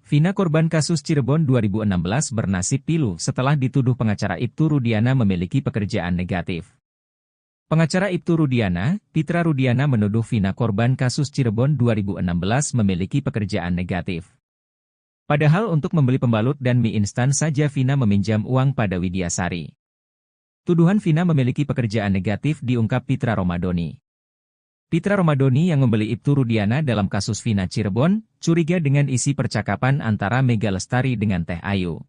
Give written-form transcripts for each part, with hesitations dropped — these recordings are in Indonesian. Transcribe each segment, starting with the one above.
Vina korban kasus Cirebon 2016 bernasib pilu setelah dituduh pengacara Ibtu Rudiana memiliki pekerjaan negatif. Pengacara Ibtu Rudiana, Pitra Rudiana menuduh Vina korban kasus Cirebon 2016 memiliki pekerjaan negatif. Padahal untuk membeli pembalut dan mie instan saja Vina meminjam uang pada Widyasari. Tuduhan Vina memiliki pekerjaan negatif diungkap Pitra Romadoni. Pitra Romadoni yang membeli Ibtu Rudiana dalam kasus Vina Cirebon, curiga dengan isi percakapan antara Mega Lestari dengan Teh Ayu.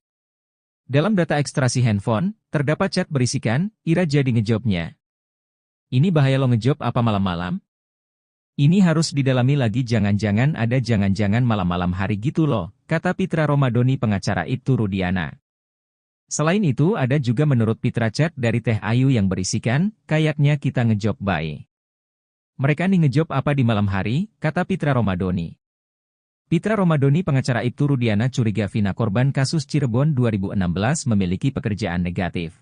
Dalam data ekstraksi handphone, terdapat chat berisikan, "Ira jadi ngejobnya. Ini bahaya lo ngejob apa malam-malam? Ini harus didalami lagi, jangan-jangan ada jangan-jangan malam-malam hari gitu loh," kata Pitra Romadoni pengacara Ibtu Rudiana. Selain itu ada juga menurut Pitra chat dari Teh Ayu yang berisikan, "Kayaknya kita ngejob bae. Mereka nih ngejob apa di malam hari," kata Pitra Romadoni. Pitra Romadoni pengacara Ibtu Rudiana curiga Vina korban kasus Cirebon 2016 memiliki pekerjaan negatif.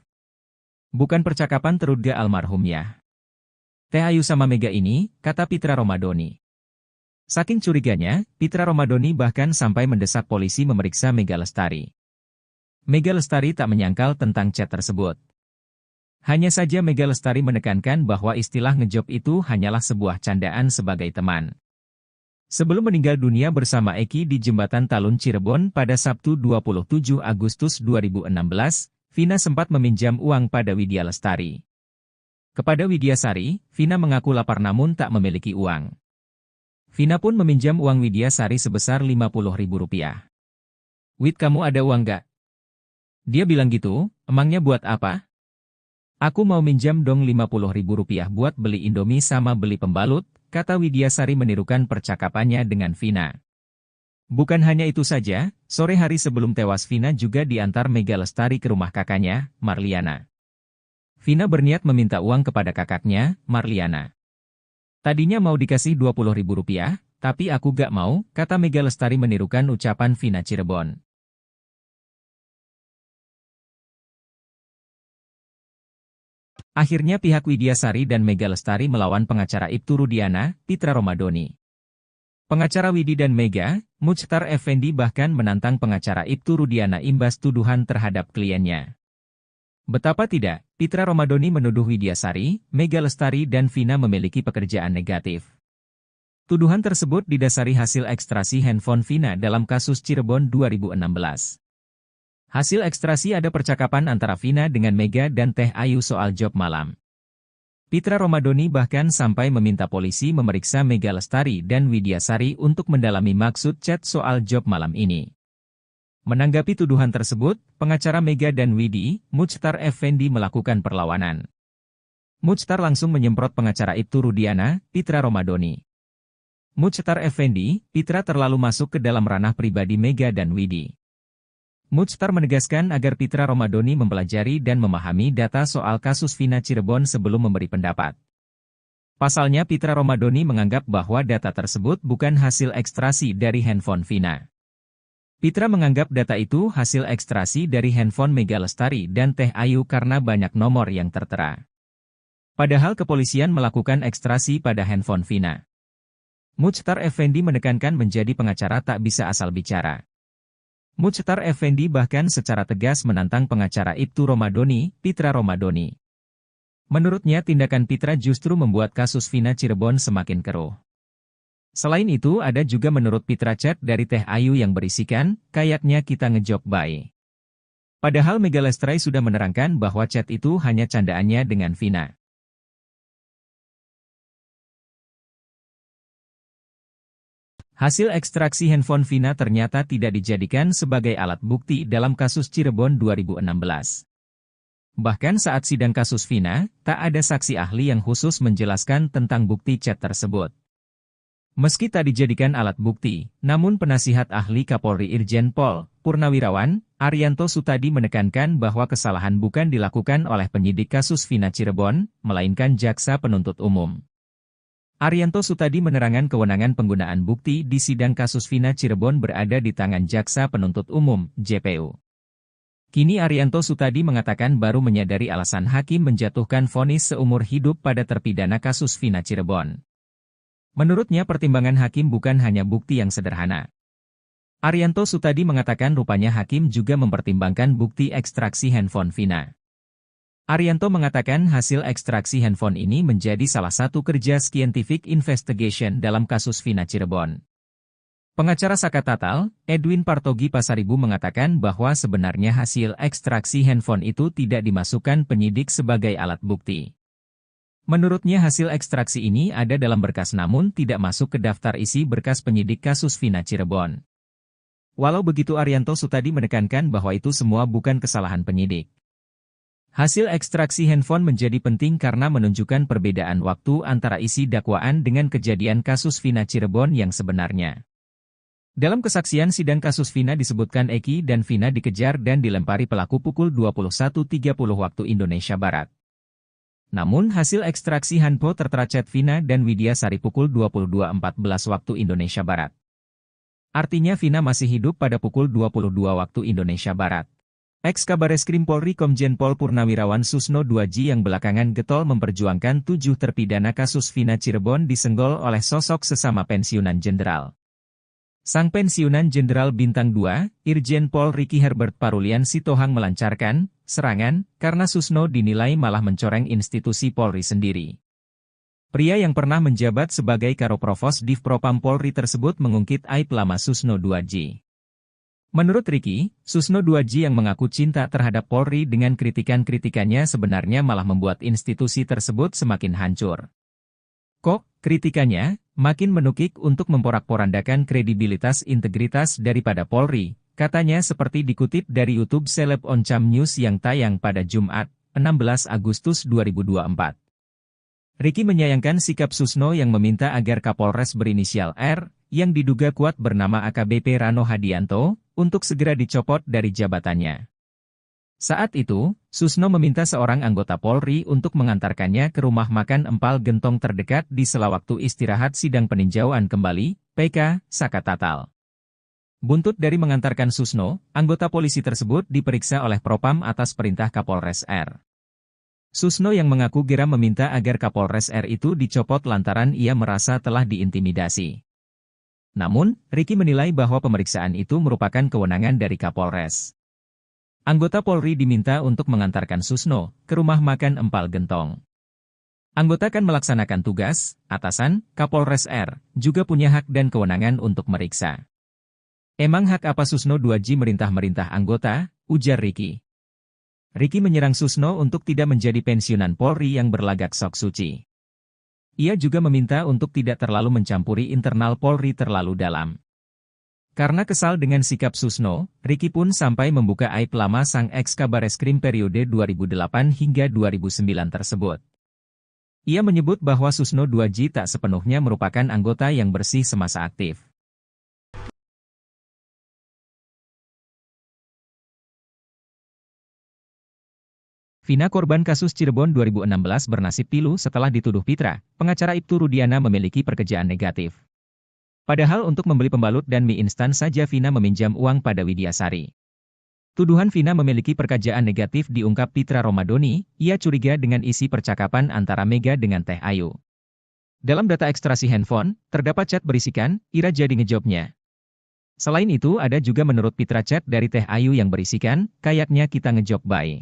Bukan percakapan terduga almarhumnya. Teh Ayu sama Mega ini, kata Pitra Romadoni. Saking curiganya, Pitra Romadoni bahkan sampai mendesak polisi memeriksa Mega Lestari. Mega Lestari tak menyangkal tentang chat tersebut. Hanya saja Mega Lestari menekankan bahwa istilah ngejob itu hanyalah sebuah candaan sebagai teman. Sebelum meninggal dunia bersama Eki di Jembatan Talun Cirebon pada Sabtu 27 Agustus 2016, Vina sempat meminjam uang pada Widya Lestari. Kepada Widyasari, Vina mengaku lapar namun tak memiliki uang. Vina pun meminjam uang Widyasari sebesar Rp50.000. "Wid, kamu ada uang gak?" Dia bilang gitu. "Emangnya buat apa?" "Aku mau minjam dong Rp50.000 buat beli Indomie sama beli pembalut," kata Widyasari menirukan percakapannya dengan Vina. Bukan hanya itu saja, sore hari sebelum tewas Vina juga diantar Mega Lestari ke rumah kakaknya, Marliana. Vina berniat meminta uang kepada kakaknya, Marliana. "Tadinya mau dikasih Rp20.000, tapi aku gak mau," kata Mega Lestari menirukan ucapan Vina Cirebon. Akhirnya pihak Widyasari dan Mega Lestari melawan pengacara Ibtu Rudiana, Pitra Romadoni. Pengacara Widi dan Mega, Muchtar Effendi bahkan menantang pengacara Ibtu Rudiana imbas tuduhan terhadap kliennya. Betapa tidak, Pitra Romadoni menuduh Widyasari, Mega Lestari dan Vina memiliki pekerjaan negatif. Tuduhan tersebut didasari hasil ekstraksi handphone Vina dalam kasus Cirebon 2016. Hasil ekstraksi ada percakapan antara Vina dengan Mega dan Teh Ayu soal job malam. Pitra Romadoni bahkan sampai meminta polisi memeriksa Mega Lestari dan Widyasari untuk mendalami maksud chat soal job malam ini. Menanggapi tuduhan tersebut, pengacara Mega dan Widi, Muchtar Effendi melakukan perlawanan. Muchtar langsung menyemprot pengacara Ibtu Rudiana, Pitra Romadoni. Muchtar Effendi, Pitra terlalu masuk ke dalam ranah pribadi Mega dan Widi. Muchtar menegaskan agar Pitra Romadoni mempelajari dan memahami data soal kasus Vina Cirebon sebelum memberi pendapat. Pasalnya Pitra Romadoni menganggap bahwa data tersebut bukan hasil ekstraksi dari handphone Vina. Pitra menganggap data itu hasil ekstraksi dari handphone Mega Lestari dan Teh Ayu karena banyak nomor yang tertera. Padahal kepolisian melakukan ekstraksi pada handphone Vina. Muchtar Effendi menekankan menjadi pengacara tak bisa asal bicara. Muchtar Effendi bahkan secara tegas menantang pengacara Ibtu Romadoni, Pitra Romadoni. Menurutnya tindakan Pitra justru membuat kasus Vina Cirebon semakin keruh. Selain itu ada juga menurut Pitra chat dari Teh Ayu yang berisikan, "Kayaknya kita ngejob bae." Padahal Mega Lestari sudah menerangkan bahwa chat itu hanya candaannya dengan Vina. Hasil ekstraksi handphone Vina ternyata tidak dijadikan sebagai alat bukti dalam kasus Cirebon 2016. Bahkan saat sidang kasus Vina, tak ada saksi ahli yang khusus menjelaskan tentang bukti chat tersebut. Meski tak dijadikan alat bukti, namun penasihat ahli Kapolri Irjen Pol Purnawirawan, Arianto Sutadi menekankan bahwa kesalahan bukan dilakukan oleh penyidik kasus Vina Cirebon, melainkan jaksa penuntut umum. Arianto Sutadi menerangkan kewenangan penggunaan bukti di sidang kasus Vina Cirebon berada di tangan Jaksa Penuntut Umum, JPU. Kini Arianto Sutadi mengatakan baru menyadari alasan hakim menjatuhkan vonis seumur hidup pada terpidana kasus Vina Cirebon. Menurutnya pertimbangan hakim bukan hanya bukti yang sederhana. Arianto Sutadi mengatakan rupanya hakim juga mempertimbangkan bukti ekstraksi handphone Vina. Arianto mengatakan hasil ekstraksi handphone ini menjadi salah satu kerja scientific investigation dalam kasus Vina Cirebon. Pengacara Saka Tatal, Edwin Partogi Pasaribu mengatakan bahwa sebenarnya hasil ekstraksi handphone itu tidak dimasukkan penyidik sebagai alat bukti. Menurutnya hasil ekstraksi ini ada dalam berkas namun tidak masuk ke daftar isi berkas penyidik kasus Vina Cirebon. Walau begitu Arianto Sutadi menekankan bahwa itu semua bukan kesalahan penyidik. Hasil ekstraksi handphone menjadi penting karena menunjukkan perbedaan waktu antara isi dakwaan dengan kejadian kasus Vina Cirebon yang sebenarnya. Dalam kesaksian sidang kasus Vina disebutkan Eki dan Vina dikejar dan dilempari pelaku pukul 21.30 waktu Indonesia Barat. Namun hasil ekstraksi handphone tertera chat Vina dan Widya Sari pukul 22.14 waktu Indonesia Barat. Artinya Vina masih hidup pada pukul 22 waktu Indonesia Barat. Ex-Kabareskrim Polri Komjen Pol Purnawirawan Susno Duaji yang belakangan getol memperjuangkan 7 terpidana kasus Vina Cirebon disenggol oleh sosok sesama pensiunan jenderal. Sang pensiunan Jenderal Bintang 2, Irjen Pol Ricky Herbert Parulian Sitohang melancarkan serangan karena Susno dinilai malah mencoreng institusi Polri sendiri. Pria yang pernah menjabat sebagai Karoprovos Divpropam Polri tersebut mengungkit aib lama Susno Duaji. Menurut Ricky, Susno Duaji yang mengaku cinta terhadap Polri dengan kritikan-kritikannya sebenarnya malah membuat institusi tersebut semakin hancur. Kok, kritikannya makin menukik untuk memporak-porandakan kredibilitas integritas daripada Polri, katanya seperti dikutip dari YouTube Seleb Oncam News yang tayang pada Jumat, 16 Agustus 2024. Ricky menyayangkan sikap Susno yang meminta agar Kapolres berinisial R, yang diduga kuat bernama AKBP Rano Hadianto, untuk segera dicopot dari jabatannya. Saat itu, Susno meminta seorang anggota Polri untuk mengantarkannya ke rumah makan Empal Gentong terdekat di sela waktu istirahat sidang peninjauan kembali, PK, Saka Tatal. Buntut dari mengantarkan Susno, anggota polisi tersebut diperiksa oleh Propam atas perintah Kapolres R. Susno yang mengaku geram meminta agar Kapolres R itu dicopot lantaran ia merasa telah diintimidasi. Namun, Ricky menilai bahwa pemeriksaan itu merupakan kewenangan dari Kapolres. Anggota Polri diminta untuk mengantarkan Susno ke rumah makan Empal Gentong. Anggota kan melaksanakan tugas, atasan, Kapolres R, juga punya hak dan kewenangan untuk meriksa. Emang hak apa Susno Duaji merintah-merintah anggota, ujar Ricky. Ricky menyerang Susno untuk tidak menjadi pensiunan Polri yang berlagak sok suci. Ia juga meminta untuk tidak terlalu mencampuri internal Polri terlalu dalam. Karena kesal dengan sikap Susno, Ricky pun sampai membuka aib lama sang ex-Kabareskrim periode 2008 hingga 2009 tersebut. Ia menyebut bahwa Susno Duaji tak sepenuhnya merupakan anggota yang bersih semasa aktif. Vina korban kasus Cirebon 2016 bernasib pilu setelah dituduh Pitra, pengacara Ibtu Rudiana memiliki pekerjaan negatif. Padahal untuk membeli pembalut dan mie instan saja Vina meminjam uang pada Widya Sari. Tuduhan Vina memiliki pekerjaan negatif diungkap Pitra Romadoni, ia curiga dengan isi percakapan antara Mega dengan Teh Ayu. Dalam data ekstraksi handphone, terdapat chat berisikan, Ira jadi ngejobnya. Selain itu ada juga menurut Pitra chat dari Teh Ayu yang berisikan, kayaknya kita ngejob bye.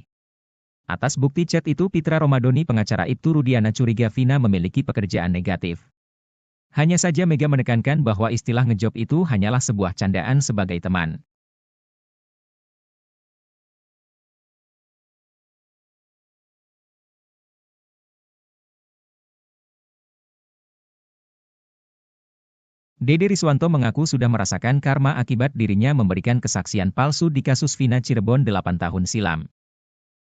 Atas bukti chat itu Pitra Romadoni pengacara Ibtu Rudiana curiga Vina memiliki pekerjaan negatif. Hanya saja Mega menekankan bahwa istilah ngejob itu hanyalah sebuah candaan sebagai teman. Dede Riswanto mengaku sudah merasakan karma akibat dirinya memberikan kesaksian palsu di kasus Vina Cirebon 8 tahun silam.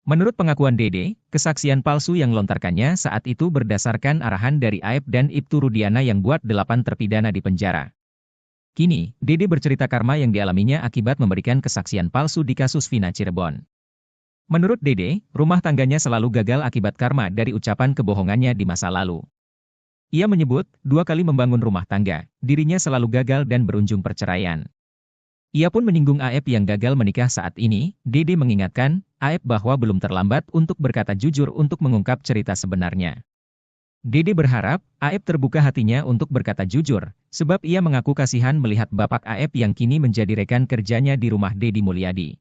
Menurut pengakuan Dede, kesaksian palsu yang lontarkannya saat itu berdasarkan arahan dari Aep dan Ibtu Rudiana yang buat 8 terpidana di penjara. Kini, Dede bercerita karma yang dialaminya akibat memberikan kesaksian palsu di kasus Vina Cirebon. Menurut Dede, rumah tangganya selalu gagal akibat karma dari ucapan kebohongannya di masa lalu. Ia menyebut, 2 kali membangun rumah tangga, dirinya selalu gagal dan berujung perceraian. Ia pun menyinggung Aep yang gagal menikah saat ini. Dede mengingatkan, Aep bahwa belum terlambat untuk berkata jujur untuk mengungkap cerita sebenarnya. Dede berharap, Aep terbuka hatinya untuk berkata jujur, sebab ia mengaku kasihan melihat bapak Aep yang kini menjadi rekan kerjanya di rumah Deddy Mulyadi.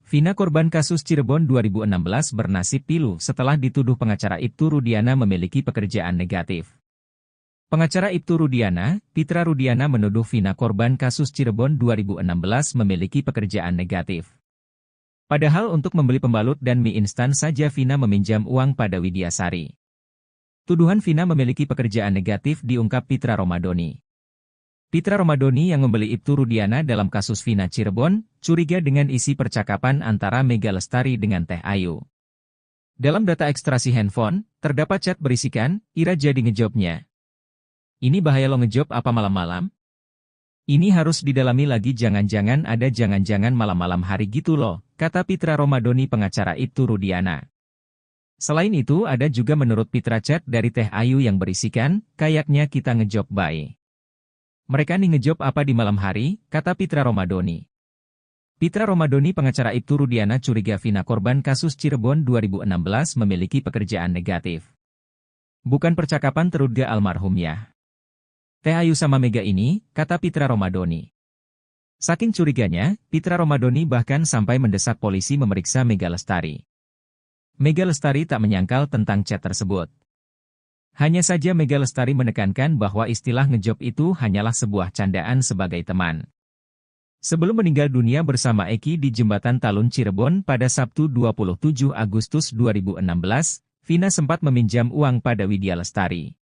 Vina korban kasus Cirebon 2016 bernasib pilu setelah dituduh pengacara Ibtu Rudiana memiliki pekerjaan negatif. Pengacara Ibtu Rudiana, Pitra Rudiana menuduh Vina korban kasus Cirebon 2016 memiliki pekerjaan negatif. Padahal untuk membeli pembalut dan mie instan saja Vina meminjam uang pada Widyasari. Tuduhan Vina memiliki pekerjaan negatif diungkap Pitra Romadoni. Pitra Romadoni yang membeli Ibtu Rudiana dalam kasus Vina Cirebon, curiga dengan isi percakapan antara Mega Lestari dengan Teh Ayu. Dalam data ekstraksi handphone, terdapat chat berisikan, Ira jadi ngejobnya. Ini bahaya lo ngejob apa malam-malam? Ini harus didalami lagi jangan-jangan ada jangan-jangan malam-malam hari gitu loh, kata Pitra Romadoni pengacara Ibtu Rudiana. Selain itu ada juga menurut Pitra chat dari Teh Ayu yang berisikan, kayaknya kita ngejob bae. Mereka nih ngejob apa di malam hari, kata Pitra Romadoni. Pitra Romadoni pengacara Ibtu Rudiana curiga Vina korban kasus Cirebon 2016 memiliki pekerjaan negatif. Bukan percakapan terduga almarhumnya. Teh Ayu sama Mega ini, kata Pitra Romadoni. Saking curiganya, Pitra Romadoni bahkan sampai mendesak polisi memeriksa Mega Lestari. Mega Lestari tak menyangkal tentang chat tersebut. Hanya saja Mega Lestari menekankan bahwa istilah ngejob itu hanyalah sebuah candaan sebagai teman. Sebelum meninggal dunia bersama Eki di Jembatan Talun Cirebon pada Sabtu 27 Agustus 2016, Vina sempat meminjam uang pada Widya Lestari.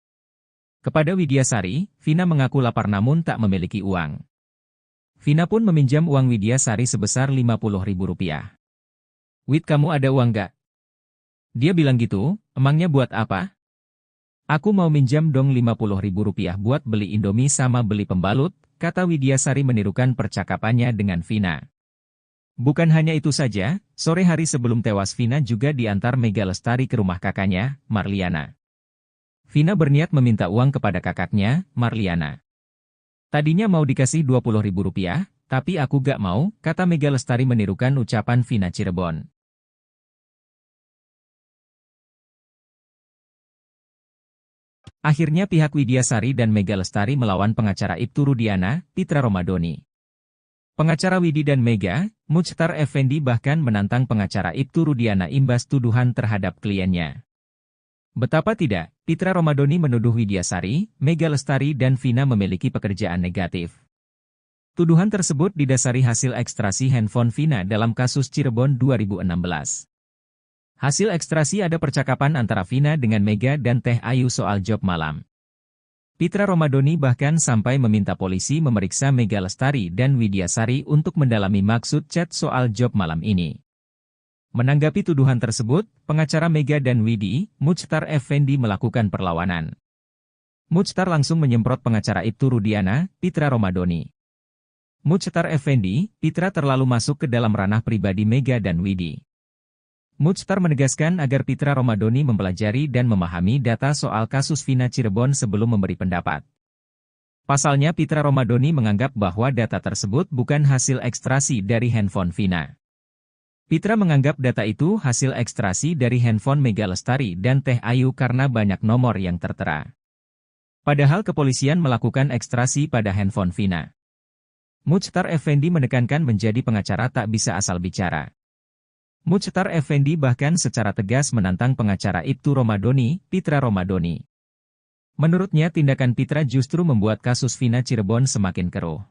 Kepada Widyasari, Vina mengaku lapar namun tak memiliki uang. Vina pun meminjam uang Widyasari sebesar Rp50.000. Wid, kamu ada uang gak? Dia bilang gitu, emangnya buat apa? Aku mau minjam dong Rp50.000 buat beli Indomie sama beli pembalut, kata Widyasari menirukan percakapannya dengan Vina. Bukan hanya itu saja, sore hari sebelum tewas Vina juga diantar Mega Lestari ke rumah kakaknya, Marliana. Vina berniat meminta uang kepada kakaknya, Marliana. Tadinya mau dikasih Rp20.000, tapi aku gak mau, kata Mega Lestari menirukan ucapan Vina Cirebon. Akhirnya pihak Widyasari dan Mega Lestari melawan pengacara Ibtu Rudiana, Pitra Romadoni. Pengacara Widi dan Mega, Muchtar Effendi bahkan menantang pengacara Ibtu Rudiana imbas tuduhan terhadap kliennya. Betapa tidak, Pitra Romadoni menuduh Widyasari, Mega Lestari dan Vina memiliki pekerjaan negatif. Tuduhan tersebut didasari hasil ekstrasi handphone Vina dalam kasus Cirebon 2016. Hasil ekstrasi ada percakapan antara Vina dengan Mega dan Teh Ayu soal job malam. Pitra Romadoni bahkan sampai meminta polisi memeriksa Mega Lestari dan Widyasari untuk mendalami maksud chat soal job malam ini. Menanggapi tuduhan tersebut, pengacara Mega dan Widi, Muchtar Effendi melakukan perlawanan. Muchtar langsung menyemprot pengacara Ibtu Rudiana, Pitra Romadoni. Muchtar Effendi, Pitra terlalu masuk ke dalam ranah pribadi Mega dan Widi. Muchtar menegaskan agar Pitra Romadoni mempelajari dan memahami data soal kasus Vina Cirebon sebelum memberi pendapat. Pasalnya Pitra Romadoni menganggap bahwa data tersebut bukan hasil ekstrasi dari handphone Vina. Pitra menganggap data itu hasil ekstrasi dari handphone Mega Lestari dan Teh Ayu karena banyak nomor yang tertera. Padahal kepolisian melakukan ekstrasi pada handphone Vina. Muchtar Effendi menekankan menjadi pengacara tak bisa asal bicara. Muchtar Effendi bahkan secara tegas menantang pengacara Ibtu Romadoni, Pitra Romadoni. Menurutnya tindakan Pitra justru membuat kasus Vina Cirebon semakin keruh.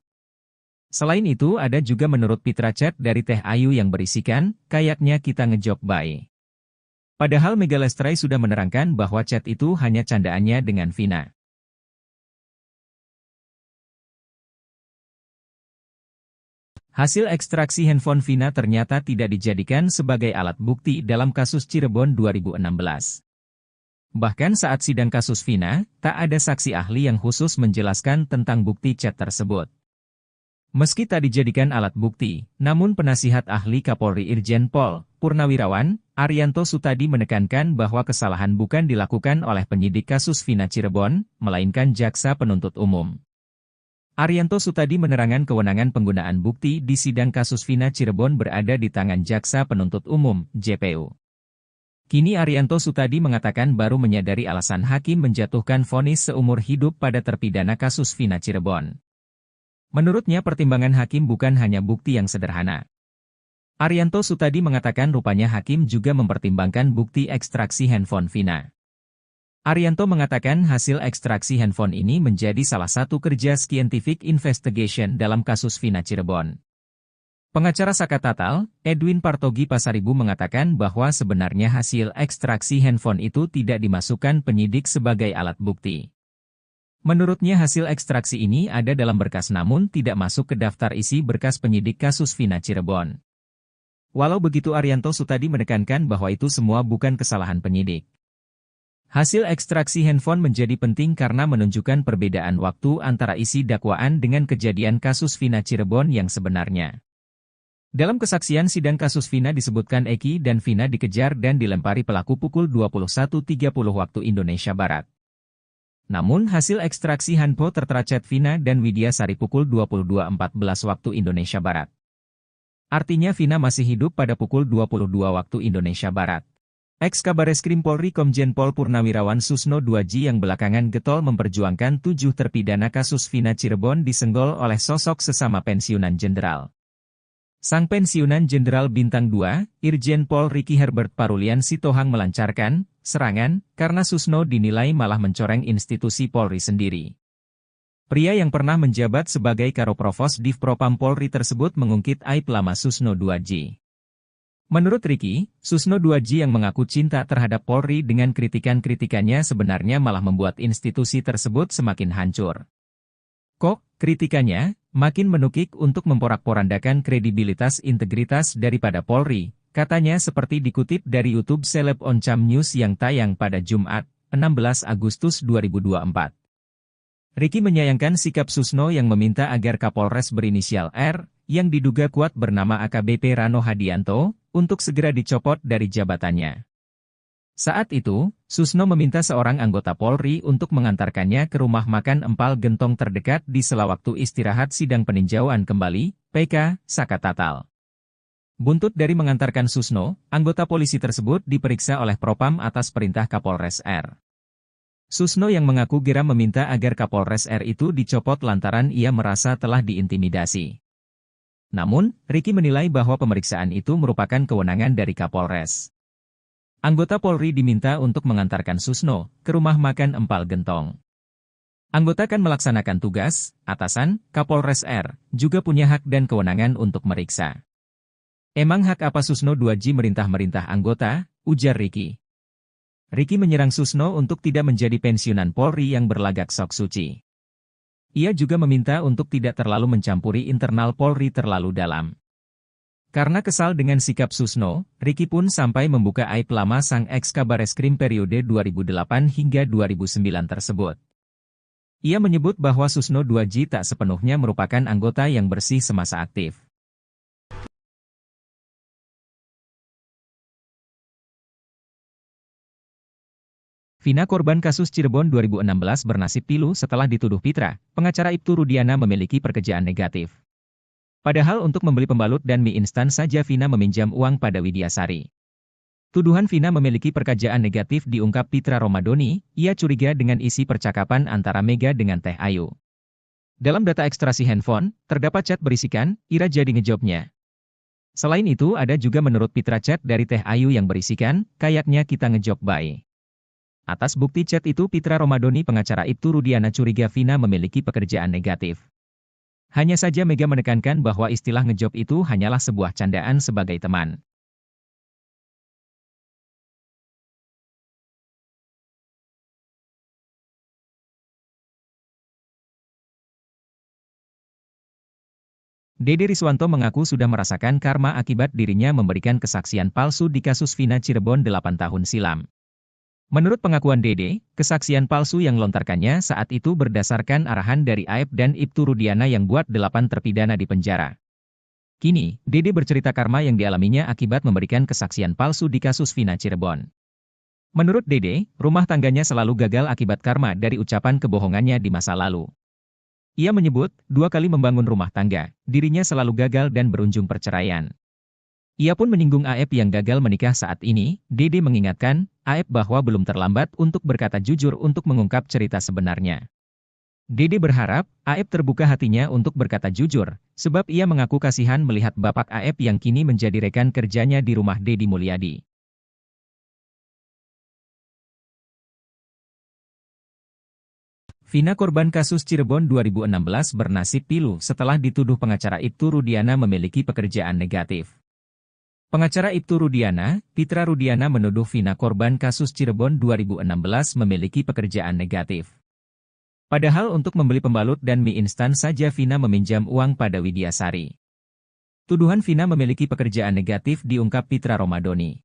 Selain itu ada juga menurut Pitra chat dari Teh Ayu yang berisikan, kayaknya kita ngejob bae. Padahal Mega Lestari sudah menerangkan bahwa chat itu hanya candaannya dengan Vina. Hasil ekstraksi handphone Vina ternyata tidak dijadikan sebagai alat bukti dalam kasus Cirebon 2016. Bahkan saat sidang kasus Vina, tak ada saksi ahli yang khusus menjelaskan tentang bukti chat tersebut. Meski tak dijadikan alat bukti, namun penasihat ahli Kapolri Irjen Pol Purnawirawan, Arianto Sutadi menekankan bahwa kesalahan bukan dilakukan oleh penyidik kasus Vina Cirebon, melainkan jaksa penuntut umum. Arianto Sutadi menerangkan kewenangan penggunaan bukti di sidang kasus Vina Cirebon berada di tangan Jaksa Penuntut Umum, JPU. Kini Arianto Sutadi mengatakan baru menyadari alasan hakim menjatuhkan vonis seumur hidup pada terpidana kasus Vina Cirebon. Menurutnya pertimbangan hakim bukan hanya bukti yang sederhana. Arianto Sutadi mengatakan rupanya hakim juga mempertimbangkan bukti ekstraksi handphone Vina. Arianto mengatakan hasil ekstraksi handphone ini menjadi salah satu kerja scientific investigation dalam kasus Vina Cirebon. Pengacara Saka Tatal, Edwin Partogi Pasaribu mengatakan bahwa sebenarnya hasil ekstraksi handphone itu tidak dimasukkan penyidik sebagai alat bukti. Menurutnya hasil ekstraksi ini ada dalam berkas namun tidak masuk ke daftar isi berkas penyidik kasus Vina Cirebon. Walau begitu Arianto Sutadi menekankan bahwa itu semua bukan kesalahan penyidik. Hasil ekstraksi handphone menjadi penting karena menunjukkan perbedaan waktu antara isi dakwaan dengan kejadian kasus Vina Cirebon yang sebenarnya. Dalam kesaksian sidang kasus Vina disebutkan Eki dan Vina dikejar dan dilempari pelaku pukul 21.30 waktu Indonesia Barat. Namun hasil ekstraksi handphone tertera chat Vina dan Widya Sari pukul 22.14 waktu Indonesia Barat. Artinya Vina masih hidup pada pukul 22 waktu Indonesia Barat. Ex-Kabareskrim Polri Komjen Pol Purnawirawan Susno Duaji yang belakangan getol memperjuangkan 7 terpidana kasus Vina Cirebon disenggol oleh sosok sesama pensiunan jenderal. Sang pensiunan jenderal bintang 2, Irjen Pol Ricky Herbert Parulian Sitohang melancarkan serangan karena Susno dinilai malah mencoreng institusi Polri sendiri. Pria yang pernah menjabat sebagai Karoprovos Div Propam Polri tersebut mengungkit aib lama Susno Duaji. Menurut Ricky, Susno Duaji yang mengaku cinta terhadap Polri dengan kritikan-kritikannya sebenarnya malah membuat institusi tersebut semakin hancur. Kritikannya makin menukik untuk memporak-porandakan kredibilitas integritas daripada Polri, katanya seperti dikutip dari YouTube Seleb Oncam News yang tayang pada Jumat, 16 Agustus 2024. Ricky menyayangkan sikap Susno yang meminta agar Kapolres berinisial R, yang diduga kuat bernama AKBP Rano Hadianto, untuk segera dicopot dari jabatannya. Saat itu, Susno meminta seorang anggota Polri untuk mengantarkannya ke rumah makan Empal Gentong terdekat di sela waktu istirahat sidang peninjauan kembali, PK, Saka Tatal. Buntut dari mengantarkan Susno, anggota polisi tersebut diperiksa oleh Propam atas perintah Kapolres R. Susno yang mengaku geram meminta agar Kapolres R itu dicopot lantaran ia merasa telah diintimidasi. Namun, Ricky menilai bahwa pemeriksaan itu merupakan kewenangan dari Kapolres. Anggota Polri diminta untuk mengantarkan Susno ke rumah makan Empal Gentong. Anggota kan melaksanakan tugas, atasan, Kapolres R, juga punya hak dan kewenangan untuk meriksa. Emang hak apa Susno Duaji merintah-merintah anggota, ujar Ricky. Ricky menyerang Susno untuk tidak menjadi pensiunan Polri yang berlagak sok suci. Ia juga meminta untuk tidak terlalu mencampuri internal Polri terlalu dalam. Karena kesal dengan sikap Susno, Ricky pun sampai membuka aib lama sang ex-Kabareskrim periode 2008 hingga 2009 tersebut. Ia menyebut bahwa Susno Duaji tak sepenuhnya merupakan anggota yang bersih semasa aktif. Vina korban kasus Cirebon 2016 bernasib pilu setelah dituduh Pitra, pengacara Ibtu Rudiana memiliki pekerjaan negatif. Padahal untuk membeli pembalut dan mie instan saja Vina meminjam uang pada Widya Sari. Tuduhan Vina memiliki pekerjaan negatif diungkap Pitra Romadoni, ia curiga dengan isi percakapan antara Mega dengan Teh Ayu. Dalam data ekstraksi handphone, terdapat chat berisikan, Ira jadi ngejobnya. Selain itu ada juga menurut Pitra chat dari Teh Ayu yang berisikan, kayaknya kita ngejob bye. Atas bukti chat itu Pitra Romadoni pengacara Ibtu Rudiana curiga Vina memiliki pekerjaan negatif. Hanya saja Mega menekankan bahwa istilah ngejob itu hanyalah sebuah candaan sebagai teman. Dede Riswanto mengaku sudah merasakan karma akibat dirinya memberikan kesaksian palsu di kasus Vina Cirebon 8 tahun silam. Menurut pengakuan Dede, kesaksian palsu yang lontarkannya saat itu berdasarkan arahan dari Aib dan Ibtu Rudiana yang buat 8 terpidana di penjara. Kini, Dede bercerita karma yang dialaminya akibat memberikan kesaksian palsu di kasus Vina Cirebon. Menurut Dede, rumah tangganya selalu gagal akibat karma dari ucapan kebohongannya di masa lalu. Ia menyebut, 2 kali membangun rumah tangga, dirinya selalu gagal dan berujung perceraian. Ia pun menyinggung Aep yang gagal menikah saat ini. Dede mengingatkan, Aep bahwa belum terlambat untuk berkata jujur untuk mengungkap cerita sebenarnya. Dede berharap, Aep terbuka hatinya untuk berkata jujur, sebab ia mengaku kasihan melihat bapak Aep yang kini menjadi rekan kerjanya di rumah Deddy Mulyadi. Vina korban kasus Cirebon 2016 bernasib pilu setelah dituduh pengacara Ibtu Rudiana memiliki pekerjaan negatif. Pengacara Ibtu Rudiana, Pitra Rudiana menuduh Vina korban kasus Cirebon 2016 memiliki pekerjaan negatif. Padahal untuk membeli pembalut dan mie instan saja Vina meminjam uang pada Widyasari. Tuduhan Vina memiliki pekerjaan negatif diungkap Pitra Romadoni.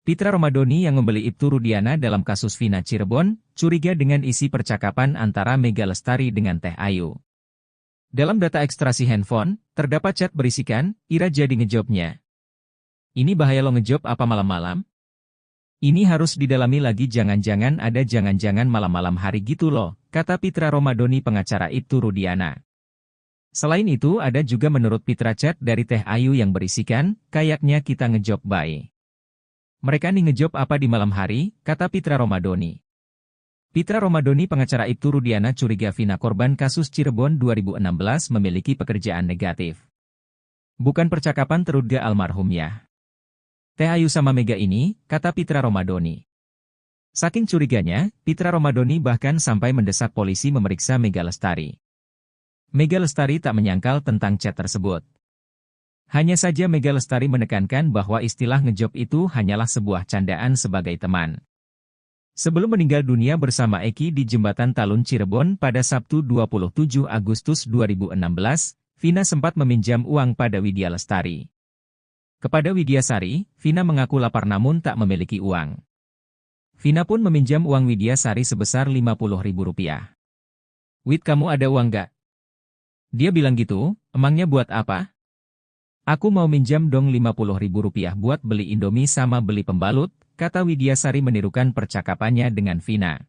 Pitra Romadoni yang membeli Ibtu Rudiana dalam kasus Vina Cirebon, curiga dengan isi percakapan antara Mega Lestari dengan Teh Ayu. Dalam data ekstraksi handphone, terdapat chat berisikan, Ira jadi ngejobnya. Ini bahaya lo ngejob apa malam-malam? Ini harus didalami lagi, jangan-jangan ada jangan-jangan malam-malam hari gitu loh, kata Pitra Romadoni pengacara Ibtu Rudiana. Selain itu ada juga menurut Pitra chat dari Teh Ayu yang berisikan, kayaknya kita ngejob bae. Mereka nih ngejob apa di malam hari, kata Pitra Romadoni. Pitra Romadoni pengacara Ibtu Rudiana curiga Vina korban kasus Cirebon 2016 memiliki pekerjaan negatif. Bukan percakapan terduga almarhumnya. Teh Ayu sama Mega ini, kata Pitra Romadoni. Saking curiganya, Pitra Romadoni bahkan sampai mendesak polisi memeriksa Mega Lestari. Mega Lestari tak menyangkal tentang chat tersebut. Hanya saja Mega Lestari menekankan bahwa istilah ngejob itu hanyalah sebuah candaan sebagai teman. Sebelum meninggal dunia bersama Eki di Jembatan Talun Cirebon pada Sabtu 27 Agustus 2016, Vina sempat meminjam uang pada Widya Lestari. Kepada Widyasari, Vina mengaku lapar namun tak memiliki uang. Vina pun meminjam uang Widyasari sebesar Rp50.000. Wid, kamu ada uang gak? Dia bilang gitu, emangnya buat apa? Aku mau minjam dong Rp50.000 buat beli Indomie sama beli pembalut, kata Widyasari menirukan percakapannya dengan Vina.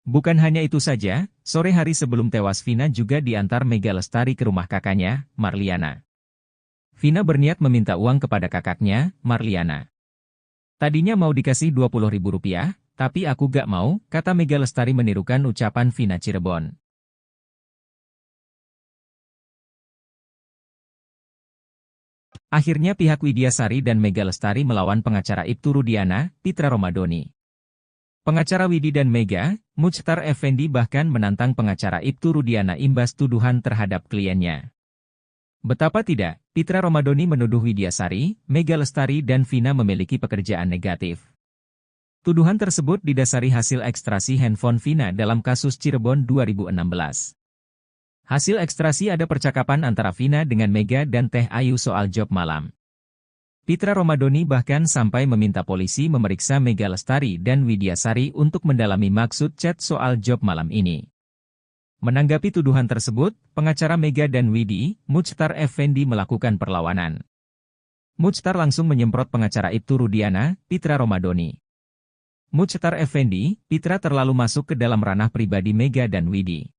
Bukan hanya itu saja, sore hari sebelum tewas Vina juga diantar Mega Lestari ke rumah kakaknya, Marliana. Vina berniat meminta uang kepada kakaknya, Marliana. Tadinya mau dikasih Rp20.000, tapi aku gak mau, kata Mega Lestari menirukan ucapan Vina Cirebon. Akhirnya pihak Widyasari dan Mega Lestari melawan pengacara Ibtu Rudiana, Pitra Romadoni. Pengacara Widi dan Mega, Muchtar Effendi bahkan menantang pengacara Ibtu Rudiana imbas tuduhan terhadap kliennya. Betapa tidak, Pitra Romadoni menuduh Widyasari, Mega Lestari dan Vina memiliki pekerjaan negatif. Tuduhan tersebut didasari hasil ekstraksi handphone Vina dalam kasus Cirebon 2016. Hasil ekstraksi ada percakapan antara Vina dengan Mega dan Teh Ayu soal job malam. Pitra Romadoni bahkan sampai meminta polisi memeriksa Mega Lestari dan Widyasari untuk mendalami maksud chat soal job malam ini. Menanggapi tuduhan tersebut, pengacara Mega dan Widi, Muchtar Effendi melakukan perlawanan. Muchtar langsung menyemprot pengacara Ibtu Rudiana, Pitra Romadoni. Muchtar Effendi, Pitra terlalu masuk ke dalam ranah pribadi Mega dan Widi.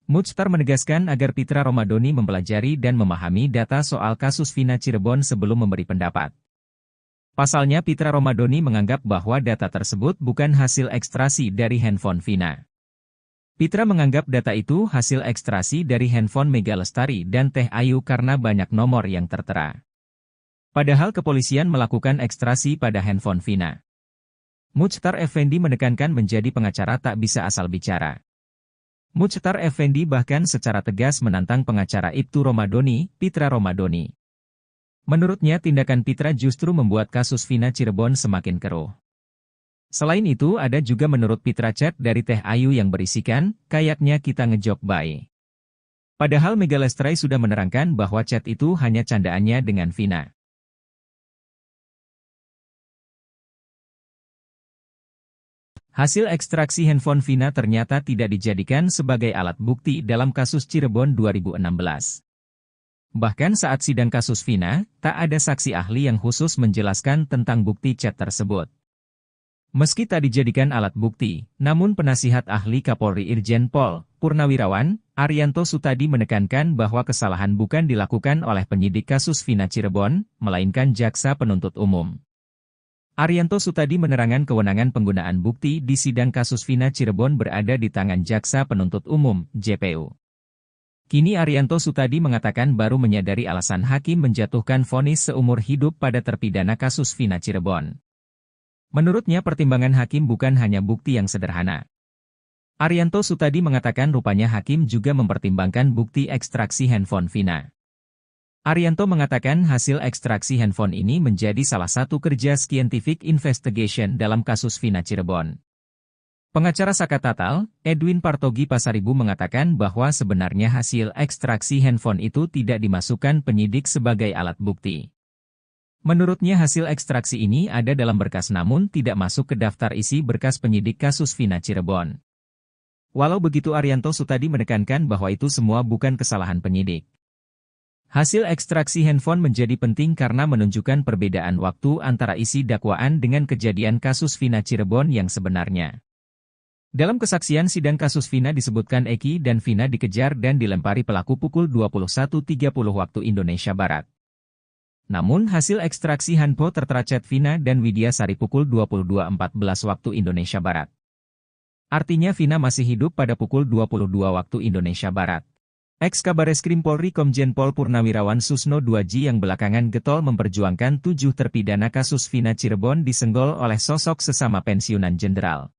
Muchtar menegaskan agar Pitra Romadoni mempelajari dan memahami data soal kasus Vina Cirebon sebelum memberi pendapat. Pasalnya Pitra Romadoni menganggap bahwa data tersebut bukan hasil ekstraksi dari handphone Vina. Pitra menganggap data itu hasil ekstraksi dari handphone Mega Lestari dan Teh Ayu karena banyak nomor yang tertera. Padahal kepolisian melakukan ekstraksi pada handphone Vina. Muchtar Effendi menekankan menjadi pengacara tak bisa asal bicara. Muchtar Effendi bahkan secara tegas menantang pengacara Ibtu Romadoni, Pitra Romadoni. Menurutnya tindakan Pitra justru membuat kasus Vina Cirebon semakin keruh. Selain itu ada juga menurut Pitra chat dari Teh Ayu yang berisikan, kayaknya kita ngejob bae. Padahal Mega Lestari sudah menerangkan bahwa chat itu hanya candaannya dengan Vina. Hasil ekstraksi handphone Vina ternyata tidak dijadikan sebagai alat bukti dalam kasus Cirebon 2016. Bahkan saat sidang kasus Vina, tak ada saksi ahli yang khusus menjelaskan tentang bukti chat tersebut. Meski tak dijadikan alat bukti, namun penasihat ahli Kapolri Irjen Pol Purnawirawan, Arianto Sutadi menekankan bahwa kesalahan bukan dilakukan oleh penyidik kasus Vina Cirebon, melainkan jaksa penuntut umum. Arianto Sutadi menerangkan kewenangan penggunaan bukti di sidang kasus Vina Cirebon berada di tangan jaksa penuntut umum, JPU. Kini Arianto Sutadi mengatakan baru menyadari alasan hakim menjatuhkan vonis seumur hidup pada terpidana kasus Vina Cirebon. Menurutnya pertimbangan hakim bukan hanya bukti yang sederhana. Arianto Sutadi mengatakan rupanya hakim juga mempertimbangkan bukti ekstraksi handphone Vina. Arianto mengatakan hasil ekstraksi handphone ini menjadi salah satu kerja scientific investigation dalam kasus Vina Cirebon. Pengacara Saka Tatal, Edwin Partogi Pasaribu mengatakan bahwa sebenarnya hasil ekstraksi handphone itu tidak dimasukkan penyidik sebagai alat bukti. Menurutnya hasil ekstraksi ini ada dalam berkas namun tidak masuk ke daftar isi berkas penyidik kasus Vina Cirebon. Walau begitu Arianto Sutadi menekankan bahwa itu semua bukan kesalahan penyidik. Hasil ekstraksi handphone menjadi penting karena menunjukkan perbedaan waktu antara isi dakwaan dengan kejadian kasus Vina Cirebon yang sebenarnya. Dalam kesaksian sidang kasus Vina disebutkan Eki dan Vina dikejar dan dilempari pelaku pukul 21.30 waktu Indonesia Barat. Namun hasil ekstraksi handphone tertera chat Vina dan Widya Sari pukul 22.14 waktu Indonesia Barat. Artinya Vina masih hidup pada pukul 22 waktu Indonesia Barat. Ex-Kabareskrim Polri Komjen Pol Purnawirawan Susno Duaji yang belakangan getol memperjuangkan 7 terpidana kasus Vina Cirebon disenggol oleh sosok sesama pensiunan jenderal.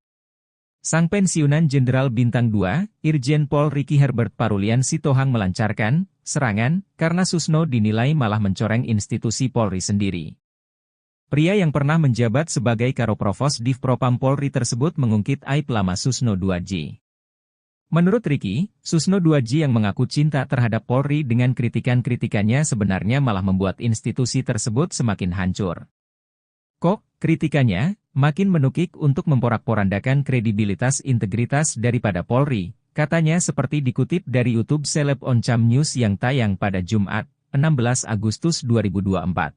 Sang pensiunan jenderal bintang 2, Irjen Pol Ricky Herbert Parulian Sitohang melancarkan serangan karena Susno dinilai malah mencoreng institusi Polri sendiri. Pria yang pernah menjabat sebagai Karoprovos Divpropam Polri tersebut mengungkit aib lama Susno Duaji. Menurut Ricky, Susno Duaji yang mengaku cinta terhadap Polri dengan kritikan-kritikannya sebenarnya malah membuat institusi tersebut semakin hancur. Kok, kritikannya, makin menukik untuk memporak-porandakan kredibilitas integritas daripada Polri, katanya seperti dikutip dari YouTube Seleb Oncam News yang tayang pada Jumat, 16 Agustus 2024.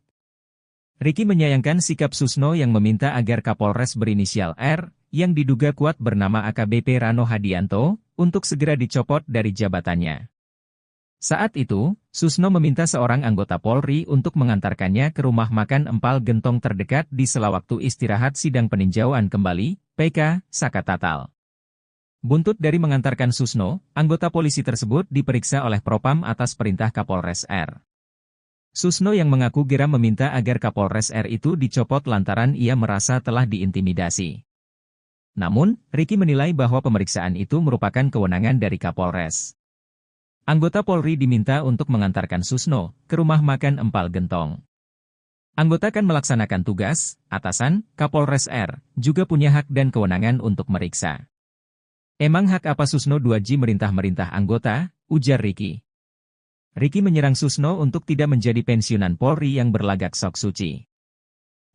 Ricky menyayangkan sikap Susno yang meminta agar Kapolres berinisial R, yang diduga kuat bernama AKBP Rano Hadianto, untuk segera dicopot dari jabatannya. Saat itu, Susno meminta seorang anggota Polri untuk mengantarkannya ke rumah makan Empal Gentong terdekat di sela waktu istirahat sidang peninjauan kembali, PK, Saka Tatal. Buntut dari mengantarkan Susno, anggota polisi tersebut diperiksa oleh Propam atas perintah Kapolres R. Susno yang mengaku geram meminta agar Kapolres R itu dicopot lantaran ia merasa telah diintimidasi. Namun, Ricky menilai bahwa pemeriksaan itu merupakan kewenangan dari Kapolres. Anggota Polri diminta untuk mengantarkan Susno ke rumah makan Empal Gentong. Anggota kan melaksanakan tugas, atasan, Kapolres R, juga punya hak dan kewenangan untuk meriksa. Emang hak apa Susno Duaji merintah-merintah anggota, ujar Ricky. Ricky menyerang Susno untuk tidak menjadi pensiunan Polri yang berlagak sok suci.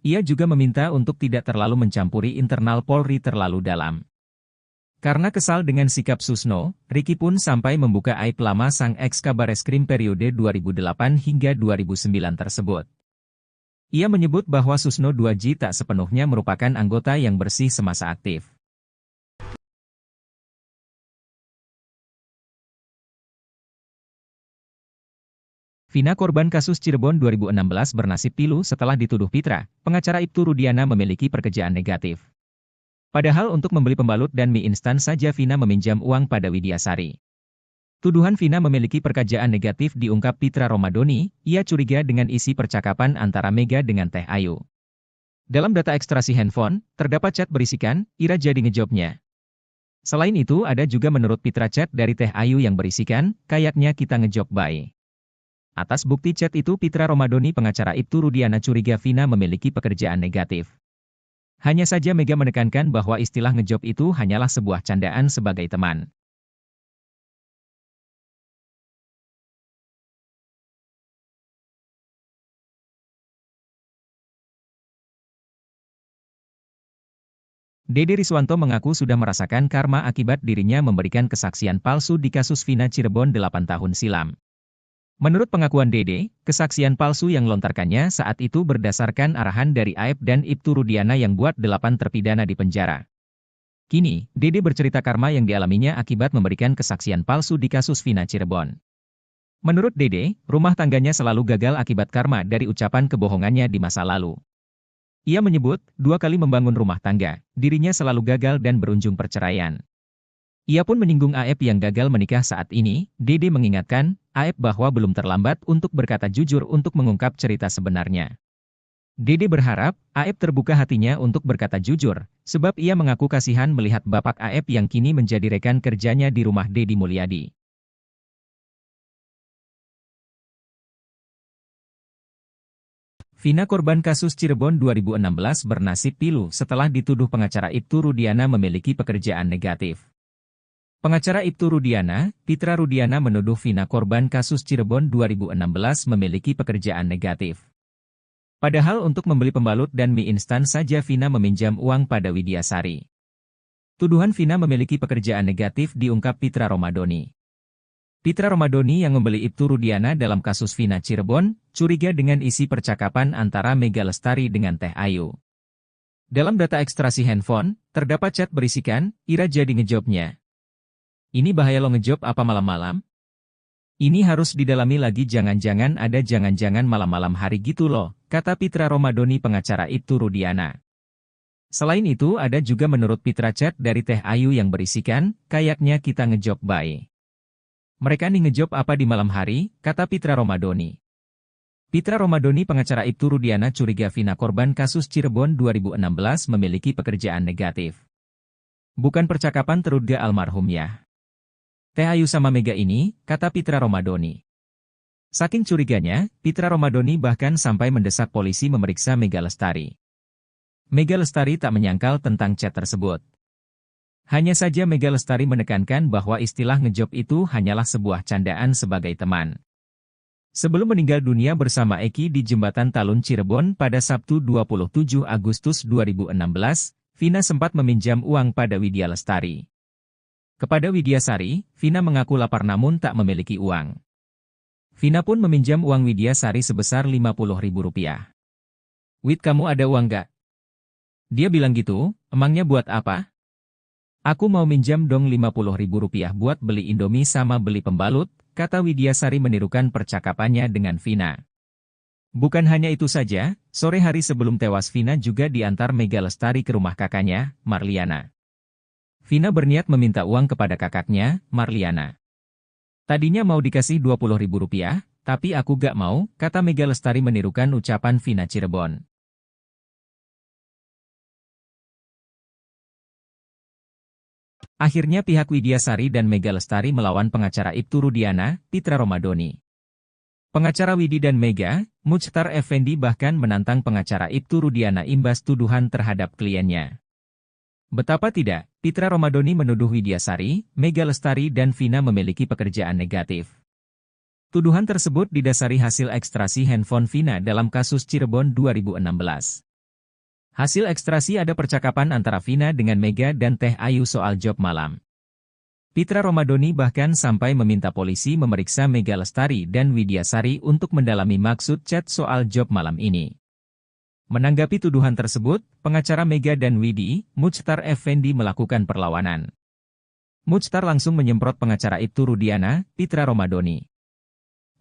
Ia juga meminta untuk tidak terlalu mencampuri internal Polri terlalu dalam. Karena kesal dengan sikap Susno, Ricky pun sampai membuka aib lama sang ex-Kabareskrim periode 2008 hingga 2009 tersebut. Ia menyebut bahwa Susno Duaji tak sepenuhnya merupakan anggota yang bersih semasa aktif. Vina korban kasus Cirebon 2016 bernasib pilu setelah dituduh Pitra, pengacara Ibtu Rudiana memiliki pekerjaan negatif. Padahal untuk membeli pembalut dan mie instan saja Vina meminjam uang pada Widya Sari. Tuduhan Vina memiliki pekerjaan negatif diungkap Pitra Romadoni, ia curiga dengan isi percakapan antara Mega dengan Teh Ayu. Dalam data ekstraksi handphone, terdapat chat berisikan, Ira jadi ngejobnya. Selain itu ada juga menurut Pitra chat dari Teh Ayu yang berisikan, kayaknya kita ngejob bye. Atas bukti chat itu Pitra Romadoni pengacara Ibtu Rudiana curiga Vina memiliki pekerjaan negatif. Hanya saja Mega menekankan bahwa istilah ngejob itu hanyalah sebuah candaan sebagai teman. Dede Riswanto mengaku sudah merasakan karma akibat dirinya memberikan kesaksian palsu di kasus Vina Cirebon 8 tahun silam. Menurut pengakuan Dede, kesaksian palsu yang lontarkannya saat itu berdasarkan arahan dari Aep dan Ibtu Rudiana yang buat 8 terpidana di penjara. Kini, Dede bercerita karma yang dialaminya akibat memberikan kesaksian palsu di kasus Vina Cirebon. Menurut Dede, rumah tangganya selalu gagal akibat karma dari ucapan kebohongannya di masa lalu. Ia menyebut, 2 kali membangun rumah tangga, dirinya selalu gagal dan berujung perceraian. Ia pun menyinggung Aep yang gagal menikah saat ini. Dede mengingatkan, Aep bahwa belum terlambat untuk berkata jujur untuk mengungkap cerita sebenarnya. Dede berharap, Aep terbuka hatinya untuk berkata jujur, sebab ia mengaku kasihan melihat bapak Aep yang kini menjadi rekan kerjanya di rumah Deddy Mulyadi. Vina korban kasus Cirebon 2016 bernasib pilu setelah dituduh pengacara Ibtu Rudiana memiliki pekerjaan negatif. Pengacara Ibtu Rudiana, Pitra Rudiana menuduh Vina korban kasus Cirebon 2016 memiliki pekerjaan negatif. Padahal untuk membeli pembalut dan mie instan saja Vina meminjam uang pada Widyasari. Tuduhan Vina memiliki pekerjaan negatif diungkap Pitra Romadoni. Pitra Romadoni yang membeli Ibtu Rudiana dalam kasus Vina Cirebon, curiga dengan isi percakapan antara Mega Lestari dengan Teh Ayu. Dalam data ekstraksi handphone, terdapat chat berisikan, Ira jadi ngejobnya. Ini bahaya lo ngejob apa malam-malam? Ini harus didalami lagi, jangan-jangan ada jangan-jangan malam-malam hari gitu loh, kata Pitra Romadoni pengacara Ibtu Rudiana. Selain itu ada juga menurut Pitra chat dari Teh Ayu yang berisikan, kayaknya kita ngejob bae. Mereka nih ngejob apa di malam hari, kata Pitra Romadoni. Pitra Romadoni pengacara Ibtu Rudiana curiga Vina korban kasus Cirebon 2016 memiliki pekerjaan negatif. Bukan percakapan terduga almarhumnya. Teh Ayu sama Mega ini, kata Pitra Romadoni. Saking curiganya, Pitra Romadoni bahkan sampai mendesak polisi memeriksa Mega Lestari. Mega Lestari tak menyangkal tentang chat tersebut. Hanya saja Mega Lestari menekankan bahwa istilah ngejob itu hanyalah sebuah candaan sebagai teman. Sebelum meninggal dunia bersama Eki di Jembatan Talun Cirebon pada Sabtu 27 Agustus 2016, Vina sempat meminjam uang pada Widya Lestari. Kepada Widyasari, Vina mengaku lapar namun tak memiliki uang. Vina pun meminjam uang Widyasari sebesar Rp50.000. Wid, kamu ada uang gak? Dia bilang gitu, emangnya buat apa? Aku mau minjam dong Rp50.000 buat beli Indomie sama beli pembalut, kata Widyasari menirukan percakapannya dengan Vina. Bukan hanya itu saja, sore hari sebelum tewas Vina juga diantar Mega Lestari ke rumah kakaknya, Marliana. Vina berniat meminta uang kepada kakaknya, Marliana. Tadinya mau dikasih Rp20.000, tapi aku gak mau, kata Mega Lestari menirukan ucapan Vina Cirebon. Akhirnya pihak Widyasari dan Mega Lestari melawan pengacara Ibtu Rudiana, Pitra Romadoni. Pengacara Widi dan Mega, Muchtar Effendi bahkan menantang pengacara Ibtu Rudiana imbas tuduhan terhadap kliennya. Betapa tidak, Pitra Romadoni menuduh Widyasari, Mega Lestari dan Vina memiliki pekerjaan negatif. Tuduhan tersebut didasari hasil ekstraksi handphone Vina dalam kasus Cirebon 2016. Hasil ekstraksi ada percakapan antara Vina dengan Mega dan Teh Ayu soal job malam. Pitra Romadoni bahkan sampai meminta polisi memeriksa Mega Lestari dan Widyasari untuk mendalami maksud chat soal job malam ini. Menanggapi tuduhan tersebut, pengacara Mega dan Widi, Muchtar Effendi melakukan perlawanan. Muchtar langsung menyemprot pengacara Ibtu Rudiana, Pitra Romadoni.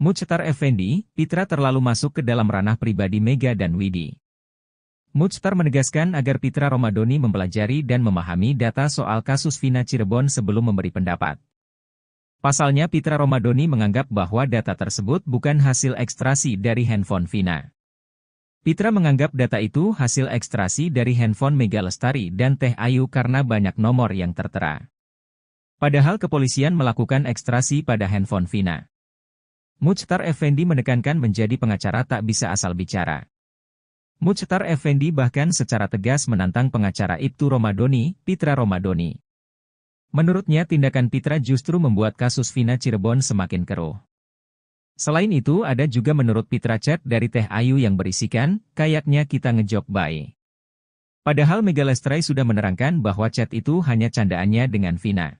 Muchtar Effendi, Pitra terlalu masuk ke dalam ranah pribadi Mega dan Widi. Muchtar menegaskan agar Pitra Romadoni mempelajari dan memahami data soal kasus Vina Cirebon sebelum memberi pendapat. Pasalnya Pitra Romadoni menganggap bahwa data tersebut bukan hasil ekstraksi dari handphone Vina. Pitra menganggap data itu hasil ekstraksi dari handphone Mega Lestari dan Teh Ayu karena banyak nomor yang tertera. Padahal kepolisian melakukan ekstraksi pada handphone Vina. Muchtar Effendi menekankan menjadi pengacara tak bisa asal bicara. Muchtar Effendi bahkan secara tegas menantang pengacara Ibtu Romadoni, Pitra Romadoni. Menurutnya tindakan Pitra justru membuat kasus Vina Cirebon semakin keruh. Selain itu ada juga menurut Pitra chat dari Teh Ayu yang berisikan, kayaknya kita ngejob bae. Padahal Mega Lestari sudah menerangkan bahwa chat itu hanya candaannya dengan Vina.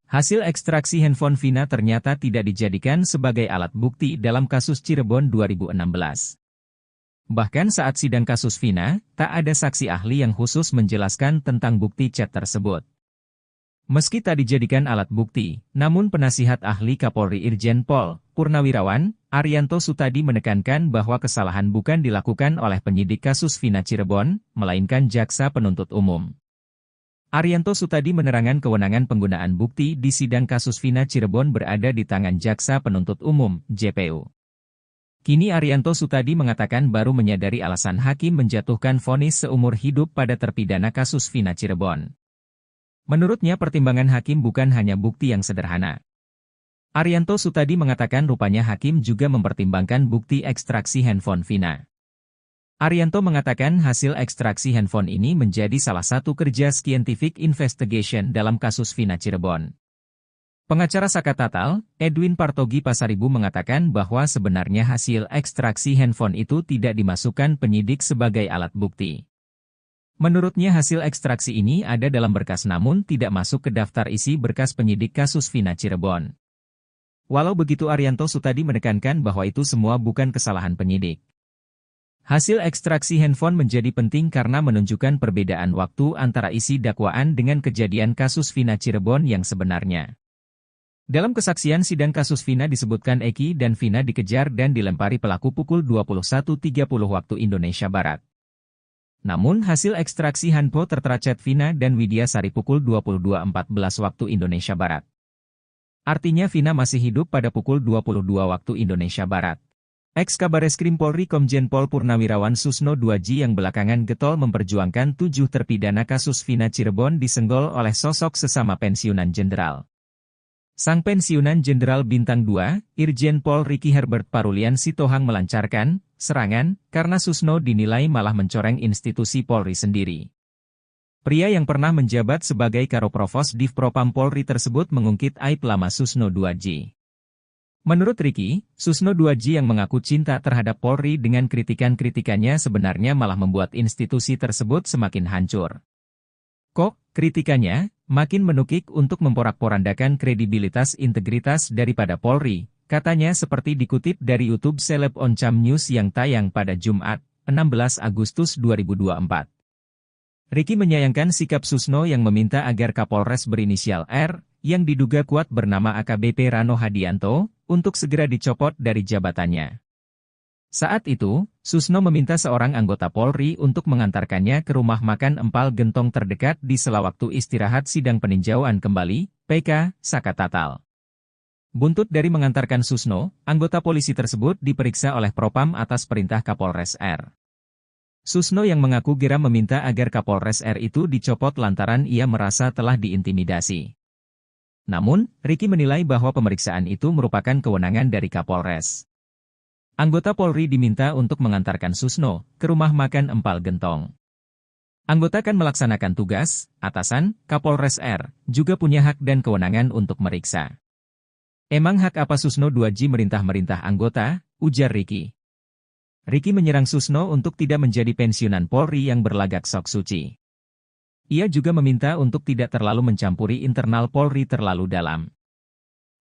Hasil ekstraksi handphone Vina ternyata tidak dijadikan sebagai alat bukti dalam kasus Cirebon 2016. Bahkan saat sidang kasus Vina, tak ada saksi ahli yang khusus menjelaskan tentang bukti chat tersebut. Meski tak dijadikan alat bukti, namun penasihat ahli Kapolri Irjen Pol Purnawirawan, Arianto Sutadi menekankan bahwa kesalahan bukan dilakukan oleh penyidik kasus Vina Cirebon, melainkan jaksa penuntut umum. Arianto Sutadi menerangkan kewenangan penggunaan bukti di sidang kasus Vina Cirebon berada di tangan jaksa penuntut umum, JPU. Kini Arianto Sutadi mengatakan baru menyadari alasan hakim menjatuhkan vonis seumur hidup pada terpidana kasus Vina Cirebon. Menurutnya pertimbangan hakim bukan hanya bukti yang sederhana. Arianto Sutadi mengatakan rupanya hakim juga mempertimbangkan bukti ekstraksi handphone Vina. Arianto mengatakan hasil ekstraksi handphone ini menjadi salah satu kerja scientific investigation dalam kasus Vina Cirebon. Pengacara Saka Tatal, Edwin Partogi Pasaribu mengatakan bahwa sebenarnya hasil ekstraksi handphone itu tidak dimasukkan penyidik sebagai alat bukti. Menurutnya hasil ekstraksi ini ada dalam berkas namun tidak masuk ke daftar isi berkas penyidik kasus Vina Cirebon. Walau begitu Arianto Sutadi menekankan bahwa itu semua bukan kesalahan penyidik. Hasil ekstraksi handphone menjadi penting karena menunjukkan perbedaan waktu antara isi dakwaan dengan kejadian kasus Vina Cirebon yang sebenarnya. Dalam kesaksian sidang kasus Vina disebutkan Eki dan Vina dikejar dan dilempari pelaku pukul 21.30 waktu Indonesia Barat. Namun hasil ekstraksi handphone tertera chat Vina dan Widya Sari pukul 22.14 waktu Indonesia Barat. Artinya Vina masih hidup pada pukul 22 waktu Indonesia Barat. Ex-Kabareskrim Polri Komjen Pol Purnawirawan Susno Duaji yang belakangan getol memperjuangkan 7 terpidana kasus Vina Cirebon disenggol oleh sosok sesama pensiunan jenderal. Sang pensiunan Jenderal Bintang 2, Irjen Pol Ricky Herbert Parulian Sitohang melancarkan serangan karena Susno dinilai malah mencoreng institusi Polri sendiri. Pria yang pernah menjabat sebagai Karoprovos Divpropam Polri tersebut mengungkit aib lama Susno Duaji. Menurut Ricky, Susno Duaji yang mengaku cinta terhadap Polri dengan kritikan-kritikannya sebenarnya malah membuat institusi tersebut semakin hancur. Kok, kritikannya makin menukik untuk memporak-porandakan kredibilitas integritas daripada Polri, katanya seperti dikutip dari YouTube Seleb Oncam News yang tayang pada Jumat, 16 Agustus 2024. Ricky menyayangkan sikap Susno yang meminta agar Kapolres berinisial R, yang diduga kuat bernama AKBP Rano Hadianto, untuk segera dicopot dari jabatannya. Saat itu, Susno meminta seorang anggota Polri untuk mengantarkannya ke rumah makan empal gentong terdekat di sela waktu istirahat sidang peninjauan kembali, PK, Saka Tatal. Buntut dari mengantarkan Susno, anggota polisi tersebut diperiksa oleh Propam atas perintah Kapolres R. Susno yang mengaku geram meminta agar Kapolres R itu dicopot lantaran ia merasa telah diintimidasi. Namun, Ricky menilai bahwa pemeriksaan itu merupakan kewenangan dari Kapolres. Anggota Polri diminta untuk mengantarkan Susno ke rumah makan empal gentong. Anggota kan melaksanakan tugas, atasan, Kapolres R, juga punya hak dan kewenangan untuk meriksa. Emang hak apa Susno Duaji merintah-merintah anggota, ujar Ricky. Ricky menyerang Susno untuk tidak menjadi pensiunan Polri yang berlagak sok suci. Ia juga meminta untuk tidak terlalu mencampuri internal Polri terlalu dalam.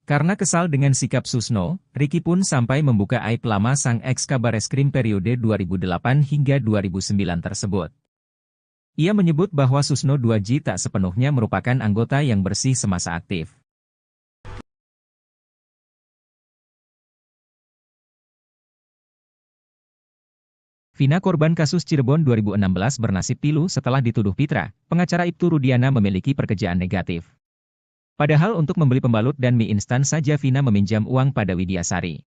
Karena kesal dengan sikap Susno, Ricky pun sampai membuka aib lama sang ex-Kabareskrim periode 2008 hingga 2009 tersebut. Ia menyebut bahwa Susno Duaji tak sepenuhnya merupakan anggota yang bersih semasa aktif. Vina korban kasus Cirebon 2016 bernasib pilu setelah dituduh Pitra, pengacara Ibtu Rudiana memiliki pekerjaan negatif. Padahal untuk membeli pembalut dan mie instan saja Vina meminjam uang pada Widya Sari.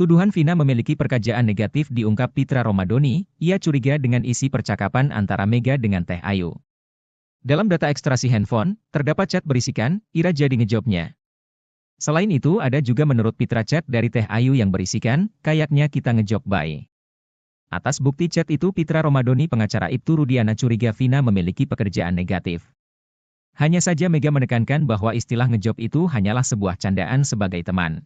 Tuduhan Vina memiliki pekerjaan negatif diungkap Pitra Romadoni, ia curiga dengan isi percakapan antara Mega dengan Teh Ayu. Dalam data ekstraksi handphone, terdapat chat berisikan, Ira jadi ngejobnya. Selain itu ada juga menurut Pitra chat dari Teh Ayu yang berisikan, kayaknya kita ngejob bye. Atas bukti chat itu Pitra Romadoni pengacara Ibtu Rudiana curiga Vina memiliki pekerjaan negatif. Hanya saja Mega menekankan bahwa istilah ngejob itu hanyalah sebuah candaan sebagai teman.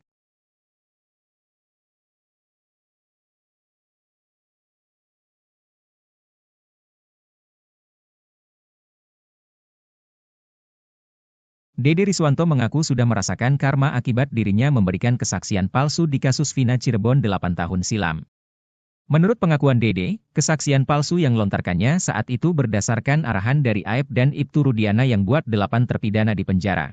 Dede Riswanto mengaku sudah merasakan karma akibat dirinya memberikan kesaksian palsu di kasus Vina Cirebon 8 tahun silam. Menurut pengakuan Dede, kesaksian palsu yang lontarkannya saat itu berdasarkan arahan dari Aep dan Ibtu Rudiana yang buat 8 terpidana di penjara.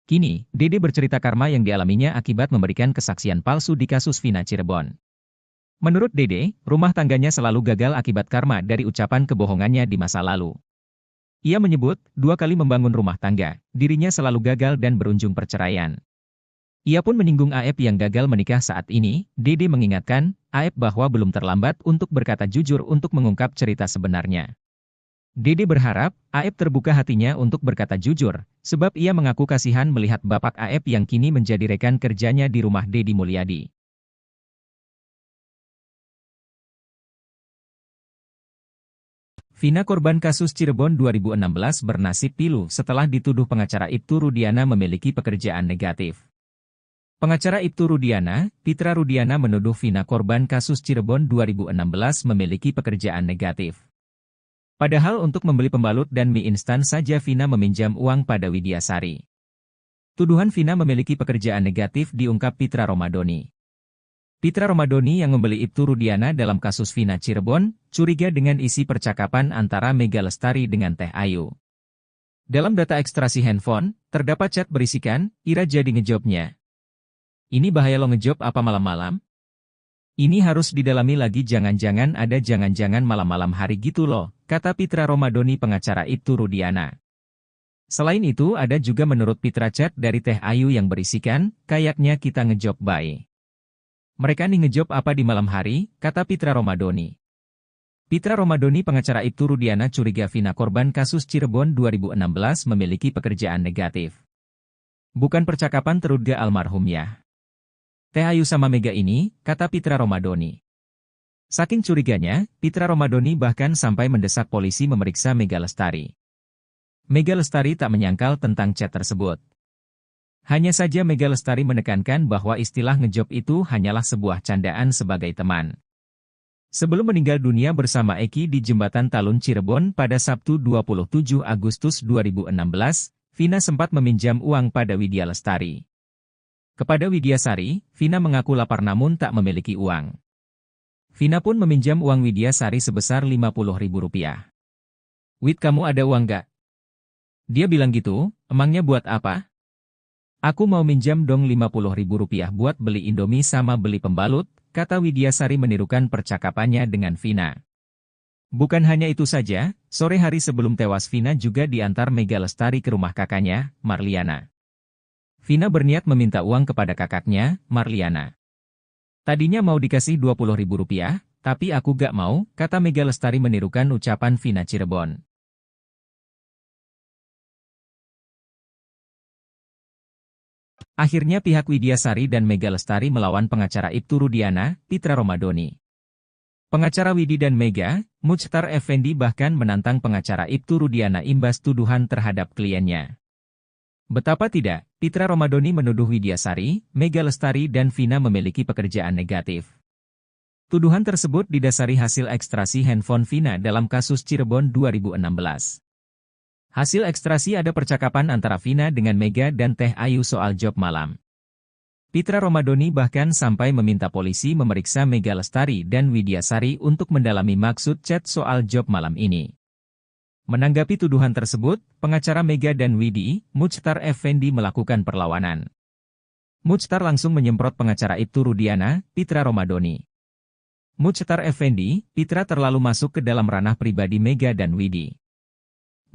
Kini, Dede bercerita karma yang dialaminya akibat memberikan kesaksian palsu di kasus Vina Cirebon. Menurut Dede, rumah tangganya selalu gagal akibat karma dari ucapan kebohongannya di masa lalu. Ia menyebut, 2 kali membangun rumah tangga, dirinya selalu gagal dan berujung perceraian. Ia pun menyinggung Aep yang gagal menikah saat ini. Dede mengingatkan, Aep bahwa belum terlambat untuk berkata jujur untuk mengungkap cerita sebenarnya. Dede berharap, Aep terbuka hatinya untuk berkata jujur, sebab ia mengaku kasihan melihat bapak Aep yang kini menjadi rekan kerjanya di rumah Deddy Mulyadi. Vina korban kasus Cirebon 2016 bernasib pilu setelah dituduh pengacara Ibtu Rudiana memiliki pekerjaan negatif. Pengacara Ibtu Rudiana, Pitra Rudiana menuduh Vina korban kasus Cirebon 2016 memiliki pekerjaan negatif. Padahal untuk membeli pembalut dan mie instan saja Vina meminjam uang pada Widyasari. Tuduhan Vina memiliki pekerjaan negatif diungkap Pitra Romadoni. Pitra Romadoni yang membeli Ibtu Rudiana dalam kasus Vina Cirebon, curiga dengan isi percakapan antara Mega Lestari dengan Teh Ayu. Dalam data ekstraksi handphone, terdapat chat berisikan, Ira jadi ngejobnya. Ini bahaya lo ngejob apa malam-malam? Ini harus didalami lagi jangan-jangan ada jangan-jangan malam-malam hari gitu loh, kata Pitra Romadoni pengacara Ibtu Rudiana. Selain itu ada juga menurut Pitra chat dari Teh Ayu yang berisikan, kayaknya kita ngejob bae. Mereka nih ngejob apa di malam hari, kata Pitra Romadoni. Pitra Romadoni pengacara Ibtu Rudiana curiga Vina korban kasus Cirebon 2016 memiliki pekerjaan negatif. Bukan percakapan terduga almarhumnya. Teh Ayu sama Mega ini, kata Pitra Romadoni. Saking curiganya, Pitra Romadoni bahkan sampai mendesak polisi memeriksa Mega Lestari. Mega Lestari tak menyangkal tentang chat tersebut. Hanya saja Mega Lestari menekankan bahwa istilah ngejob itu hanyalah sebuah candaan sebagai teman. Sebelum meninggal dunia bersama Eki di Jembatan Talun Cirebon pada Sabtu 27 Agustus 2016, Vina sempat meminjam uang pada Widya Lestari. Kepada Widyasari, Vina mengaku lapar namun tak memiliki uang. Vina pun meminjam uang Widyasari sebesar Rp50.000. Wid, kamu ada uang gak? Dia bilang gitu, emangnya buat apa? Aku mau minjam dong Rp50.000 buat beli Indomie sama beli pembalut, kata Widyasari menirukan percakapannya dengan Vina. Bukan hanya itu saja, sore hari sebelum tewas Vina juga diantar Mega Lestari ke rumah kakaknya, Marliana. Vina berniat meminta uang kepada kakaknya, Marliana. Tadinya mau dikasih Rp20.000, tapi aku gak mau, kata Mega Lestari menirukan ucapan Vina Cirebon. Akhirnya pihak Widyasari dan Mega Lestari melawan pengacara Ibtu Rudiana, Pitra Romadoni. Pengacara Widi dan Mega, Muchtar Effendi bahkan menantang pengacara Ibtu Rudiana imbas tuduhan terhadap kliennya. Betapa tidak, Pitra Romadoni menuduh Widyasari, Mega Lestari dan Vina memiliki pekerjaan negatif. Tuduhan tersebut didasari hasil ekstrasi handphone Vina dalam kasus Cirebon 2016. Hasil ekstrasi ada percakapan antara Vina dengan Mega dan Teh Ayu soal job malam. Pitra Romadoni bahkan sampai meminta polisi memeriksa Mega Lestari dan Widyasari untuk mendalami maksud chat soal job malam ini. Menanggapi tuduhan tersebut, pengacara Mega dan Widi, Muchtar Effendi melakukan perlawanan. Muchtar langsung menyemprot pengacara Ibtu Rudiana, Pitra Romadoni. Muchtar Effendi, Pitra terlalu masuk ke dalam ranah pribadi Mega dan Widi.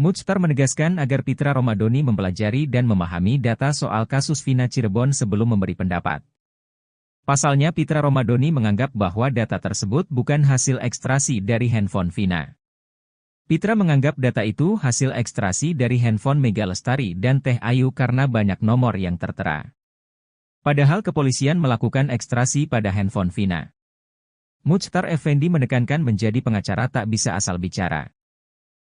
Muchtar menegaskan agar Pitra Romadoni mempelajari dan memahami data soal kasus Vina Cirebon sebelum memberi pendapat. Pasalnya Pitra Romadoni menganggap bahwa data tersebut bukan hasil ekstrasi dari handphone Vina. Pitra menganggap data itu hasil ekstrasi dari handphone Mega Lestari dan Teh Ayu karena banyak nomor yang tertera. Padahal kepolisian melakukan ekstrasi pada handphone Vina. Muchtar Effendi menekankan menjadi pengacara tak bisa asal bicara.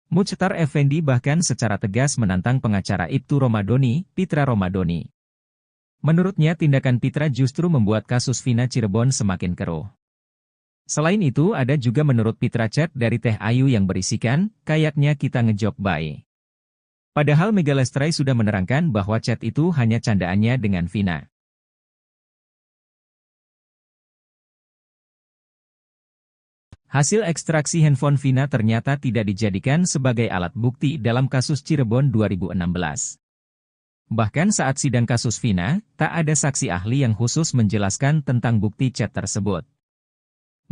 Muchtar Effendi bahkan secara tegas menantang pengacara Ibtu Romadoni, Pitra Romadoni. Menurutnya tindakan Pitra justru membuat kasus Vina Cirebon semakin keruh. Selain itu ada juga menurut Pitra chat dari Teh Ayu yang berisikan, kayaknya kita ngejob bae. Padahal Mega Lestari sudah menerangkan bahwa chat itu hanya candaannya dengan Vina. Hasil ekstraksi handphone Vina ternyata tidak dijadikan sebagai alat bukti dalam kasus Cirebon 2016. Bahkan saat sidang kasus Vina, tak ada saksi ahli yang khusus menjelaskan tentang bukti chat tersebut.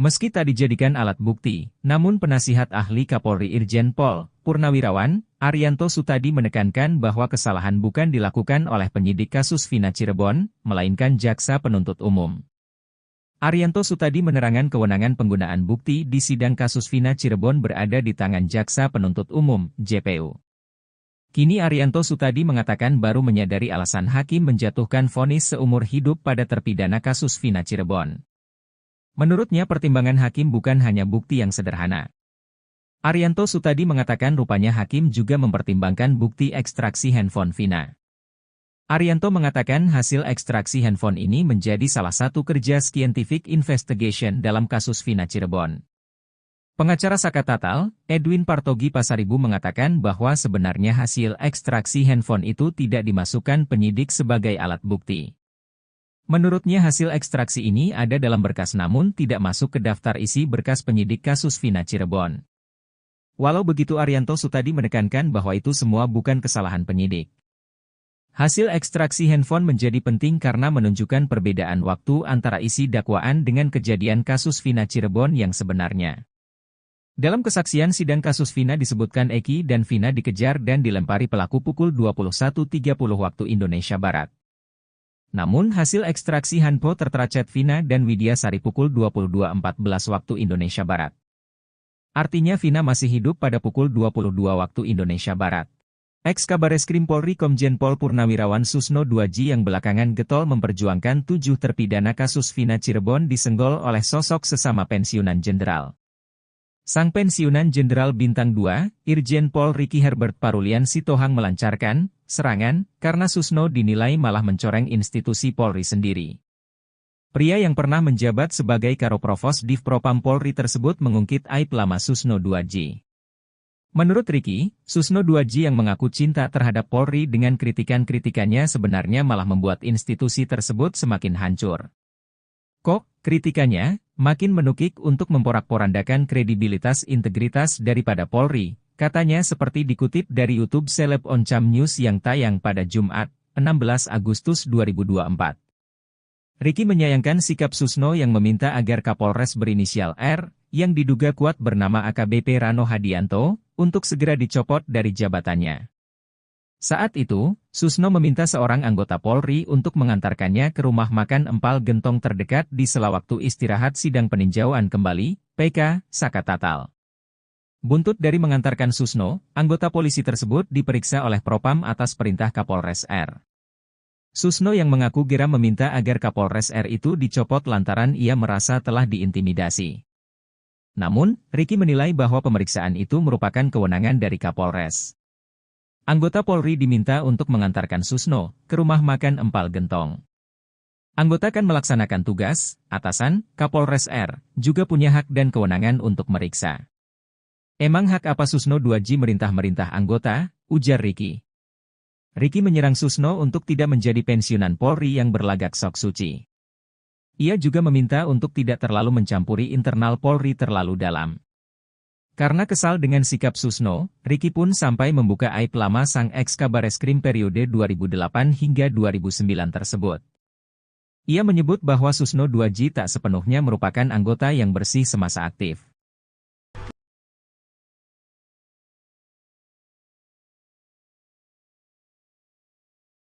Meski tak dijadikan alat bukti, namun penasihat ahli Kapolri Irjen Pol Purnawirawan Arianto Sutadi menekankan bahwa kesalahan bukan dilakukan oleh penyidik kasus Vina Cirebon, melainkan jaksa penuntut umum. Arianto Sutadi menerangkan kewenangan penggunaan bukti di sidang kasus Vina Cirebon berada di tangan jaksa penuntut umum, JPU. Kini Arianto Sutadi mengatakan baru menyadari alasan hakim menjatuhkan vonis seumur hidup pada terpidana kasus Vina Cirebon. Menurutnya pertimbangan hakim bukan hanya bukti yang sederhana. Arianto Sutadi mengatakan rupanya hakim juga mempertimbangkan bukti ekstraksi handphone Vina. Arianto mengatakan hasil ekstraksi handphone ini menjadi salah satu kerja scientific investigation dalam kasus Vina Cirebon. Pengacara Saka Tatal, Edwin Partogi Pasaribu mengatakan bahwa sebenarnya hasil ekstraksi handphone itu tidak dimasukkan penyidik sebagai alat bukti. Menurutnya hasil ekstraksi ini ada dalam berkas namun tidak masuk ke daftar isi berkas penyidik kasus Vina Cirebon. Walau begitu Arianto Sutadi menekankan bahwa itu semua bukan kesalahan penyidik. Hasil ekstraksi handphone menjadi penting karena menunjukkan perbedaan waktu antara isi dakwaan dengan kejadian kasus Vina Cirebon yang sebenarnya. Dalam kesaksian sidang kasus Vina disebutkan Eki dan Vina dikejar dan dilempari pelaku pukul 21.30 waktu Indonesia Barat. Namun hasil ekstraksi handphone tertera chat Vina dan Widya Sari pukul 22.14 waktu Indonesia Barat. Artinya Vina masih hidup pada pukul 22 waktu Indonesia Barat. Ex-Kabareskrim Polri Komjen Pol Purnawirawan Susno Duaji yang belakangan getol memperjuangkan 7 terpidana kasus Vina Cirebon disenggol oleh sosok sesama pensiunan jenderal. Sang pensiunan jenderal bintang 2, Irjen Pol Ricky Herbert Parulian Sitohang melancarkan serangan karena Susno dinilai malah mencoreng institusi Polri sendiri. Pria yang pernah menjabat sebagai Karoprovos Divpropam Polri tersebut mengungkit aib lama Susno Duaji. Menurut Ricky, Susno Duaji yang mengaku cinta terhadap Polri dengan kritikan-kritikannya sebenarnya malah membuat institusi tersebut semakin hancur. Kok, kritikannya, makin menukik untuk memporak-porandakan kredibilitas integritas daripada Polri, katanya seperti dikutip dari YouTube Seleb Oncam News yang tayang pada Jumat, 16 Agustus 2024. Ricky menyayangkan sikap Susno yang meminta agar Kapolres berinisial R, yang diduga kuat bernama AKBP Rano Hadianto, untuk segera dicopot dari jabatannya. Saat itu, Susno meminta seorang anggota Polri untuk mengantarkannya ke rumah makan Empal Gentong terdekat di sela waktu istirahat sidang peninjauan kembali, PK, Saka Tatal. Buntut dari mengantarkan Susno, anggota polisi tersebut diperiksa oleh Propam atas perintah Kapolres R. Susno yang mengaku geram meminta agar Kapolres R itu dicopot lantaran ia merasa telah diintimidasi. Namun, Ricky menilai bahwa pemeriksaan itu merupakan kewenangan dari Kapolres. Anggota Polri diminta untuk mengantarkan Susno ke rumah makan Empal Gentong. Anggota kan melaksanakan tugas, atasan, Kapolres R, juga punya hak dan kewenangan untuk meriksa. Emang hak apa Susno Duaji merintah-merintah anggota, ujar Ricky. Ricky menyerang Susno untuk tidak menjadi pensiunan Polri yang berlagak sok suci. Ia juga meminta untuk tidak terlalu mencampuri internal Polri terlalu dalam. Karena kesal dengan sikap Susno, Ricky pun sampai membuka aib lama sang ex-Kabareskrim periode 2008 hingga 2009 tersebut. Ia menyebut bahwa Susno Duaji tak sepenuhnya merupakan anggota yang bersih semasa aktif.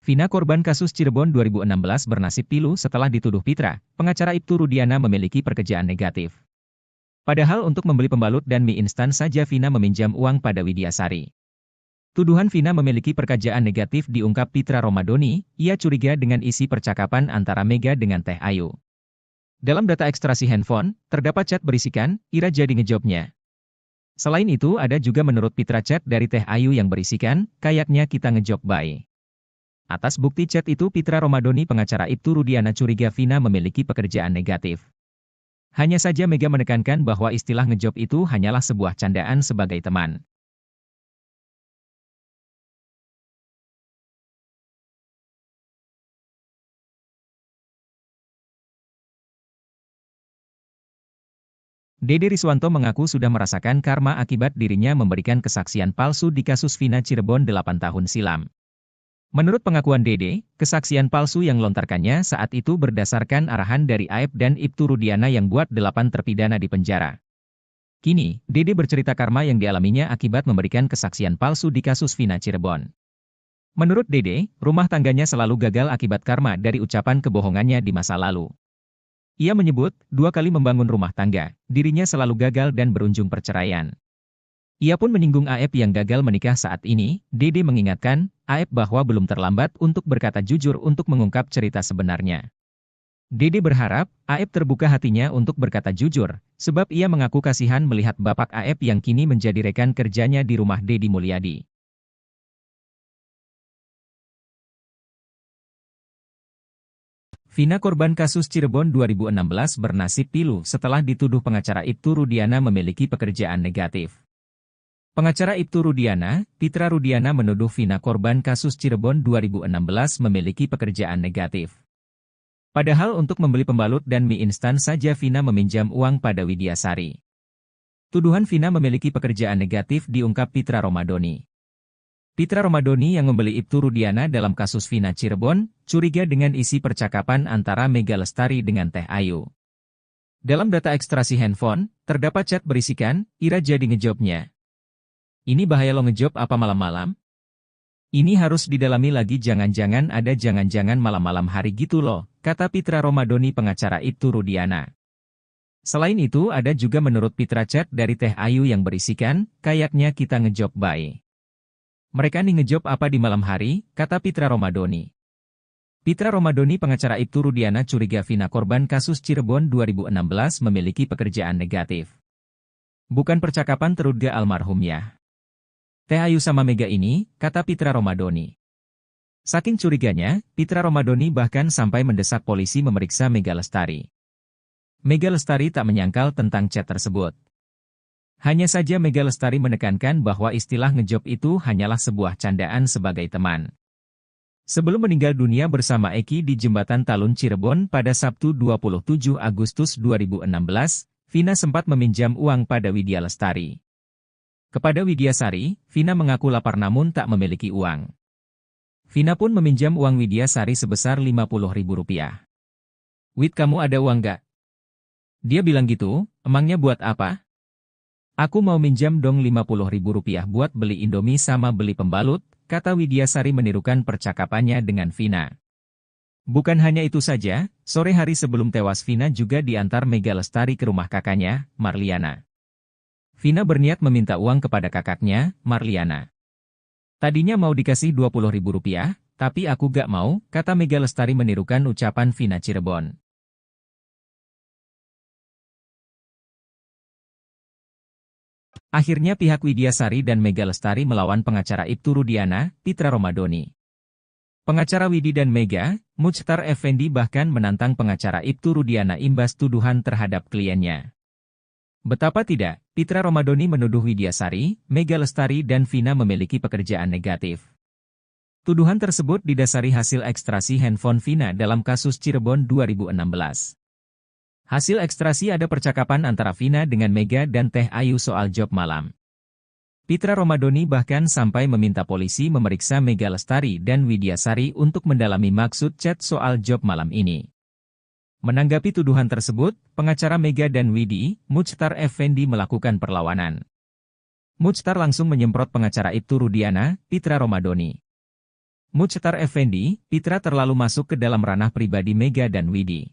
Vina korban kasus Cirebon 2016 bernasib pilu setelah dituduh Pitra, pengacara Ibtu Rudiana memiliki pekerjaan negatif. Padahal untuk membeli pembalut dan mie instan saja Vina meminjam uang pada Widya Sari. Tuduhan Vina memiliki pekerjaan negatif diungkap Pitra Romadoni, ia curiga dengan isi percakapan antara Mega dengan Teh Ayu. Dalam data ekstraksi handphone, terdapat chat berisikan, Ira jadi ngejobnya. Selain itu ada juga menurut Pitra chat dari Teh Ayu yang berisikan, kayaknya kita ngejob bye. Atas bukti chat itu Pitra Romadoni pengacara Ibtu Rudiana curiga Vina memiliki pekerjaan negatif. Hanya saja Mega menekankan bahwa istilah ngejob itu hanyalah sebuah candaan sebagai teman. Dede Riswanto mengaku sudah merasakan karma akibat dirinya memberikan kesaksian palsu di kasus Vina Cirebon 8 tahun silam. Menurut pengakuan Dede, kesaksian palsu yang lontarkannya saat itu berdasarkan arahan dari Aep dan Ibtu Rudiana yang buat 8 terpidana di penjara. Kini, Dede bercerita karma yang dialaminya akibat memberikan kesaksian palsu di kasus Vina Cirebon. Menurut Dede, rumah tangganya selalu gagal akibat karma dari ucapan kebohongannya di masa lalu. Ia menyebut, 2 kali membangun rumah tangga, dirinya selalu gagal dan berujung perceraian. Ia pun menyinggung Aep yang gagal menikah saat ini. Dede mengingatkan, Aep bahwa belum terlambat untuk berkata jujur untuk mengungkap cerita sebenarnya. Dede berharap, Aep terbuka hatinya untuk berkata jujur, sebab ia mengaku kasihan melihat bapak Aep yang kini menjadi rekan kerjanya di rumah Deddy Mulyadi. Vina korban kasus Cirebon 2016 bernasib pilu setelah dituduh pengacara Ibtu Rudiana memiliki pekerjaan negatif. Pengacara Ibtu Rudiana, Pitra Rudiana menuduh Vina korban kasus Cirebon 2016 memiliki pekerjaan negatif. Padahal untuk membeli pembalut dan mie instan saja Vina meminjam uang pada Widyasari. Tuduhan Vina memiliki pekerjaan negatif diungkap Pitra Romadoni. Pitra Romadoni yang membeli Ibtu Rudiana dalam kasus Vina Cirebon, curiga dengan isi percakapan antara Mega Lestari dengan Teh Ayu. Dalam data ekstraksi handphone, terdapat chat berisikan, "Ira jadi ngejobnya. Ini bahaya lo ngejob apa malam-malam? Ini harus didalami lagi, jangan-jangan ada jangan-jangan malam-malam hari gitu loh," kata Pitra Romadoni pengacara Ibtu Rudiana. Selain itu ada juga menurut Pitra chat dari Teh Ayu yang berisikan, "Kayaknya kita ngejob bae. Mereka nih ngejob apa di malam hari," kata Pitra Romadoni. Pitra Romadoni pengacara Ibtu Rudiana curiga Vina korban kasus Cirebon 2016 memiliki pekerjaan negatif. Bukan percakapan terduga almarhumnya. Teh Ayu sama Mega ini, kata Pitra Romadoni. Saking curiganya, Pitra Romadoni bahkan sampai mendesak polisi memeriksa Mega Lestari. Mega Lestari tak menyangkal tentang chat tersebut. Hanya saja Mega Lestari menekankan bahwa istilah ngejob itu hanyalah sebuah candaan sebagai teman. Sebelum meninggal dunia bersama Eki di Jembatan Talun Cirebon pada Sabtu 27 Agustus 2016, Vina sempat meminjam uang pada Widya Lestari. Kepada Widyasari, Vina mengaku lapar namun tak memiliki uang. Vina pun meminjam uang Widyasari sebesar Rp50.000. "Wid, kamu ada uang gak?" Dia bilang gitu. "Emangnya buat apa?" "Aku mau minjam dong Rp50.000 buat beli Indomie sama beli pembalut," kata Widyasari menirukan percakapannya dengan Vina. Bukan hanya itu saja, sore hari sebelum tewas Vina juga diantar Mega Lestari ke rumah kakaknya, Marliana. Vina berniat meminta uang kepada kakaknya, Marliana. "Tadinya mau dikasih Rp20.000, tapi aku gak mau," kata Mega Lestari menirukan ucapan Vina Cirebon. Akhirnya pihak Widyasari dan Mega Lestari melawan pengacara Ibtu Rudiana, Pitra Romadoni. Pengacara Widi dan Mega, Muchtar Effendi bahkan menantang pengacara Ibtu Rudiana imbas tuduhan terhadap kliennya. Betapa tidak, Pitra Romadoni menuduh Widyasari, Mega Lestari dan Vina memiliki pekerjaan negatif. Tuduhan tersebut didasari hasil ekstraksi handphone Vina dalam kasus Cirebon 2016. Hasil ekstraksi ada percakapan antara Vina dengan Mega dan Teh Ayu soal job malam. Pitra Romadoni bahkan sampai meminta polisi memeriksa Mega Lestari dan Widyasari untuk mendalami maksud chat soal job malam ini. Menanggapi tuduhan tersebut, pengacara Mega dan Widi, Muchtar Effendi melakukan perlawanan. Muchtar langsung menyemprot pengacara Ibtu Rudiana, Pitra Romadoni. Muchtar Effendi, Pitra terlalu masuk ke dalam ranah pribadi Mega dan Widi.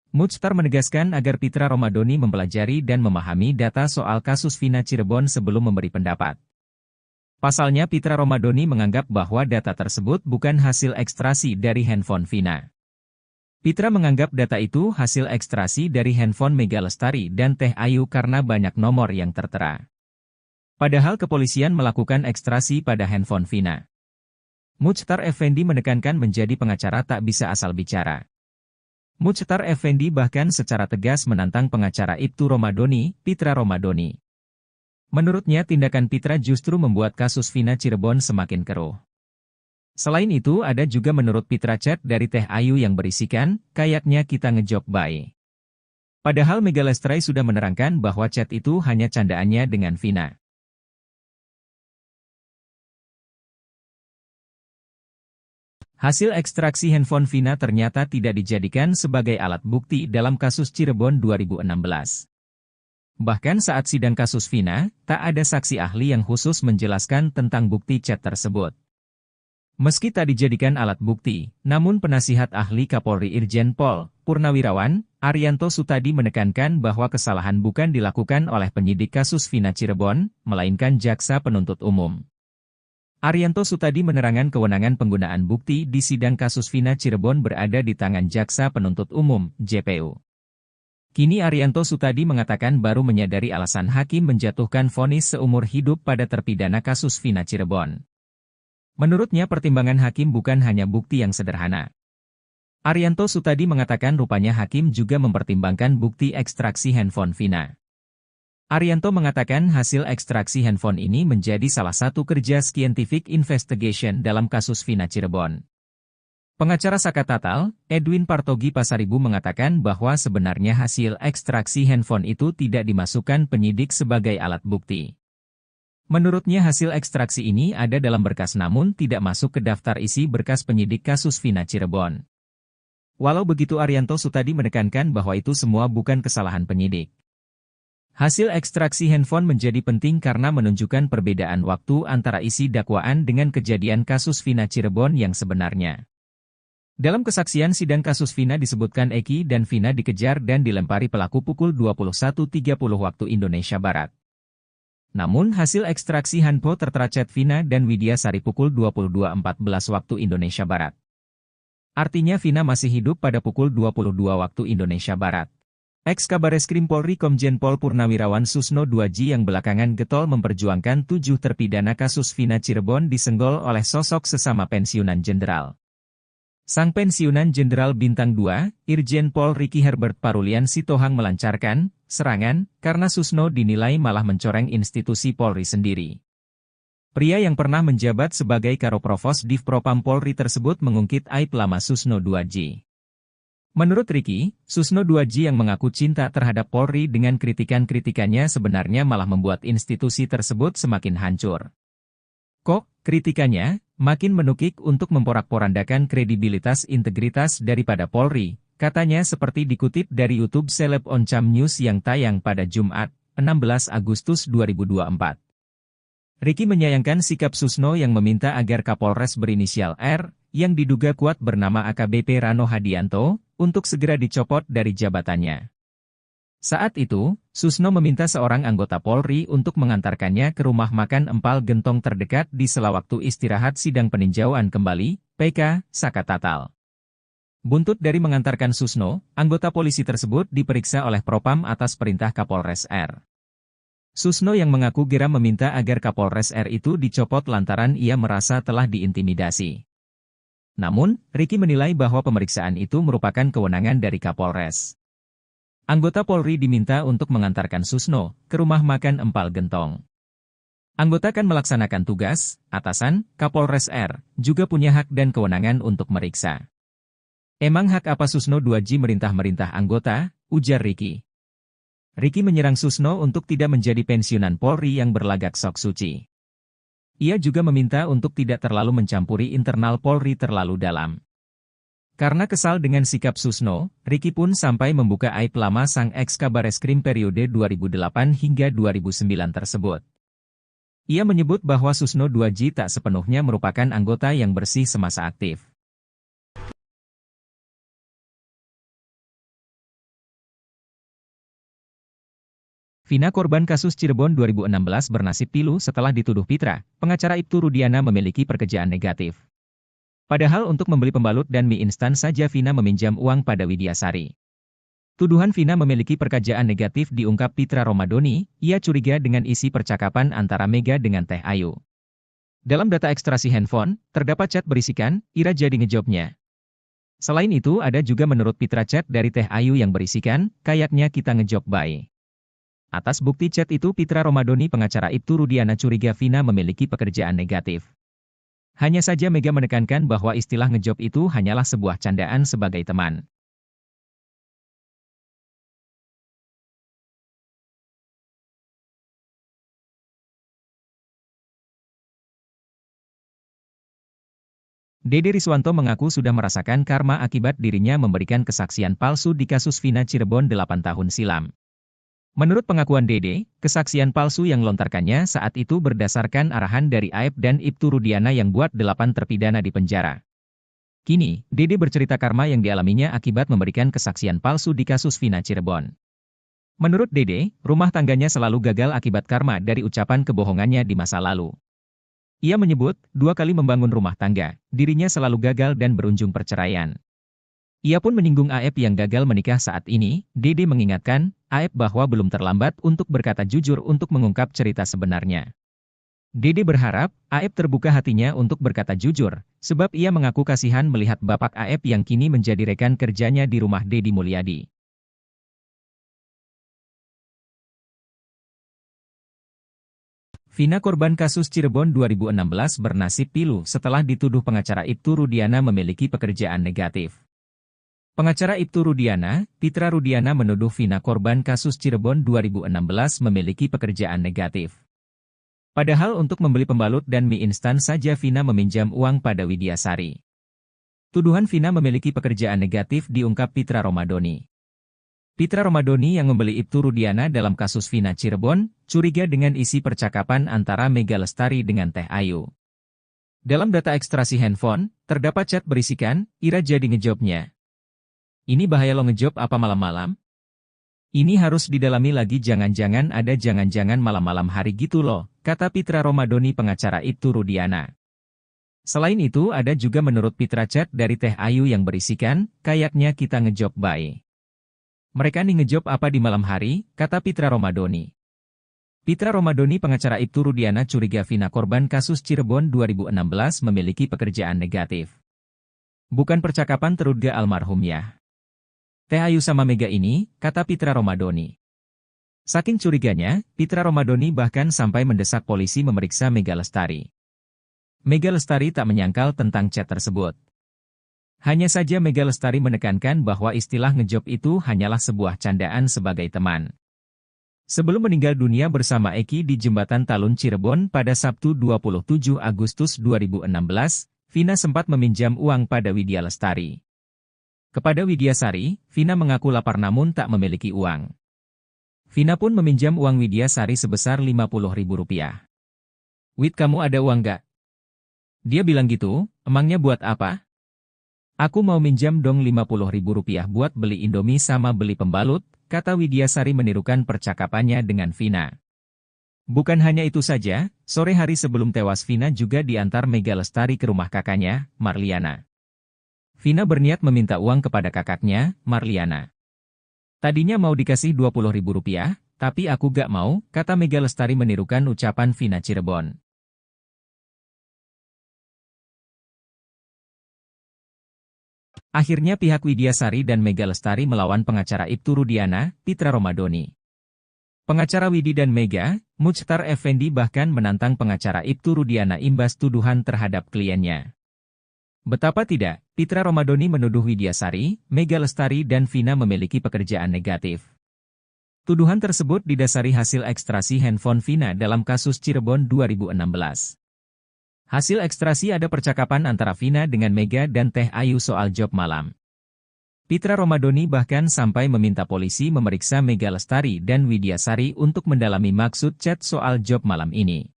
Muchtar menegaskan agar Pitra Romadoni mempelajari dan memahami data soal kasus Vina Cirebon sebelum memberi pendapat. Pasalnya Pitra Romadoni menganggap bahwa data tersebut bukan hasil ekstraksi dari handphone Vina. Pitra menganggap data itu hasil ekstraksi dari handphone Mega Lestari dan Teh Ayu karena banyak nomor yang tertera. Padahal kepolisian melakukan ekstraksi pada handphone Vina. Muchtar Effendi menekankan menjadi pengacara tak bisa asal bicara. Muchtar Effendi bahkan secara tegas menantang pengacara Ibtu Romadoni, Pitra Romadoni. Menurutnya tindakan Pitra justru membuat kasus Vina Cirebon semakin keruh. Selain itu ada juga menurut Pitra chat dari Teh Ayu yang berisikan, "Kayaknya kita ngejob bae. Padahal Mega Lestari sudah menerangkan bahwa chat itu hanya candaannya dengan Vina. Hasil ekstraksi handphone Vina ternyata tidak dijadikan sebagai alat bukti dalam kasus Cirebon 2016. Bahkan saat sidang kasus Vina, tak ada saksi ahli yang khusus menjelaskan tentang bukti chat tersebut. Meski tak dijadikan alat bukti, namun penasihat ahli Kapolri Irjen Pol Purnawirawan, Arianto Sutadi menekankan bahwa kesalahan bukan dilakukan oleh penyidik kasus Vina Cirebon, melainkan jaksa penuntut umum. Arianto Sutadi menerangkan kewenangan penggunaan bukti di sidang kasus Vina Cirebon berada di tangan jaksa penuntut umum, JPU. Kini Arianto Sutadi mengatakan baru menyadari alasan hakim menjatuhkan vonis seumur hidup pada terpidana kasus Vina Cirebon. Menurutnya pertimbangan hakim bukan hanya bukti yang sederhana. Arianto Sutadi mengatakan rupanya hakim juga mempertimbangkan bukti ekstraksi handphone Vina. Arianto mengatakan hasil ekstraksi handphone ini menjadi salah satu kerja scientific investigation dalam kasus Vina Cirebon. Pengacara Saka Tatal, Edwin Partogi Pasaribu mengatakan bahwa sebenarnya hasil ekstraksi handphone itu tidak dimasukkan penyidik sebagai alat bukti. Menurutnya hasil ekstraksi ini ada dalam berkas namun tidak masuk ke daftar isi berkas penyidik kasus Vina Cirebon. Walau begitu Arianto Sutadi menekankan bahwa itu semua bukan kesalahan penyidik. Hasil ekstraksi handphone menjadi penting karena menunjukkan perbedaan waktu antara isi dakwaan dengan kejadian kasus Vina Cirebon yang sebenarnya. Dalam kesaksian sidang kasus Vina disebutkan Eki dan Vina dikejar dan dilempari pelaku pukul 21.30 waktu Indonesia Barat. Namun hasil ekstraksi handphone tertera chat Vina dan Widya Sari pukul 22.14 waktu Indonesia Barat. Artinya Vina masih hidup pada pukul 22 waktu Indonesia Barat. Ex-Kabareskrim Polri Komjen Pol Purnawirawan Susno Duaji yang belakangan getol memperjuangkan 7 terpidana kasus Vina Cirebon disenggol oleh sosok sesama pensiunan jenderal. Sang pensiunan Jenderal Bintang 2, Irjen Pol Ricky Herbert Parulian Sitohang melancarkan serangan karena Susno dinilai malah mencoreng institusi Polri sendiri. Pria yang pernah menjabat sebagai Karoprovos Div Propam Polri tersebut mengungkit aib lama Susno Duaji. Menurut Ricky, Susno Duaji yang mengaku cinta terhadap Polri dengan kritikan-kritikannya sebenarnya malah membuat institusi tersebut semakin hancur. Kok, kritikannya makin menukik untuk memporak-porandakan kredibilitas integritas daripada Polri, katanya seperti dikutip dari YouTube Seleb Oncam News yang tayang pada Jumat, 16 Agustus 2024. Ricky menyayangkan sikap Susno yang meminta agar Kapolres berinisial R, yang diduga kuat bernama AKBP Rano Hadianto, untuk segera dicopot dari jabatannya. Saat itu, Susno meminta seorang anggota Polri untuk mengantarkannya ke rumah makan Empal Gentong terdekat di sela waktu istirahat sidang peninjauan kembali, PK, Saka Tatal. Buntut dari mengantarkan Susno, anggota polisi tersebut diperiksa oleh Propam atas perintah Kapolres R. Susno yang mengaku geram meminta agar Kapolres R itu dicopot lantaran ia merasa telah diintimidasi. Namun, Ricky menilai bahwa pemeriksaan itu merupakan kewenangan dari Kapolres. Anggota Polri diminta untuk mengantarkan Susno ke rumah makan Empal Gentong. Anggota kan melaksanakan tugas, atasan, Kapolres R, juga punya hak dan kewenangan untuk meriksa. Emang hak apa Susno Duaji merintah-merintah anggota, ujar Ricky. Ricky menyerang Susno untuk tidak menjadi pensiunan Polri yang berlagak sok suci. Ia juga meminta untuk tidak terlalu mencampuri internal Polri terlalu dalam. Karena kesal dengan sikap Susno, Ricky pun sampai membuka aib lama sang ex-Kabareskrim periode 2008 hingga 2009 tersebut. Ia menyebut bahwa Susno Duaji tak sepenuhnya merupakan anggota yang bersih semasa aktif. Vina korban kasus Cirebon 2016 bernasib pilu setelah dituduh Pitra, pengacara Ibtu Rudiana memiliki pekerjaan negatif. Padahal untuk membeli pembalut dan mie instan saja Vina meminjam uang pada Widya Sari. Tuduhan Vina memiliki pekerjaan negatif diungkap Pitra Romadoni, ia curiga dengan isi percakapan antara Mega dengan Teh Ayu. Dalam data ekstraksi handphone, terdapat chat berisikan, Ira jadi ngejobnya. Selain itu ada juga menurut Pitra chat dari Teh Ayu yang berisikan, kayaknya kita ngejob bye. Atas bukti chat itu Pitra Romadoni pengacara Ibtu Rudiana curiga Vina memiliki pekerjaan negatif. Hanya saja Mega menekankan bahwa istilah ngejob itu hanyalah sebuah candaan sebagai teman. Dede Riswanto mengaku sudah merasakan karma akibat dirinya memberikan kesaksian palsu di kasus Vina Cirebon 8 tahun silam. Menurut pengakuan Dede, kesaksian palsu yang lontarkannya saat itu berdasarkan arahan dari Aep dan Ibtu Rudiana yang buat 8 terpidana di penjara. Kini, Dede bercerita karma yang dialaminya akibat memberikan kesaksian palsu di kasus Vina Cirebon. Menurut Dede, rumah tangganya selalu gagal akibat karma dari ucapan kebohongannya di masa lalu. Ia menyebut, 2 kali membangun rumah tangga, dirinya selalu gagal dan berujung perceraian. Ia pun menyinggung Aep yang gagal menikah saat ini. Dede mengingatkan, Aep bahwa belum terlambat untuk berkata jujur untuk mengungkap cerita sebenarnya. Dede berharap, Aep terbuka hatinya untuk berkata jujur, sebab ia mengaku kasihan melihat bapak Aep yang kini menjadi rekan kerjanya di rumah Deddy Mulyadi. Vina korban kasus Cirebon 2016 bernasib pilu setelah dituduh pengacara Ibtu Rudiana memiliki pekerjaan negatif. Pengacara Ibtu Rudiana, Pitra Rudiana menuduh Vina korban kasus Cirebon 2016 memiliki pekerjaan negatif. Padahal untuk membeli pembalut dan mie instan saja Vina meminjam uang pada Widyasari. Tuduhan Vina memiliki pekerjaan negatif diungkap Pitra Romadoni. Pitra Romadoni yang membeli Ibtu Rudiana dalam kasus Vina Cirebon, curiga dengan isi percakapan antara Mega Lestari dengan Teh Ayu. Dalam data ekstraksi handphone, terdapat chat berisikan, Ira jadi ngejobnya. Ini bahaya lo ngejob apa malam-malam? Ini harus didalami lagi, jangan-jangan ada jangan-jangan malam-malam hari gitu loh, kata Pitra Romadoni pengacara Ibtu Rudiana. Selain itu ada juga menurut Pitra chat dari Teh Ayu yang berisikan, kayaknya kita ngejob bae. Mereka nih ngejob apa di malam hari, kata Pitra Romadoni. Pitra Romadoni pengacara Ibtu Rudiana curiga Vina korban kasus Cirebon 2016 memiliki pekerjaan negatif. Bukan percakapan terduga almarhumnya. Teh Ayu sama Mega ini, kata Pitra Romadoni. Saking curiganya, Pitra Romadoni bahkan sampai mendesak polisi memeriksa Mega Lestari. Mega Lestari tak menyangkal tentang chat tersebut. Hanya saja Mega Lestari menekankan bahwa istilah ngejob itu hanyalah sebuah candaan sebagai teman. Sebelum meninggal dunia bersama Eki di Jembatan Talun Cirebon pada Sabtu 27 Agustus 2016, Vina sempat meminjam uang pada Widya Lestari. Kepada Widyasari, Vina mengaku lapar namun tak memiliki uang. Vina pun meminjam uang Widyasari sebesar Rp50.000. Wid, kamu ada uang gak? Dia bilang gitu, emangnya buat apa? Aku mau minjam dong Rp50.000 buat beli Indomie sama beli pembalut, kata Widyasari menirukan percakapannya dengan Vina. Bukan hanya itu saja, sore hari sebelum tewas Vina juga diantar Mega Lestari ke rumah kakaknya, Marliana. Vina berniat meminta uang kepada kakaknya, Marliana. Tadinya mau dikasih Rp20.000, tapi aku gak mau, kata Mega Lestari menirukan ucapan Vina Cirebon. Akhirnya pihak Widyasari dan Mega Lestari melawan pengacara Ibtu Rudiana, Pitra Romadoni. Pengacara Widi dan Mega, Muchtar Effendi bahkan menantang pengacara Ibtu Rudiana imbas tuduhan terhadap kliennya. Betapa tidak, Pitra Romadoni menuduh Widyasari, Mega Lestari dan Vina memiliki pekerjaan negatif. Tuduhan tersebut didasari hasil ekstraksi handphone Vina dalam kasus Cirebon 2016. Hasil ekstrasi ada percakapan antara Vina dengan Mega dan Teh Ayu soal job malam. Pitra Romadoni bahkan sampai meminta polisi memeriksa Mega Lestari dan Widyasari untuk mendalami maksud chat soal job malam ini.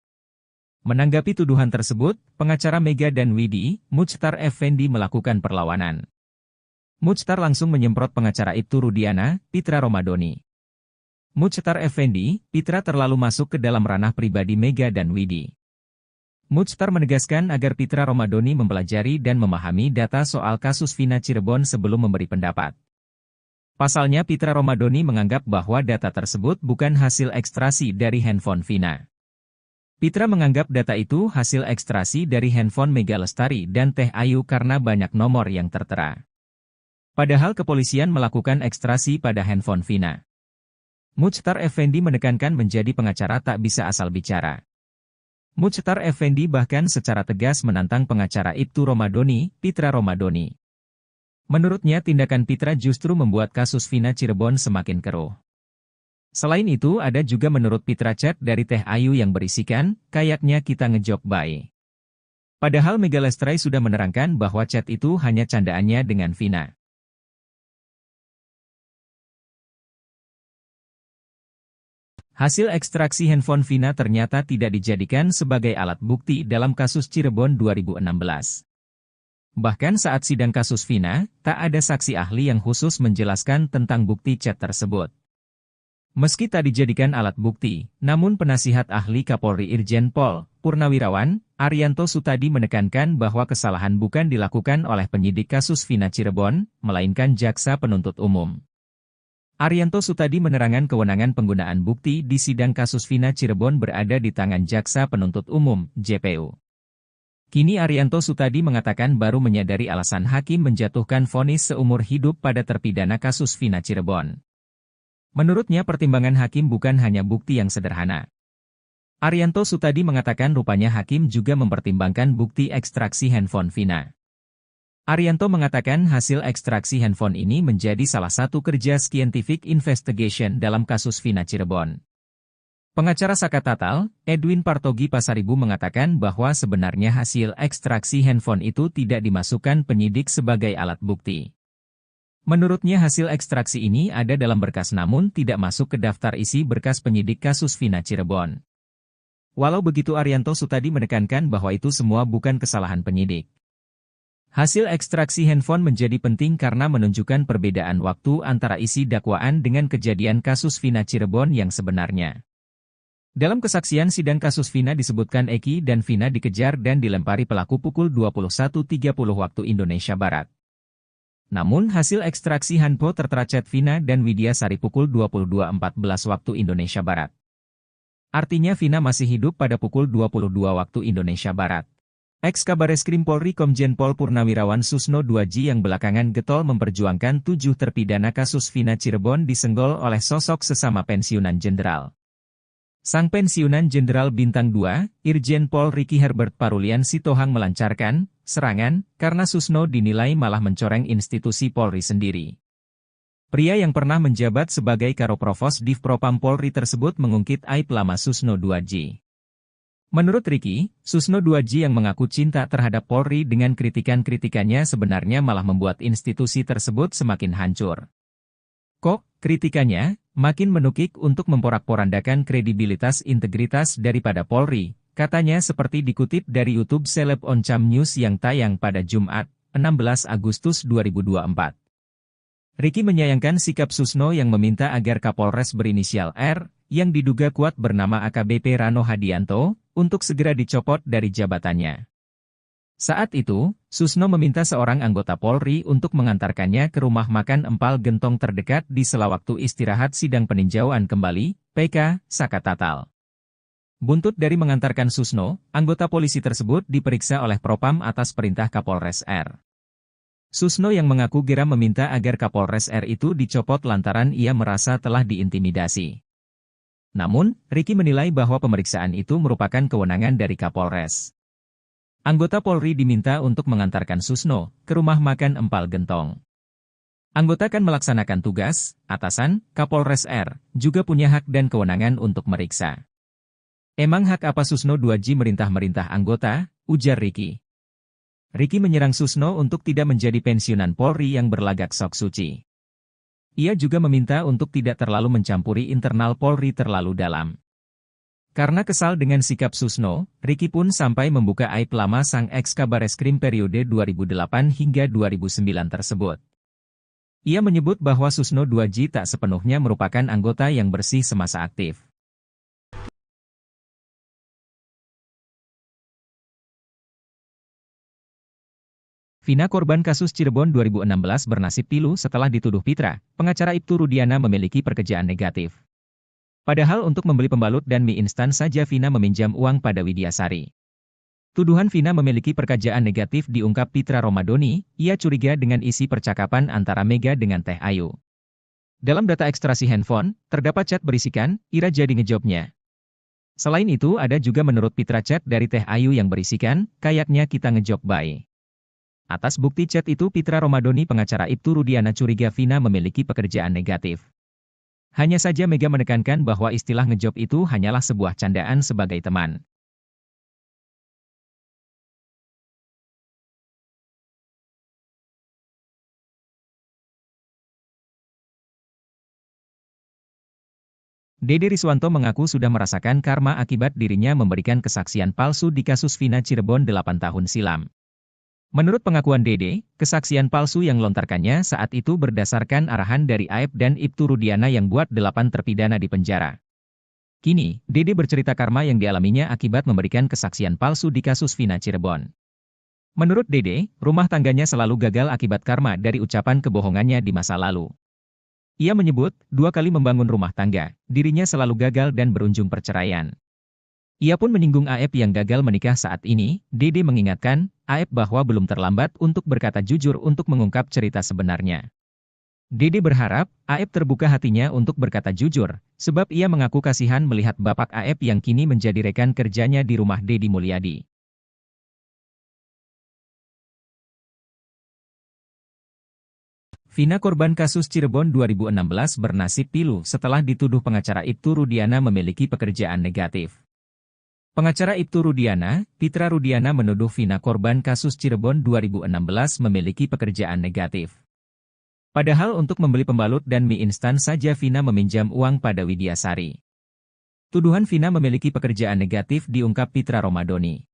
Menanggapi tuduhan tersebut, pengacara Mega dan Widi, Muchtar Effendi melakukan perlawanan. Muchtar langsung menyemprot pengacara Ibtu Rudiana, Pitra Romadoni. Muchtar Effendi, Pitra terlalu masuk ke dalam ranah pribadi Mega dan Widi. Muchtar menegaskan agar Pitra Romadoni mempelajari dan memahami data soal kasus Vina Cirebon sebelum memberi pendapat. Pasalnya Pitra Romadoni menganggap bahwa data tersebut bukan hasil ekstraksi dari handphone Vina. Pitra menganggap data itu hasil ekstraksi dari handphone Mega Lestari dan Teh Ayu karena banyak nomor yang tertera. Padahal kepolisian melakukan ekstraksi pada handphone Vina. Muchtar Effendi menekankan menjadi pengacara tak bisa asal bicara. Muchtar Effendi bahkan secara tegas menantang pengacara Ibtu Romadoni, Pitra Romadoni. Menurutnya tindakan Pitra justru membuat kasus Vina Cirebon semakin keruh. Selain itu ada juga menurut Pitra chat dari Teh Ayu yang berisikan, kayaknya kita ngejob bae. Padahal Mega Lestari sudah menerangkan bahwa chat itu hanya candaannya dengan Vina. Hasil ekstraksi handphone Vina ternyata tidak dijadikan sebagai alat bukti dalam kasus Cirebon 2016. Bahkan saat sidang kasus Vina, tak ada saksi ahli yang khusus menjelaskan tentang bukti chat tersebut. Meski tak dijadikan alat bukti, namun penasihat ahli Kapolri Irjen Pol Purnawirawan, Arianto Sutadi menekankan bahwa kesalahan bukan dilakukan oleh penyidik kasus Vina Cirebon, melainkan jaksa penuntut umum. Arianto Sutadi menerangkan kewenangan penggunaan bukti di sidang kasus Vina Cirebon berada di tangan jaksa penuntut umum, JPU. Kini Arianto Sutadi mengatakan baru menyadari alasan hakim menjatuhkan vonis seumur hidup pada terpidana kasus Vina Cirebon. Menurutnya pertimbangan hakim bukan hanya bukti yang sederhana. Arianto Sutadi mengatakan rupanya hakim juga mempertimbangkan bukti ekstraksi handphone Vina. Arianto mengatakan hasil ekstraksi handphone ini menjadi salah satu kerja scientific investigation dalam kasus Vina Cirebon. Pengacara Saka Tatal, Edwin Partogi Pasaribu mengatakan bahwa sebenarnya hasil ekstraksi handphone itu tidak dimasukkan penyidik sebagai alat bukti. Menurutnya hasil ekstraksi ini ada dalam berkas namun tidak masuk ke daftar isi berkas penyidik kasus Vina Cirebon. Walau begitu Arianto Sutadi menekankan bahwa itu semua bukan kesalahan penyidik. Hasil ekstraksi handphone menjadi penting karena menunjukkan perbedaan waktu antara isi dakwaan dengan kejadian kasus Vina Cirebon yang sebenarnya. Dalam kesaksian sidang kasus Vina disebutkan Eki dan Vina dikejar dan dilempari pelaku pukul 21.30 waktu Indonesia Barat. Namun hasil ekstraksi handphone tertera chat Vina dan Widya Sari pukul 22.14 waktu Indonesia Barat. Artinya Vina masih hidup pada pukul 22 waktu Indonesia Barat. Ex-Kabareskrim Polri Komjen Pol Purnawirawan Susno Duaji yang belakangan getol memperjuangkan 7 terpidana kasus Vina Cirebon disenggol oleh sosok sesama pensiunan jenderal. Sang pensiunan jenderal bintang 2, Irjen Pol Ricky Herbert Parulian Sitohang melancarkan serangan karena Susno dinilai malah mencoreng institusi Polri sendiri. Pria yang pernah menjabat sebagai Karoprovos Divpropam Polri tersebut mengungkit aib lama Susno Duaji. Menurut Ricky, Susno Duaji yang mengaku cinta terhadap Polri dengan kritikan-kritikannya sebenarnya malah membuat institusi tersebut semakin hancur. Kok, kritikannya, makin menukik untuk memporak-porandakan kredibilitas integritas daripada Polri, katanya seperti dikutip dari YouTube Seleb Oncam News yang tayang pada Jumat, 16 Agustus 2024. Ricky menyayangkan sikap Susno yang meminta agar Kapolres berinisial R, yang diduga kuat bernama AKBP Rano Hadianto, untuk segera dicopot dari jabatannya. Saat itu, Susno meminta seorang anggota Polri untuk mengantarkannya ke rumah makan Empal Gentong terdekat di sela waktu istirahat sidang peninjauan kembali, PK, Saka Tatal. Buntut dari mengantarkan Susno, anggota polisi tersebut diperiksa oleh Propam atas perintah Kapolres R. Susno yang mengaku geram meminta agar Kapolres R itu dicopot lantaran ia merasa telah diintimidasi. Namun, Ricky menilai bahwa pemeriksaan itu merupakan kewenangan dari Kapolres. Anggota Polri diminta untuk mengantarkan Susno ke rumah makan Empal Gentong. Anggota kan melaksanakan tugas, atasan, Kapolres R, juga punya hak dan kewenangan untuk meriksa. Emang hak apa Susno Duaji merintah-merintah anggota, ujar Ricky. Ricky menyerang Susno untuk tidak menjadi pensiunan Polri yang berlagak sok suci. Ia juga meminta untuk tidak terlalu mencampuri internal Polri terlalu dalam. Karena kesal dengan sikap Susno, Ricky pun sampai membuka aib lama sang ex-Kabareskrim periode 2008 hingga 2009 tersebut. Ia menyebut bahwa Susno Duaji tak sepenuhnya merupakan anggota yang bersih semasa aktif. Vina korban kasus Cirebon 2016 bernasib pilu setelah dituduh Pitra, pengacara Ibtu Rudiana memiliki pekerjaan negatif. Padahal untuk membeli pembalut dan mie instan saja Vina meminjam uang pada Widya Sari. Tuduhan Vina memiliki pekerjaan negatif diungkap Pitra Romadoni, ia curiga dengan isi percakapan antara Mega dengan Teh Ayu. Dalam data ekstraksi handphone, terdapat chat berisikan, Ira jadi ngejobnya. Selain itu ada juga menurut Pitra chat dari Teh Ayu yang berisikan, kayaknya kita ngejob bye. Atas bukti chat itu Pitra Romadoni pengacara Ibtu Rudiana curiga Vina memiliki pekerjaan negatif. Hanya saja Mega menekankan bahwa istilah ngejob itu hanyalah sebuah candaan sebagai teman. Dede Riswanto mengaku sudah merasakan karma akibat dirinya memberikan kesaksian palsu di kasus Vina Cirebon 8 tahun silam. Menurut pengakuan Dede, kesaksian palsu yang lontarkannya saat itu berdasarkan arahan dari Aep dan Ibtu Rudiana yang buat 8 terpidana di penjara. Kini, Dede bercerita karma yang dialaminya akibat memberikan kesaksian palsu di kasus Vina Cirebon. Menurut Dede, rumah tangganya selalu gagal akibat karma dari ucapan kebohongannya di masa lalu. Ia menyebut, 2 kali membangun rumah tangga, dirinya selalu gagal dan berujung perceraian. Ia pun menyinggung Aep yang gagal menikah saat ini. Dede mengingatkan, Aep bahwa belum terlambat untuk berkata jujur untuk mengungkap cerita sebenarnya. Dede berharap, Aep terbuka hatinya untuk berkata jujur, sebab ia mengaku kasihan melihat bapak Aep yang kini menjadi rekan kerjanya di rumah Deddy Mulyadi. Vina korban kasus Cirebon 2016 bernasib pilu setelah dituduh pengacara Ibtu Rudiana memiliki pekerjaan negatif. Pengacara Ibtu Rudiana, Pitra Rudiana menuduh Vina korban kasus Cirebon 2016 memiliki pekerjaan negatif. Padahal untuk membeli pembalut dan mie instan saja Vina meminjam uang pada Widyasari. Tuduhan Vina memiliki pekerjaan negatif diungkap Pitra Romadoni.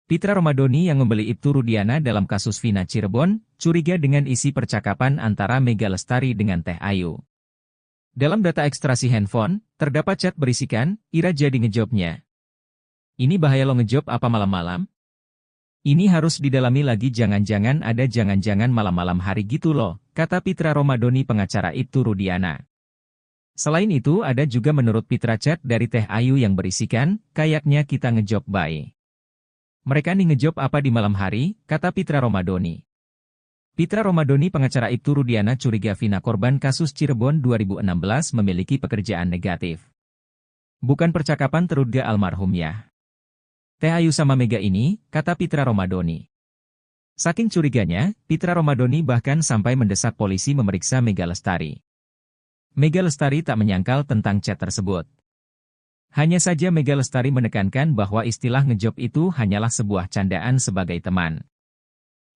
Pitra Romadoni yang membeli Ibtu Rudiana dalam kasus Vina Cirebon, curiga dengan isi percakapan antara Mega Lestari dengan Teh Ayu. Dalam data ekstraksi handphone, terdapat chat berisikan, Ira jadi ngejobnya. Ini bahaya lo ngejob apa malam-malam? Ini harus didalami lagi jangan-jangan ada jangan-jangan malam-malam hari gitu loh, kata Pitra Romadoni pengacara Ibtu Rudiana. Selain itu ada juga menurut Pitra chat dari Teh Ayu yang berisikan, kayaknya kita ngejob bae. Mereka nih ngejob apa di malam hari, kata Pitra Romadoni. Pitra Romadoni pengacara Ibtu Rudiana curiga Vina korban kasus Cirebon 2016 memiliki pekerjaan negatif. Bukan percakapan terduga almarhumnya. Teh Ayu sama Mega ini, kata Pitra Romadoni. Saking curiganya, Pitra Romadoni bahkan sampai mendesak polisi memeriksa Mega Lestari. Mega Lestari tak menyangkal tentang chat tersebut. Hanya saja Mega Lestari menekankan bahwa istilah ngejob itu hanyalah sebuah candaan sebagai teman.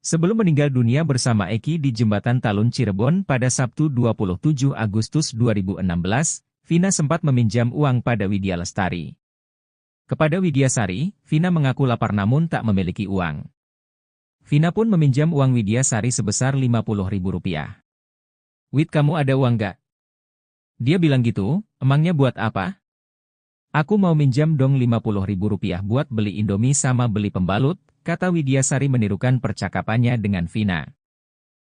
Sebelum meninggal dunia bersama Eki di Jembatan Talun Cirebon pada Sabtu 27 Agustus 2016, Vina sempat meminjam uang pada Widya Lestari. Kepada Widyasari, Vina mengaku lapar namun tak memiliki uang. Vina pun meminjam uang Widyasari sebesar Rp50.000. Wid, kamu ada uang gak? Dia bilang gitu, emangnya buat apa? Aku mau minjam dong Rp50.000 buat beli Indomie sama beli pembalut, kata Widyasari menirukan percakapannya dengan Vina.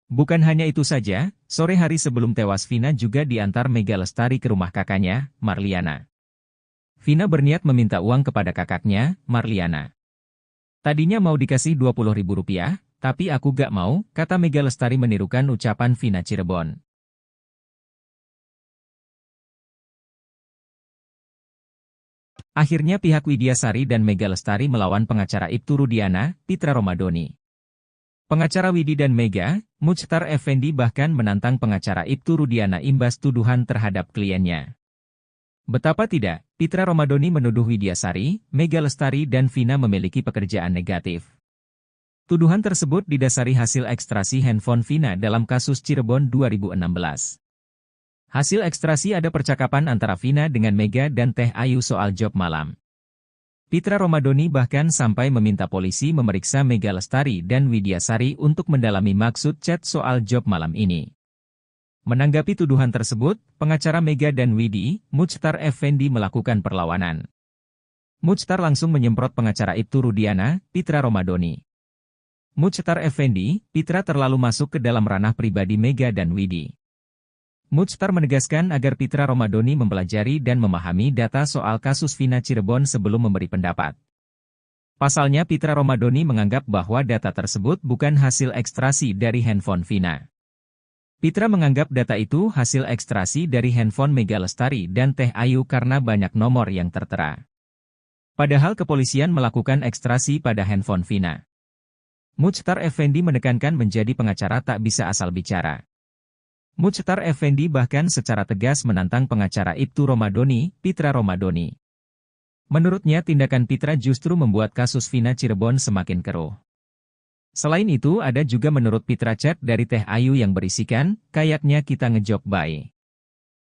Bukan hanya itu saja, sore hari sebelum tewas Vina juga diantar Mega Lestari ke rumah kakaknya, Marliana. Vina berniat meminta uang kepada kakaknya, Marliana. Tadinya mau dikasih Rp20.000, tapi aku gak mau, kata Mega Lestari menirukan ucapan Vina Cirebon. Akhirnya pihak Widyasari dan Mega Lestari melawan pengacara Ibtu Rudiana, Pitra Romadoni. Pengacara Widi dan Mega, Muchtar Effendi bahkan menantang pengacara Ibtu Rudiana imbas tuduhan terhadap kliennya. Betapa tidak, Pitra Romadoni menuduh Widyasari, Mega Lestari dan Vina memiliki pekerjaan negatif. Tuduhan tersebut didasari hasil ekstraksi handphone Vina dalam kasus Cirebon 2016. Hasil ekstrasi ada percakapan antara Vina dengan Mega dan Teh Ayu soal job malam. Pitra Romadoni bahkan sampai meminta polisi memeriksa Mega Lestari dan Widyasari untuk mendalami maksud chat soal job malam ini. Menanggapi tuduhan tersebut, pengacara Mega dan Widi, Muchtar Effendi melakukan perlawanan. Muchtar langsung menyemprot pengacara Ibtu Rudiana, Pitra Romadoni. Muchtar Effendi, Pitra terlalu masuk ke dalam ranah pribadi Mega dan Widi. Muchtar menegaskan agar Pitra Romadoni mempelajari dan memahami data soal kasus Vina Cirebon sebelum memberi pendapat. Pasalnya Pitra Romadoni menganggap bahwa data tersebut bukan hasil ekstrasi dari handphone Vina. Pitra menganggap data itu hasil ekstrasi dari handphone Mega Lestari dan Teh Ayu karena banyak nomor yang tertera. Padahal kepolisian melakukan ekstrasi pada handphone Vina. Muchtar Effendi menekankan menjadi pengacara tak bisa asal bicara. Muchtar Effendi bahkan secara tegas menantang pengacara Ibtu Romadoni, Pitra Romadoni. Menurutnya tindakan Pitra justru membuat kasus Vina Cirebon semakin keruh. Selain itu ada juga menurut Pitra chat dari Teh Ayu yang berisikan, kayaknya kita ngejob bae.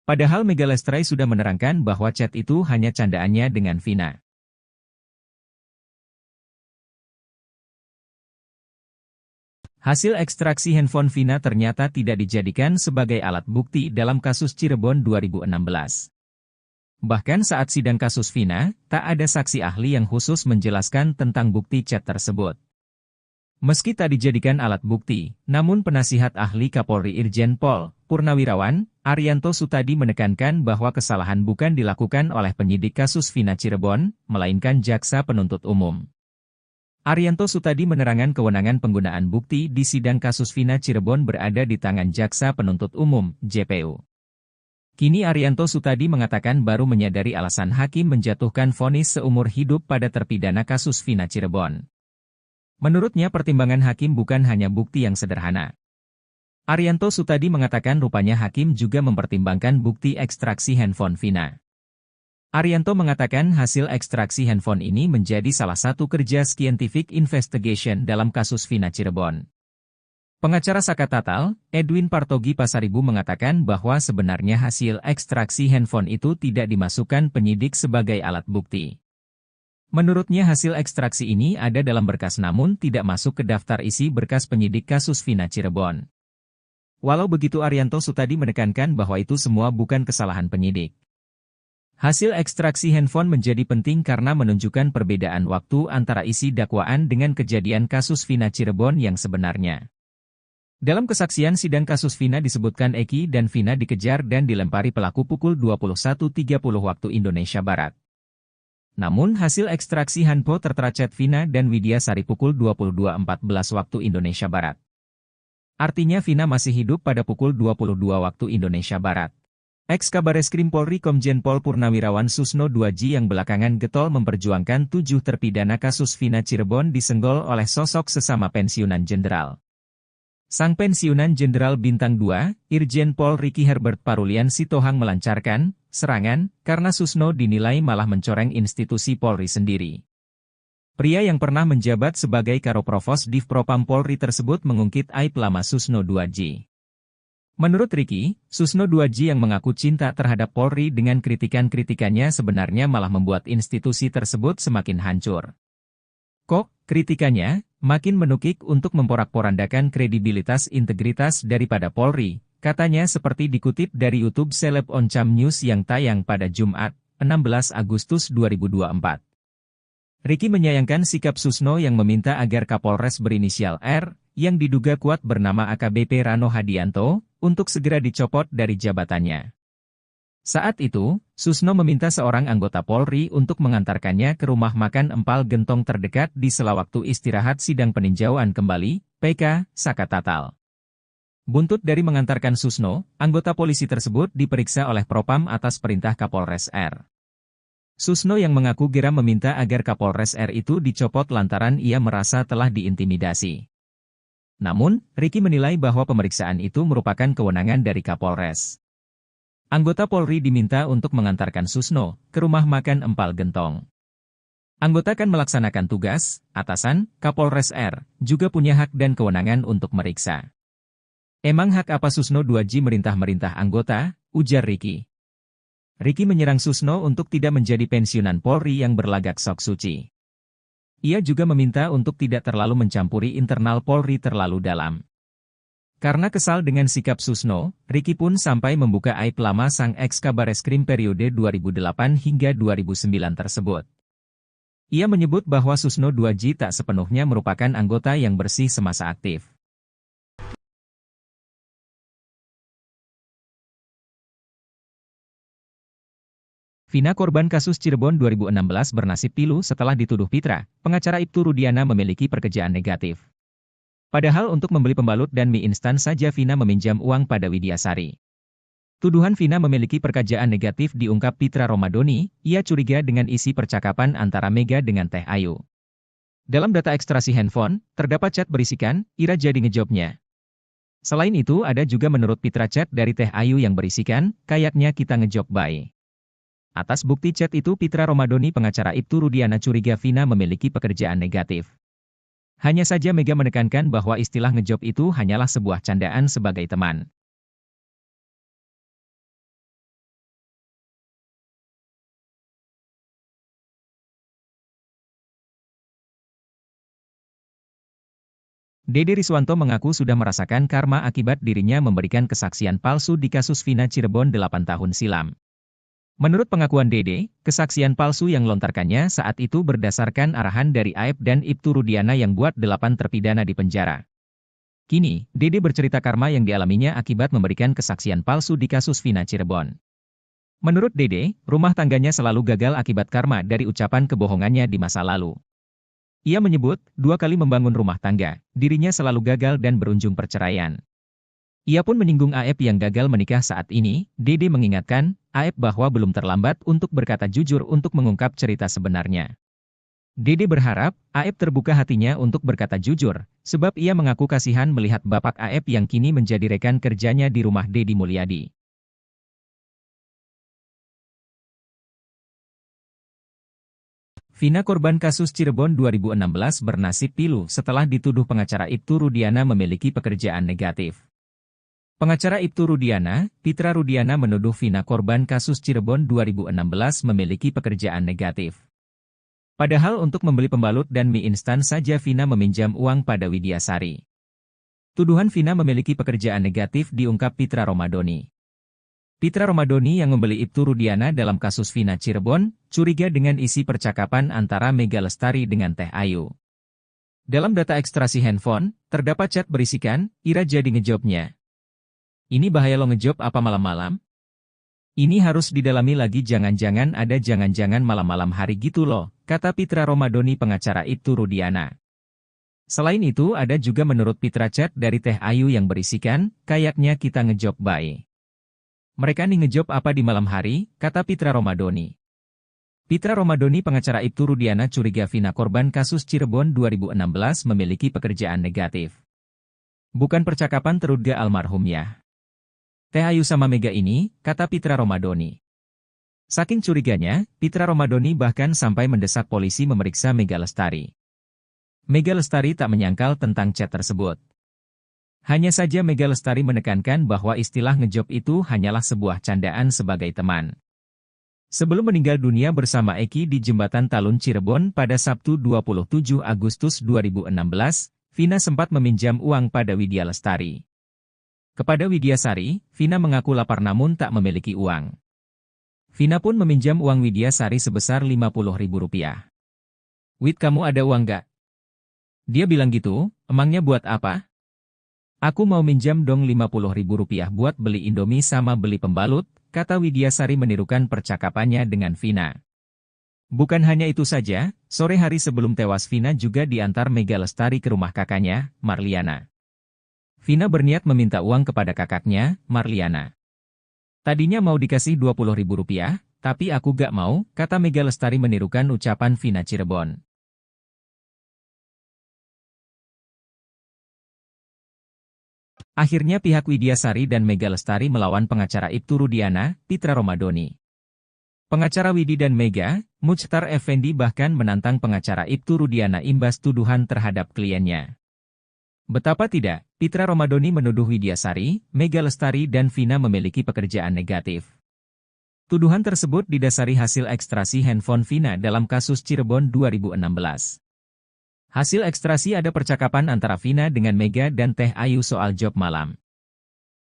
Padahal Mega Lestari sudah menerangkan bahwa chat itu hanya candaannya dengan Vina. Hasil ekstraksi handphone Vina ternyata tidak dijadikan sebagai alat bukti dalam kasus Cirebon 2016. Bahkan saat sidang kasus Vina, tak ada saksi ahli yang khusus menjelaskan tentang bukti chat tersebut. Meski tak dijadikan alat bukti, namun penasihat ahli Kapolri Irjen Pol Purnawirawan Arianto Sutadi menekankan bahwa kesalahan bukan dilakukan oleh penyidik kasus Vina Cirebon, melainkan jaksa penuntut umum. Arianto Sutadi menerangkan kewenangan penggunaan bukti di sidang kasus Vina Cirebon berada di tangan jaksa penuntut umum, JPU. Kini Arianto Sutadi mengatakan baru menyadari alasan hakim menjatuhkan vonis seumur hidup pada terpidana kasus Vina Cirebon. Menurutnya pertimbangan hakim bukan hanya bukti yang sederhana. Arianto Sutadi mengatakan rupanya hakim juga mempertimbangkan bukti ekstraksi handphone Vina. Arianto mengatakan hasil ekstraksi handphone ini menjadi salah satu kerja scientific investigation dalam kasus Vina Cirebon. Pengacara Saka Tatal, Edwin Partogi Pasaribu mengatakan bahwa sebenarnya hasil ekstraksi handphone itu tidak dimasukkan penyidik sebagai alat bukti. Menurutnya hasil ekstraksi ini ada dalam berkas namun tidak masuk ke daftar isi berkas penyidik kasus Vina Cirebon. Walau begitu Arianto Sutadi menekankan bahwa itu semua bukan kesalahan penyidik. Hasil ekstraksi handphone menjadi penting karena menunjukkan perbedaan waktu antara isi dakwaan dengan kejadian kasus Vina Cirebon yang sebenarnya. Dalam kesaksian sidang kasus Vina disebutkan Eki dan Vina dikejar dan dilempari pelaku pukul 21.30 waktu Indonesia Barat. Namun hasil ekstraksi handphone tertera chat Vina dan Widya Sari pukul 22.14 waktu Indonesia Barat. Artinya Vina masih hidup pada pukul 22 waktu Indonesia Barat. Ex-Kabareskrim Polri Komjen Pol Purnawirawan Susno Duaji yang belakangan getol memperjuangkan 7 terpidana kasus Vina Cirebon disenggol oleh sosok sesama pensiunan jenderal. Sang pensiunan Jenderal Bintang 2, Irjen Pol Ricky Herbert Parulian Sitohang melancarkan serangan karena Susno dinilai malah mencoreng institusi Polri sendiri. Pria yang pernah menjabat sebagai Karoprovos Divpropam Polri tersebut mengungkit aib lama Susno Duaji. Menurut Ricky, Susno Duaji yang mengaku cinta terhadap Polri dengan kritikan-kritikannya sebenarnya malah membuat institusi tersebut semakin hancur. Kok, kritikannya makin menukik untuk memporak-porandakan kredibilitas integritas daripada Polri, katanya seperti dikutip dari YouTube Seleb Oncam News yang tayang pada Jumat, 16 Agustus 2024. Ricky menyayangkan sikap Susno yang meminta agar Kapolres berinisial R, yang diduga kuat bernama AKBP Rano Hadianto, untuk segera dicopot dari jabatannya. Saat itu, Susno meminta seorang anggota Polri untuk mengantarkannya ke rumah makan empal gentong terdekat di sela waktu istirahat sidang peninjauan kembali, PK, Saka Tatal. Buntut dari mengantarkan Susno, anggota polisi tersebut diperiksa oleh Propam atas perintah Kapolres R. Susno yang mengaku geram meminta agar Kapolres R itu dicopot lantaran ia merasa telah diintimidasi. Namun, Ricky menilai bahwa pemeriksaan itu merupakan kewenangan dari Kapolres. Anggota Polri diminta untuk mengantarkan Susno ke rumah makan empal gentong. Anggota kan melaksanakan tugas, atasan, Kapolres R, juga punya hak dan kewenangan untuk meriksa. Emang hak apa Susno Duaji merintah-merintah anggota, ujar Ricky. Ricky menyerang Susno untuk tidak menjadi pensiunan Polri yang berlagak sok suci. Ia juga meminta untuk tidak terlalu mencampuri internal Polri terlalu dalam. Karena kesal dengan sikap Susno, Ricky pun sampai membuka aib lama sang ex-Kabareskrim periode 2008 hingga 2009 tersebut. Ia menyebut bahwa Susno Duaji tak sepenuhnya merupakan anggota yang bersih semasa aktif. Vina korban kasus Cirebon 2016 bernasib pilu setelah dituduh Pitra, pengacara Ibtu Rudiana memiliki pekerjaan negatif. Padahal untuk membeli pembalut dan mie instan saja Vina meminjam uang pada Widya Sari. Tuduhan Vina memiliki pekerjaan negatif diungkap Pitra Romadoni, ia curiga dengan isi percakapan antara Mega dengan Teh Ayu. Dalam data ekstraksi handphone, terdapat chat berisikan, Ira jadi ngejobnya. Selain itu ada juga menurut Pitra chat dari Teh Ayu yang berisikan, kayaknya kita ngejob bye. Atas bukti chat itu Pitra Romadoni pengacara Ibtu Rudiana curiga Vina memiliki pekerjaan negatif. Hanya saja Mega menekankan bahwa istilah ngejob itu hanyalah sebuah candaan sebagai teman. Dede Riswanto mengaku sudah merasakan karma akibat dirinya memberikan kesaksian palsu di kasus Vina Cirebon 8 tahun silam. Menurut pengakuan Dede, kesaksian palsu yang lontarkannya saat itu berdasarkan arahan dari Aep dan Ibtu Rudiana yang buat 8 terpidana di penjara. Kini, Dede bercerita karma yang dialaminya akibat memberikan kesaksian palsu di kasus Vina Cirebon. Menurut Dede, rumah tangganya selalu gagal akibat karma dari ucapan kebohongannya di masa lalu. Ia menyebut, 2 kali membangun rumah tangga, dirinya selalu gagal dan berujung perceraian. Ia pun menyinggung Aep yang gagal menikah saat ini. Dede mengingatkan, Aep bahwa belum terlambat untuk berkata jujur untuk mengungkap cerita sebenarnya. Dede berharap, Aep terbuka hatinya untuk berkata jujur, sebab ia mengaku kasihan melihat bapak Aep yang kini menjadi rekan kerjanya di rumah Deddy Mulyadi. Vina korban kasus Cirebon 2016 bernasib pilu setelah dituduh pengacara Ibtu Rudiana memiliki pekerjaan negatif. Pengacara Ibtu Rudiana, Pitra Rudiana menuduh Vina korban kasus Cirebon 2016 memiliki pekerjaan negatif. Padahal untuk membeli pembalut dan mie instan saja Vina meminjam uang pada Widyasari. Tuduhan Vina memiliki pekerjaan negatif diungkap Pitra Romadoni. Pitra Romadoni yang membeli Ibtu Rudiana dalam kasus Vina Cirebon, curiga dengan isi percakapan antara Mega Lestari dengan Teh Ayu. Dalam data ekstraksi handphone, terdapat chat berisikan, Ira jadi ngejobnya. Ini bahaya lo ngejob apa malam-malam? Ini harus didalami lagi jangan-jangan ada jangan-jangan malam-malam hari gitu loh, kata Pitra Romadoni pengacara Ibtu Rudiana. Selain itu ada juga menurut Pitra chat dari Teh Ayu yang berisikan, kayaknya kita ngejob bae. Mereka nih ngejob apa di malam hari, kata Pitra Romadoni. Pitra Romadoni pengacara Ibtu Rudiana curiga Vina korban kasus Cirebon 2016 memiliki pekerjaan negatif. Bukan percakapan terduga almarhumnya. Teh Ayu sama Mega ini, kata Pitra Romadoni. Saking curiganya, Pitra Romadoni bahkan sampai mendesak polisi memeriksa Mega Lestari. Mega Lestari tak menyangkal tentang chat tersebut. Hanya saja Mega Lestari menekankan bahwa istilah ngejob itu hanyalah sebuah candaan sebagai teman. Sebelum meninggal dunia bersama Eki di Jembatan Talun Cirebon pada Sabtu 27 Agustus 2016, Vina sempat meminjam uang pada Widya Lestari. Kepada Widyasari, Vina mengaku lapar namun tak memiliki uang. Vina pun meminjam uang Widyasari sebesar Rp50.000. Wid, kamu ada uang gak? Dia bilang gitu, emangnya buat apa? Aku mau minjam dong Rp50.000 buat beli Indomie sama beli pembalut, kata Widyasari menirukan percakapannya dengan Vina. Bukan hanya itu saja, sore hari sebelum tewas Vina juga diantar Mega Lestari ke rumah kakaknya, Marliana. Vina berniat meminta uang kepada kakaknya, Marliana. Tadinya mau dikasih Rp20.000, tapi aku gak mau, kata Mega Lestari menirukan ucapan Vina Cirebon. Akhirnya pihak Widyasari dan Mega Lestari melawan pengacara Ibtu Rudiana, Pitra Romadoni. Pengacara Widi dan Mega, Muchtar Effendi bahkan menantang pengacara Ibtu Rudiana imbas tuduhan terhadap kliennya. Betapa tidak, Pitra Romadoni menuduh Widyasari, Mega Lestari dan Vina memiliki pekerjaan negatif. Tuduhan tersebut didasari hasil ekstraksi handphone Vina dalam kasus Cirebon 2016. Hasil ekstraksi ada percakapan antara Vina dengan Mega dan Teh Ayu soal job malam.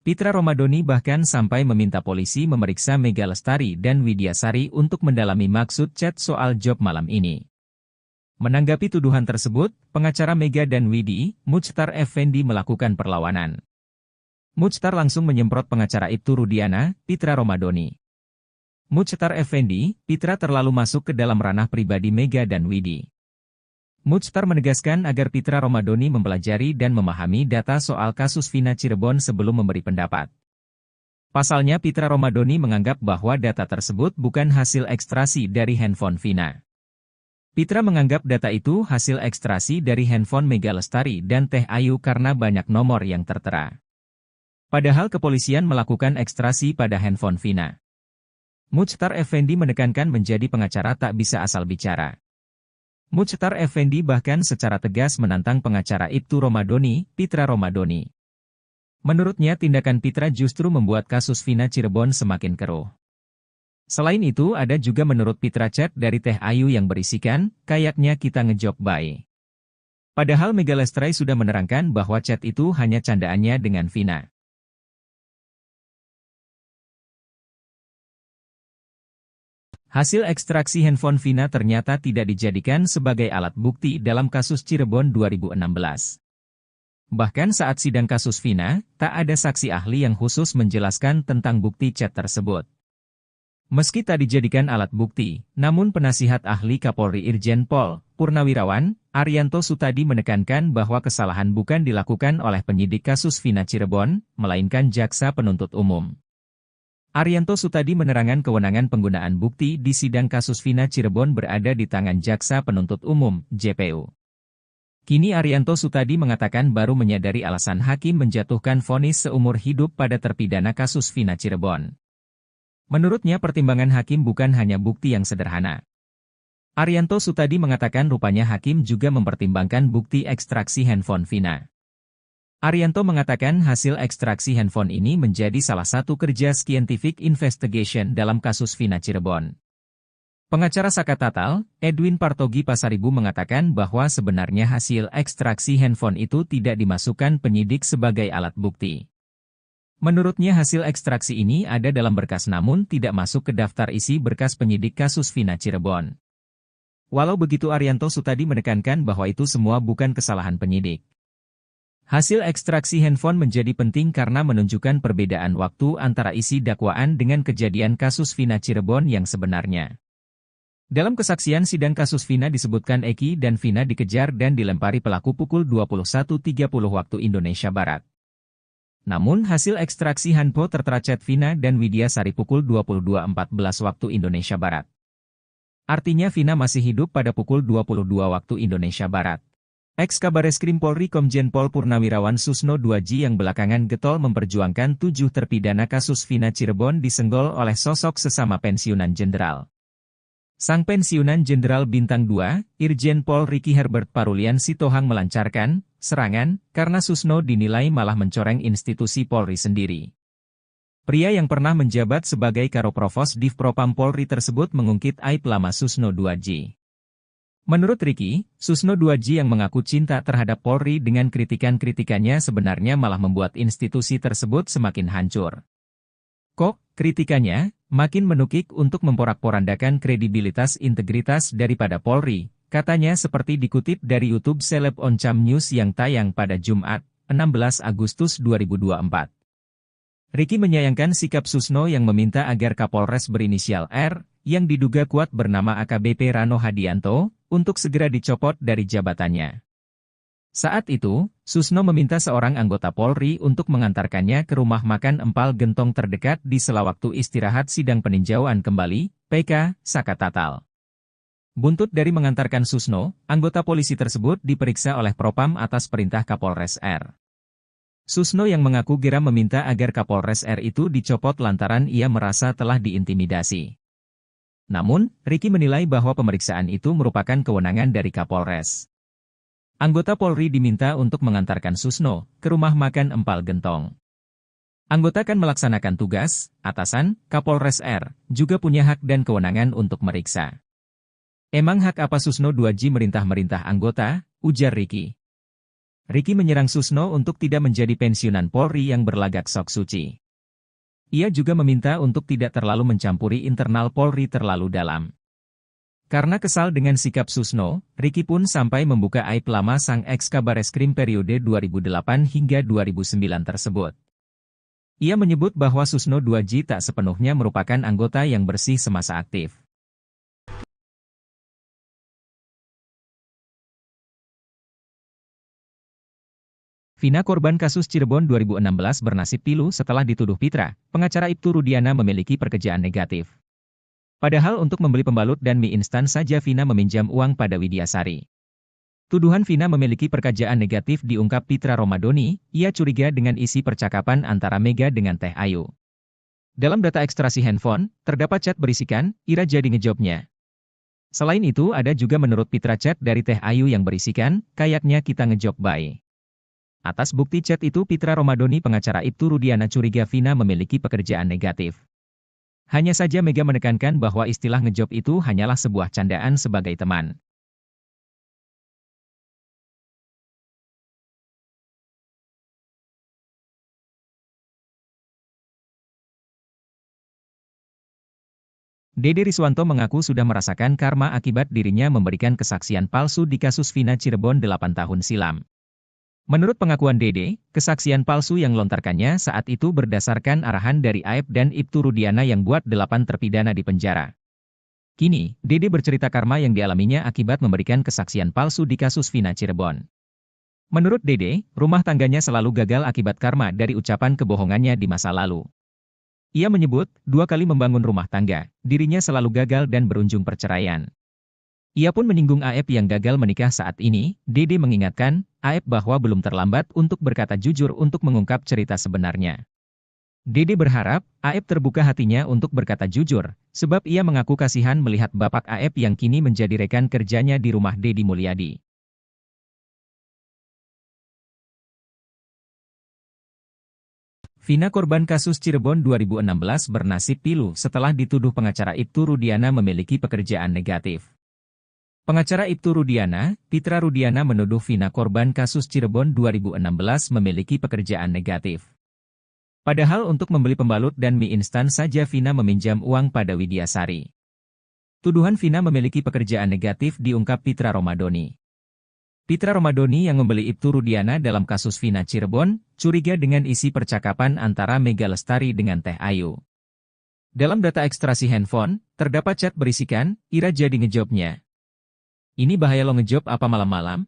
Pitra Romadoni bahkan sampai meminta polisi memeriksa Mega Lestari dan Widyasari untuk mendalami maksud chat soal job malam ini. Menanggapi tuduhan tersebut, pengacara Mega dan Widi, Muchtar Effendi melakukan perlawanan. Muchtar langsung menyemprot pengacara Ibtu Rudiana, Pitra Romadoni. Muchtar Effendi, Pitra terlalu masuk ke dalam ranah pribadi Mega dan Widi. Muchtar menegaskan agar Pitra Romadoni mempelajari dan memahami data soal kasus Vina Cirebon sebelum memberi pendapat. Pasalnya Pitra Romadoni menganggap bahwa data tersebut bukan hasil ekstraksi dari handphone Vina. Pitra menganggap data itu hasil ekstraksi dari handphone Mega Lestari dan Teh Ayu karena banyak nomor yang tertera. Padahal kepolisian melakukan ekstraksi pada handphone Vina. Muchtar Effendi menekankan menjadi pengacara tak bisa asal bicara. Muchtar Effendi bahkan secara tegas menantang pengacara Ibtu Romadoni, Pitra Romadoni. Menurutnya tindakan Pitra justru membuat kasus Vina Cirebon semakin keruh. Selain itu ada juga menurut Pitra chat dari Teh Ayu yang berisikan, kayaknya kita ngejob bae. Padahal Mega Lestari sudah menerangkan bahwa chat itu hanya candaannya dengan Vina. Hasil ekstraksi handphone Vina ternyata tidak dijadikan sebagai alat bukti dalam kasus Cirebon 2016. Bahkan saat sidang kasus Vina, tak ada saksi ahli yang khusus menjelaskan tentang bukti chat tersebut. Meski tak dijadikan alat bukti, namun penasihat ahli Kapolri Irjen Pol Purnawirawan, Arianto Sutadi menekankan bahwa kesalahan bukan dilakukan oleh penyidik kasus Vina Cirebon, melainkan jaksa penuntut umum. Arianto Sutadi menerangkan kewenangan penggunaan bukti di sidang kasus Vina Cirebon berada di tangan jaksa penuntut umum, JPU. Kini Arianto Sutadi mengatakan baru menyadari alasan hakim menjatuhkan vonis seumur hidup pada terpidana kasus Vina Cirebon. Menurutnya pertimbangan hakim bukan hanya bukti yang sederhana. Arianto Sutadi mengatakan rupanya hakim juga mempertimbangkan bukti ekstraksi handphone Vina. Arianto mengatakan hasil ekstraksi handphone ini menjadi salah satu kerja scientific investigation dalam kasus Vina Cirebon. Pengacara Saka Tatal, Edwin Partogi Pasaribu mengatakan bahwa sebenarnya hasil ekstraksi handphone itu tidak dimasukkan penyidik sebagai alat bukti. Menurutnya hasil ekstraksi ini ada dalam berkas namun tidak masuk ke daftar isi berkas penyidik kasus Vina Cirebon. Walau begitu Arianto Sutadi menekankan bahwa itu semua bukan kesalahan penyidik. Hasil ekstraksi handphone menjadi penting karena menunjukkan perbedaan waktu antara isi dakwaan dengan kejadian kasus Vina Cirebon yang sebenarnya. Dalam kesaksian sidang kasus Vina disebutkan Eki dan Vina dikejar dan dilempari pelaku pukul 21.30 waktu Indonesia Barat. Namun hasil ekstraksi handphone tertera chat Vina dan Widya Sari pukul 22.14 waktu Indonesia Barat. Artinya Vina masih hidup pada pukul 22 waktu Indonesia Barat. Ex-Kabareskrim Polri Komjen Pol Purnawirawan Susno Duaji yang belakangan getol memperjuangkan 7 terpidana kasus Vina Cirebon disenggol oleh sosok sesama pensiunan jenderal. Sang pensiunan Jenderal Bintang 2, Irjen Pol Ricky Herbert Parulian Sitohang melancarkan serangan karena Susno dinilai malah mencoreng institusi Polri sendiri. Pria yang pernah menjabat sebagai Karoprovos Divpropam Polri tersebut mengungkit aib lama Susno Duaji. Menurut Ricky, Susno Duaji yang mengaku cinta terhadap Polri dengan kritikan-kritikannya sebenarnya malah membuat institusi tersebut semakin hancur. Kok, kritikannya makin menukik untuk memporak-porandakan kredibilitas integritas daripada Polri, katanya seperti dikutip dari YouTube Seleb Oncam News yang tayang pada Jumat, 16 Agustus 2024. Ricky menyayangkan sikap Susno yang meminta agar Kapolres berinisial R, yang diduga kuat bernama AKBP Rano Hadianto, untuk segera dicopot dari jabatannya. Saat itu, Susno meminta seorang anggota Polri untuk mengantarkannya ke rumah makan Empal Gentong terdekat di sela waktu istirahat sidang peninjauan kembali, PK, Saka Tatal. Buntut dari mengantarkan Susno, anggota polisi tersebut diperiksa oleh Propam atas perintah Kapolres R. Susno yang mengaku geram meminta agar Kapolres R itu dicopot lantaran ia merasa telah diintimidasi. Namun, Ricky menilai bahwa pemeriksaan itu merupakan kewenangan dari Kapolres. Anggota Polri diminta untuk mengantarkan Susno ke rumah makan Empal Gentong. Anggota kan melaksanakan tugas, atasan, Kapolres R, juga punya hak dan kewenangan untuk meriksa. Emang hak apa Susno Duaji merintah-merintah anggota, ujar Ricky. Ricky menyerang Susno untuk tidak menjadi pensiunan Polri yang berlagak sok suci. Ia juga meminta untuk tidak terlalu mencampuri internal Polri terlalu dalam. Karena kesal dengan sikap Susno, Ricky pun sampai membuka aib lama sang ex-Kabareskrim periode 2008 hingga 2009 tersebut. Ia menyebut bahwa Susno Duaji tak sepenuhnya merupakan anggota yang bersih semasa aktif. Vina korban kasus Cirebon 2016 bernasib pilu setelah dituduh Pitra, pengacara Ibtu Rudiana memiliki pekerjaan negatif. Padahal untuk membeli pembalut dan mie instan saja Vina meminjam uang pada Widya Sari. Tuduhan Vina memiliki pekerjaan negatif diungkap Pitra Romadoni, ia curiga dengan isi percakapan antara Mega dengan Teh Ayu. Dalam data ekstraksi handphone, terdapat chat berisikan, Ira jadi ngejobnya. Selain itu ada juga menurut Pitra chat dari Teh Ayu yang berisikan, kayaknya kita ngejob bye. Atas bukti chat itu Pitra Romadoni pengacara Ibtu Rudiana curiga Vina memiliki pekerjaan negatif. Hanya saja Mega menekankan bahwa istilah ngejob itu hanyalah sebuah candaan sebagai teman. Dede Riswanto mengaku sudah merasakan karma akibat dirinya memberikan kesaksian palsu di kasus Vina Cirebon 8 tahun silam. Menurut pengakuan Dede, kesaksian palsu yang lontarkannya saat itu berdasarkan arahan dari Aep dan Ibtu Rudiana yang buat 8 terpidana di penjara. Kini, Dede bercerita karma yang dialaminya akibat memberikan kesaksian palsu di kasus Vina Cirebon. Menurut Dede, rumah tangganya selalu gagal akibat karma dari ucapan kebohongannya di masa lalu. Ia menyebut, 2 kali membangun rumah tangga, dirinya selalu gagal dan berujung perceraian. Ia pun menyinggung Aep yang gagal menikah saat ini. Dede mengingatkan, Aep bahwa belum terlambat untuk berkata jujur untuk mengungkap cerita sebenarnya. Dede berharap, Aep terbuka hatinya untuk berkata jujur, sebab ia mengaku kasihan melihat bapak Aep yang kini menjadi rekan kerjanya di rumah Deddy Mulyadi. Vina korban kasus Cirebon 2016 bernasib pilu setelah dituduh pengacara Ibtu Rudiana memiliki pekerjaan negatif. Pengacara Ibtu Rudiana, Pitra Rudiana menuduh Vina korban kasus Cirebon 2016 memiliki pekerjaan negatif. Padahal untuk membeli pembalut dan mie instan saja Vina meminjam uang pada Widyasari. Tuduhan Vina memiliki pekerjaan negatif diungkap Pitra Romadoni. Pitra Romadoni yang membeli Ibtu Rudiana dalam kasus Vina Cirebon, curiga dengan isi percakapan antara Mega Lestari dengan Teh Ayu. Dalam data ekstraksi handphone, terdapat chat berisikan, Ira jadi ngejobnya. Ini bahaya lo ngejob apa malam-malam?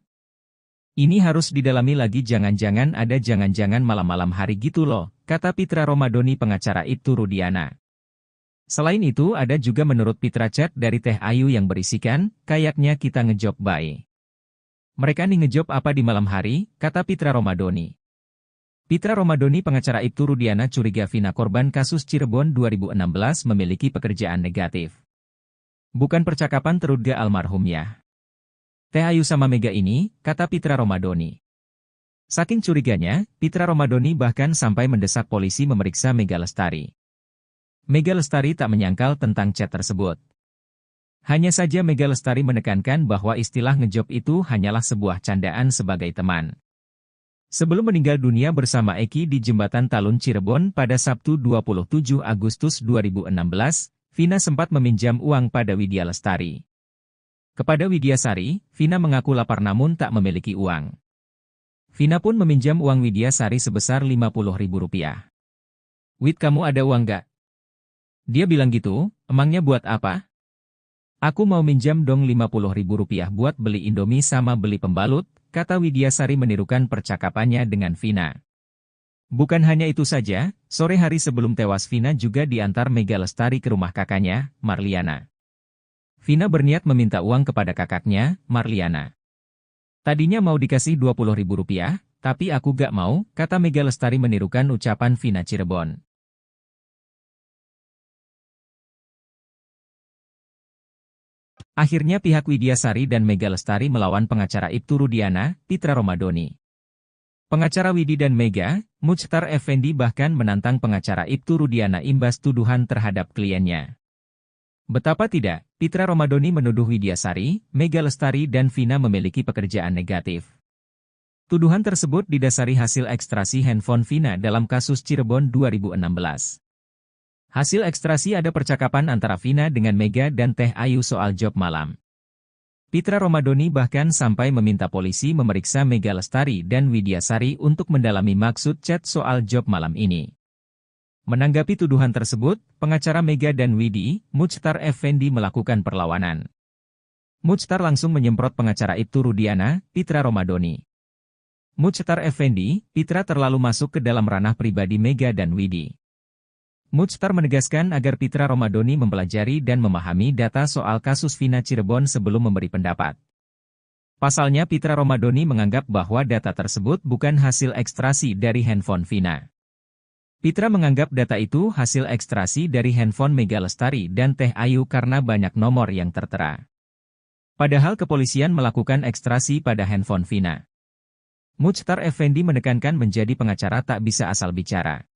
Ini harus didalami lagi jangan-jangan ada jangan-jangan malam-malam hari gitu loh, kata Pitra Romadoni pengacara Ibtu Rudiana. Selain itu ada juga menurut Pitra chat dari Teh Ayu yang berisikan, kayaknya kita ngejob bae. Mereka nih ngejob apa di malam hari, kata Pitra Romadoni. Pitra Romadoni pengacara Ibtu Rudiana curiga Vina korban kasus Cirebon 2016 memiliki pekerjaan negatif. Bukan percakapan terduga almarhumnya. Teh Ayu sama Mega ini, kata Pitra Romadoni. Saking curiganya, Pitra Romadoni bahkan sampai mendesak polisi memeriksa Mega Lestari. Mega Lestari tak menyangkal tentang chat tersebut. Hanya saja Mega Lestari menekankan bahwa istilah ngejob itu hanyalah sebuah candaan sebagai teman. Sebelum meninggal dunia bersama Eki di Jembatan Talun Cirebon pada Sabtu 27 Agustus 2016, Vina sempat meminjam uang pada Widya Lestari. Kepada Widyasari, Vina mengaku lapar namun tak memiliki uang. Vina pun meminjam uang Widyasari sebesar Rp50.000. Wid, kamu ada uang gak? Dia bilang gitu, emangnya buat apa? Aku mau minjam dong Rp50.000 buat beli Indomie sama beli pembalut, kata Widyasari menirukan percakapannya dengan Vina. Bukan hanya itu saja, sore hari sebelum tewas Vina juga diantar Mega Lestari ke rumah kakaknya, Marliana. Vina berniat meminta uang kepada kakaknya, Marliana. Tadinya mau dikasih Rp20.000, tapi aku gak mau, kata Mega Lestari menirukan ucapan Vina Cirebon. Akhirnya pihak Widyasari dan Mega Lestari melawan pengacara Ibtu Rudiana, Pitra Romadoni. Pengacara Widi dan Mega, Muchtar Effendi bahkan menantang pengacara Ibtu Rudiana imbas tuduhan terhadap kliennya. Betapa tidak, Pitra Romadoni menuduh Widyasari, Mega Lestari dan Vina memiliki pekerjaan negatif. Tuduhan tersebut didasari hasil ekstraksi handphone Vina dalam kasus Cirebon 2016. Hasil ekstrasi ada percakapan antara Vina dengan Mega dan Teh Ayu soal job malam. Pitra Romadoni bahkan sampai meminta polisi memeriksa Mega Lestari dan Widyasari untuk mendalami maksud chat soal job malam ini. Menanggapi tuduhan tersebut, pengacara Mega dan Widi, Muchtar Effendi melakukan perlawanan. Muchtar langsung menyemprot pengacara Ibtu Rudiana, Pitra Romadoni. Muchtar Effendi, Pitra terlalu masuk ke dalam ranah pribadi Mega dan Widi. Muchtar menegaskan agar Pitra Romadoni mempelajari dan memahami data soal kasus Vina Cirebon sebelum memberi pendapat. Pasalnya Pitra Romadoni menganggap bahwa data tersebut bukan hasil ekstrasi dari handphone Vina. Pitra menganggap data itu hasil ekstrasi dari handphone Mega Lestari dan Teh Ayu karena banyak nomor yang tertera. Padahal kepolisian melakukan ekstrasi pada handphone Vina. Muchtar Effendi menekankan menjadi pengacara tak bisa asal bicara.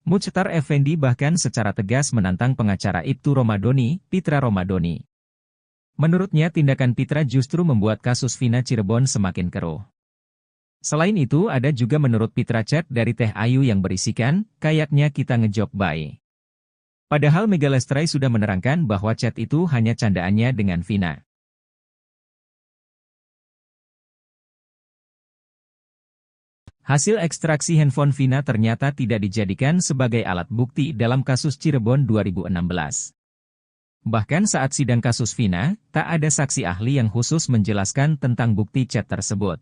Muchtar Effendi bahkan secara tegas menantang pengacara Ibtu Romadoni, Pitra Romadoni. Menurutnya tindakan Pitra justru membuat kasus Vina Cirebon semakin keruh. Selain itu ada juga menurut Pitra chat dari Teh Ayu yang berisikan, kayaknya kita ngejob bae. Padahal Mega Lestari sudah menerangkan bahwa chat itu hanya candaannya dengan Vina. Hasil ekstraksi handphone Vina ternyata tidak dijadikan sebagai alat bukti dalam kasus Cirebon 2016. Bahkan saat sidang kasus Vina, tak ada saksi ahli yang khusus menjelaskan tentang bukti chat tersebut.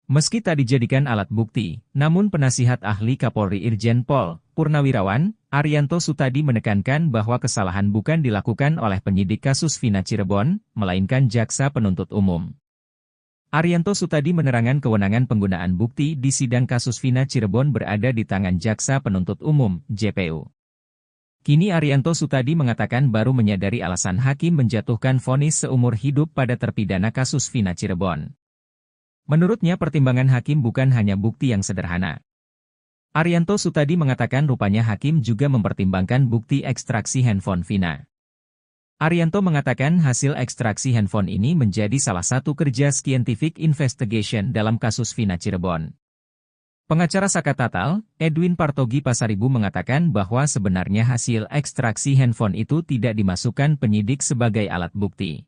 Meski tak dijadikan alat bukti, namun penasihat ahli Kapolri Irjen Pol Purnawirawan Arianto Sutadi menekankan bahwa kesalahan bukan dilakukan oleh penyidik kasus Vina Cirebon, melainkan jaksa penuntut umum. Arianto Sutadi menerangkan kewenangan penggunaan bukti di sidang kasus Vina Cirebon berada di tangan jaksa penuntut umum, JPU. Kini Arianto Sutadi mengatakan baru menyadari alasan hakim menjatuhkan vonis seumur hidup pada terpidana kasus Vina Cirebon. Menurutnya pertimbangan hakim bukan hanya bukti yang sederhana. Arianto Sutadi mengatakan rupanya hakim juga mempertimbangkan bukti ekstraksi handphone Vina. Arianto mengatakan hasil ekstraksi handphone ini menjadi salah satu kerja scientific investigation dalam kasus Vina Cirebon. Pengacara Saka Tatal, Edwin Partogi Pasaribu mengatakan bahwa sebenarnya hasil ekstraksi handphone itu tidak dimasukkan penyidik sebagai alat bukti.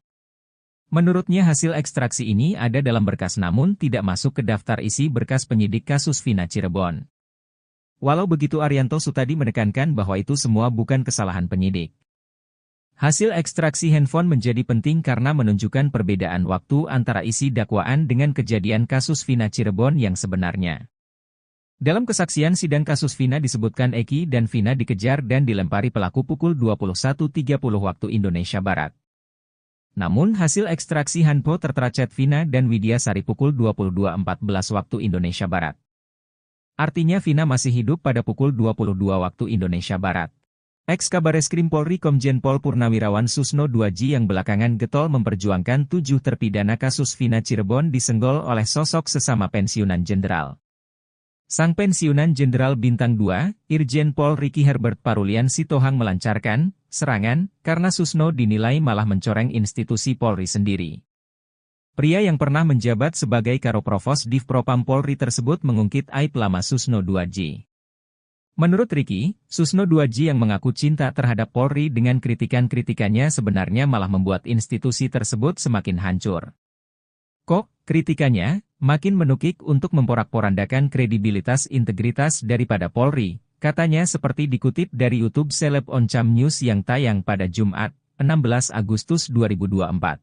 Menurutnya hasil ekstraksi ini ada dalam berkas namun tidak masuk ke daftar isi berkas penyidik kasus Vina Cirebon. Walau begitu Arianto Sutadi menekankan bahwa itu semua bukan kesalahan penyidik. Hasil ekstraksi handphone menjadi penting karena menunjukkan perbedaan waktu antara isi dakwaan dengan kejadian kasus Vina Cirebon yang sebenarnya. Dalam kesaksian sidang kasus Vina disebutkan Eki dan Vina dikejar dan dilempari pelaku pukul 21.30 waktu Indonesia Barat. Namun hasil ekstraksi handphone tertera chat Vina dan Widya Sari pukul 22.14 waktu Indonesia Barat. Artinya Vina masih hidup pada pukul 22 waktu Indonesia Barat. Ex-Kabareskrim Polri Komjen Pol Purnawirawan Susno Duaji yang belakangan getol memperjuangkan 7 terpidana kasus Vina Cirebon disenggol oleh sosok sesama pensiunan jenderal. Sang pensiunan Jenderal Bintang 2, Irjen Pol Ricky Herbert Parulian Sitohang melancarkan serangan karena Susno dinilai malah mencoreng institusi Polri sendiri. Pria yang pernah menjabat sebagai Karoprovos Divpropam Polri tersebut mengungkit aib lama Susno Duaji. Menurut Ricky, Susno Duaji yang mengaku cinta terhadap Polri dengan kritikan-kritikannya sebenarnya malah membuat institusi tersebut semakin hancur. Kok, kritikannya makin menukik untuk memporak-porandakan kredibilitas integritas daripada Polri, katanya seperti dikutip dari YouTube Seleb Oncam News yang tayang pada Jumat, 16 Agustus 2024.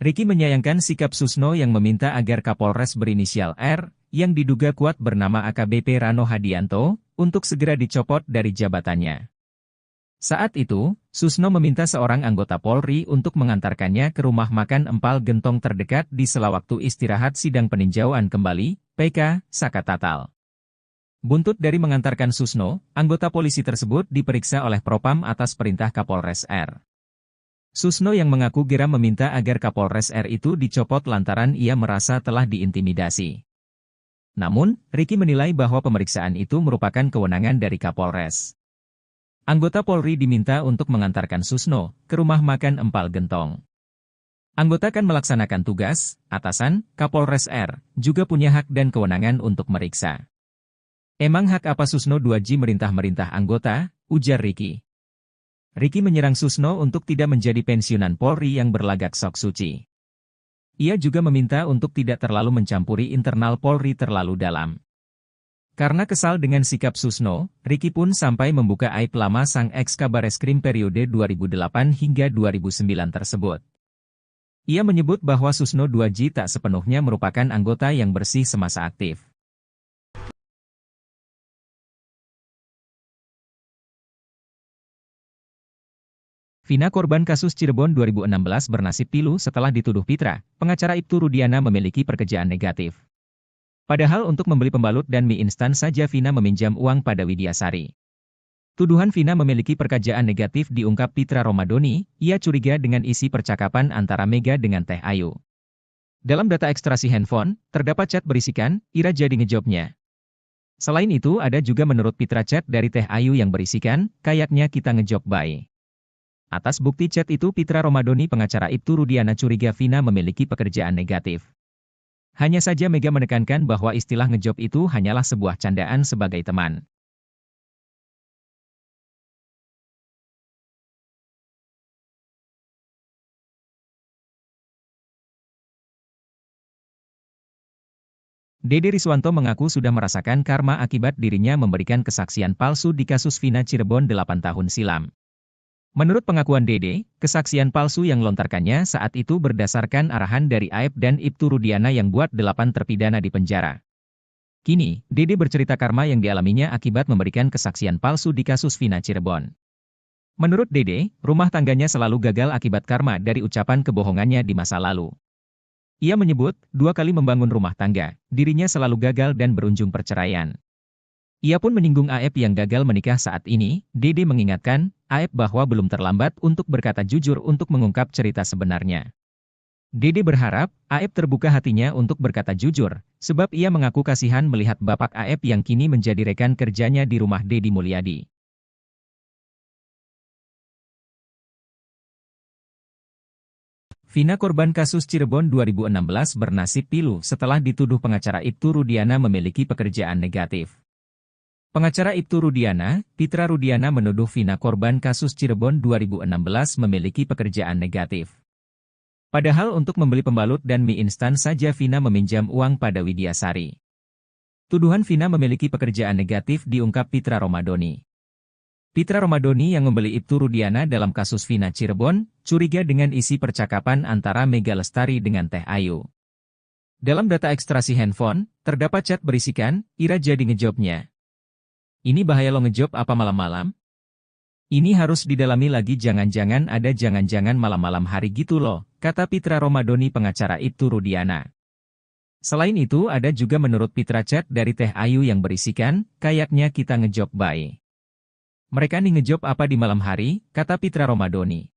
Ricky menyayangkan sikap Susno yang meminta agar Kapolres berinisial R, yang diduga kuat bernama AKBP Rano Hadianto, untuk segera dicopot dari jabatannya. Saat itu, Susno meminta seorang anggota Polri untuk mengantarkannya ke rumah makan empal gentong terdekat di sela waktu istirahat sidang peninjauan kembali, PK, Saka Tatal. Buntut dari mengantarkan Susno, anggota polisi tersebut diperiksa oleh Propam atas perintah Kapolres R. Susno yang mengaku geram meminta agar Kapolres R itu dicopot lantaran ia merasa telah diintimidasi. Namun, Ricky menilai bahwa pemeriksaan itu merupakan kewenangan dari Kapolres. Anggota Polri diminta untuk mengantarkan Susno ke rumah makan empal gentong. Anggota kan melaksanakan tugas, atasan, Kapolres R, juga punya hak dan kewenangan untuk meriksa. Emang hak apa Susno Duaji merintah-merintah anggota, ujar Ricky. Ricky menyerang Susno untuk tidak menjadi pensiunan Polri yang berlagak sok suci. Ia juga meminta untuk tidak terlalu mencampuri internal Polri terlalu dalam. Karena kesal dengan sikap Susno, Ricky pun sampai membuka aib lama sang ex-Kabareskrim periode 2008 hingga 2009 tersebut. Ia menyebut bahwa Susno Duaji tak sepenuhnya merupakan anggota yang bersih semasa aktif. Vina korban kasus Cirebon 2016 bernasib pilu setelah dituduh Pitra, pengacara Ibtu Rudiana memiliki pekerjaan negatif. Padahal untuk membeli pembalut dan mie instan saja Vina meminjam uang pada Widya Sari. Tuduhan Vina memiliki pekerjaan negatif diungkap Pitra Romadoni, ia curiga dengan isi percakapan antara Mega dengan Teh Ayu. Dalam data ekstraksi handphone, terdapat chat berisikan, Ira jadi ngejobnya. Selain itu ada juga menurut Pitra chat dari Teh Ayu yang berisikan, kayaknya kita ngejob bye. Atas bukti chat itu Pitra Romadoni pengacara Ibtu Rudiana curiga Vina memiliki pekerjaan negatif. Hanya saja Mega menekankan bahwa istilah ngejob itu hanyalah sebuah candaan sebagai teman. Dede Riswanto mengaku sudah merasakan karma akibat dirinya memberikan kesaksian palsu di kasus Vina Cirebon 8 tahun silam. Menurut pengakuan Dede, kesaksian palsu yang lontarkannya saat itu berdasarkan arahan dari Aep dan Ibtu Rudiana yang buat 8 terpidana di penjara. Kini, Dede bercerita karma yang dialaminya akibat memberikan kesaksian palsu di kasus Vina Cirebon. Menurut Dede, rumah tangganya selalu gagal akibat karma dari ucapan kebohongannya di masa lalu. Ia menyebut, 2 kali membangun rumah tangga, dirinya selalu gagal dan berujung perceraian. Ia pun menyinggung Aep yang gagal menikah saat ini. Dede mengingatkan, Aep bahwa belum terlambat untuk berkata jujur untuk mengungkap cerita sebenarnya. Dede berharap, Aep terbuka hatinya untuk berkata jujur, sebab ia mengaku kasihan melihat bapak Aep yang kini menjadi rekan kerjanya di rumah Deddy Mulyadi. Vina korban kasus Cirebon 2016 bernasib pilu setelah dituduh pengacara Ibtu Rudiana memiliki pekerjaan negatif. Pengacara Ibtu Rudiana, Pitra Rudiana menuduh Vina korban kasus Cirebon 2016 memiliki pekerjaan negatif. Padahal untuk membeli pembalut dan mie instan saja Vina meminjam uang pada Widyasari. Tuduhan Vina memiliki pekerjaan negatif diungkap Pitra Romadoni. Pitra Romadoni yang membeli Ibtu Rudiana dalam kasus Vina Cirebon, curiga dengan isi percakapan antara Mega Lestari dengan Teh Ayu. Dalam data ekstraksi handphone, terdapat chat berisikan, Ira jadi ngejobnya. Ini bahaya lo ngejob apa malam-malam? Ini harus didalami lagi jangan-jangan ada jangan-jangan malam-malam hari gitu loh, kata Pitra Romadoni pengacara Ibtu Rudiana. Selain itu ada juga menurut Pitra chat dari Teh Ayu yang berisikan, kayaknya kita ngejob bae. Mereka nih ngejob apa di malam hari, kata Pitra Romadoni.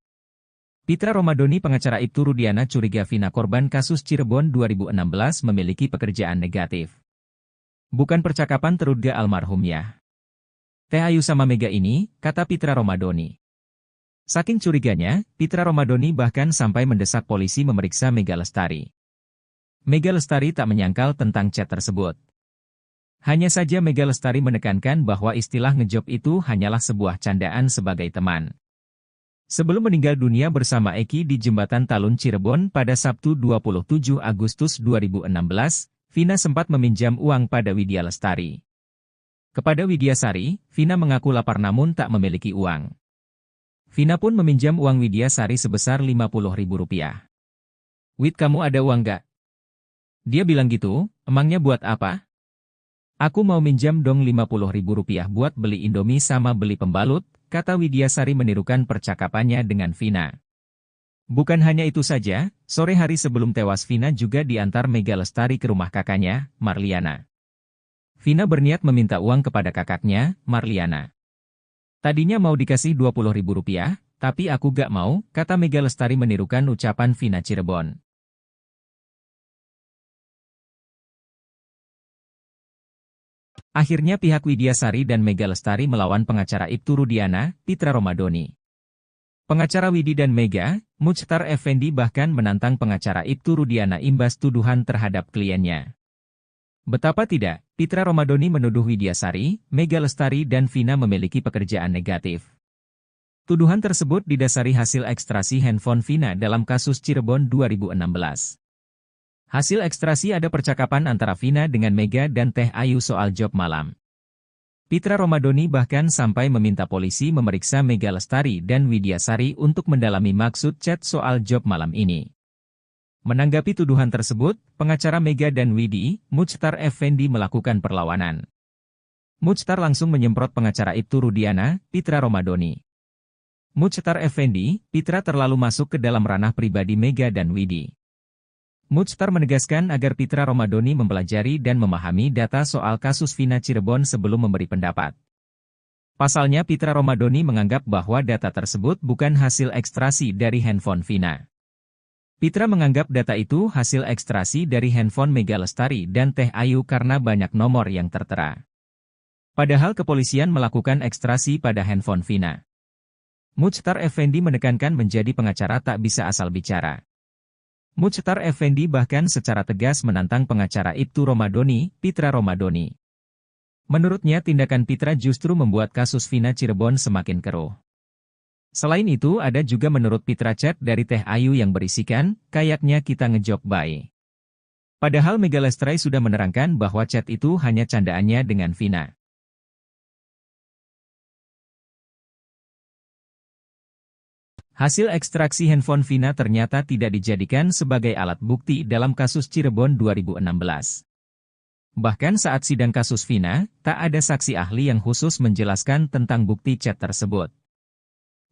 Pitra Romadoni pengacara Ibtu Rudiana curiga Vina korban kasus Cirebon 2016 memiliki pekerjaan negatif. Bukan percakapan terduga almarhumnya. Teh Ayu sama Mega ini, kata Pitra Romadoni. Saking curiganya, Pitra Romadoni bahkan sampai mendesak polisi memeriksa Mega Lestari. Mega Lestari tak menyangkal tentang chat tersebut. Hanya saja Mega Lestari menekankan bahwa istilah ngejob itu hanyalah sebuah candaan sebagai teman. Sebelum meninggal dunia bersama Eki di Jembatan Talun Cirebon pada Sabtu 27 Agustus 2016, Vina sempat meminjam uang pada Widya Lestari. Kepada Widyasari, Vina mengaku lapar namun tak memiliki uang. Vina pun meminjam uang Widyasari sebesar Rp50.000. Wid, kamu ada uang gak? Dia bilang gitu, emangnya buat apa? Aku mau minjam dong Rp50.000 buat beli Indomie sama beli pembalut, kata Widyasari menirukan percakapannya dengan Vina. Bukan hanya itu saja, sore hari sebelum tewas Vina juga diantar Mega Lestari ke rumah kakaknya, Marliana. Vina berniat meminta uang kepada kakaknya, Marliana. Tadinya mau dikasih Rp20.000, tapi aku gak mau, kata Mega Lestari menirukan ucapan Vina Cirebon. Akhirnya pihak Widyasari dan Mega Lestari melawan pengacara Ibtu Rudiana, Pitra Romadoni. Pengacara Widi dan Mega, Muchtar Effendi bahkan menantang pengacara Ibtu Rudiana imbas tuduhan terhadap kliennya. Betapa tidak, Pitra Romadoni menuduh Widyasari, Mega Lestari dan Vina memiliki pekerjaan negatif. Tuduhan tersebut didasari hasil ekstraksi handphone Vina dalam kasus Cirebon 2016. Hasil ekstraksi ada percakapan antara Vina dengan Mega dan Teh Ayu soal job malam. Pitra Romadoni bahkan sampai meminta polisi memeriksa Mega Lestari dan Widyasari untuk mendalami maksud chat soal job malam ini. Menanggapi tuduhan tersebut, pengacara Mega dan Widi, Muchtar Effendi melakukan perlawanan. Muchtar langsung menyemprot pengacara Ibtu Rudiana, Pitra Romadoni. Muchtar Effendi, Pitra terlalu masuk ke dalam ranah pribadi Mega dan Widi. Muchtar menegaskan agar Pitra Romadoni mempelajari dan memahami data soal kasus Vina Cirebon sebelum memberi pendapat. Pasalnya Pitra Romadoni menganggap bahwa data tersebut bukan hasil ekstraksi dari handphone Vina. Pitra menganggap data itu hasil ekstraksi dari handphone Mega Lestari dan Teh Ayu karena banyak nomor yang tertera. Padahal kepolisian melakukan ekstraksi pada handphone Vina. Muchtar Effendi menekankan menjadi pengacara tak bisa asal bicara. Muchtar Effendi bahkan secara tegas menantang pengacara Ibtu Romadoni, Pitra Romadoni. Menurutnya tindakan Pitra justru membuat kasus Vina Cirebon semakin keruh. Selain itu ada juga menurut Pitra chat dari Teh Ayu yang berisikan, kayaknya kita ngejob bae. Padahal Mega Lestari sudah menerangkan bahwa chat itu hanya candaannya dengan Vina. Hasil ekstraksi handphone Vina ternyata tidak dijadikan sebagai alat bukti dalam kasus Cirebon 2016. Bahkan saat sidang kasus Vina, tak ada saksi ahli yang khusus menjelaskan tentang bukti chat tersebut.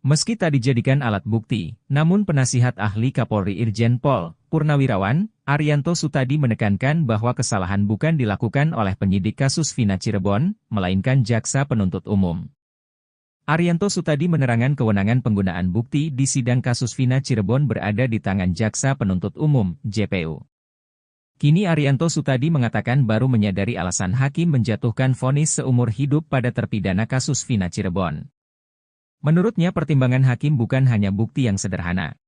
Meski tak dijadikan alat bukti, namun penasihat ahli Kapolri Irjen Pol Purnawirawan Arianto Sutadi menekankan bahwa kesalahan bukan dilakukan oleh penyidik kasus Vina Cirebon, melainkan jaksa penuntut umum. Arianto Sutadi menerangkan kewenangan penggunaan bukti di sidang kasus Vina Cirebon berada di tangan jaksa penuntut umum, JPU. Kini Arianto Sutadi mengatakan baru menyadari alasan hakim menjatuhkan vonis seumur hidup pada terpidana kasus Vina Cirebon. Menurutnya pertimbangan hakim bukan hanya bukti yang sederhana.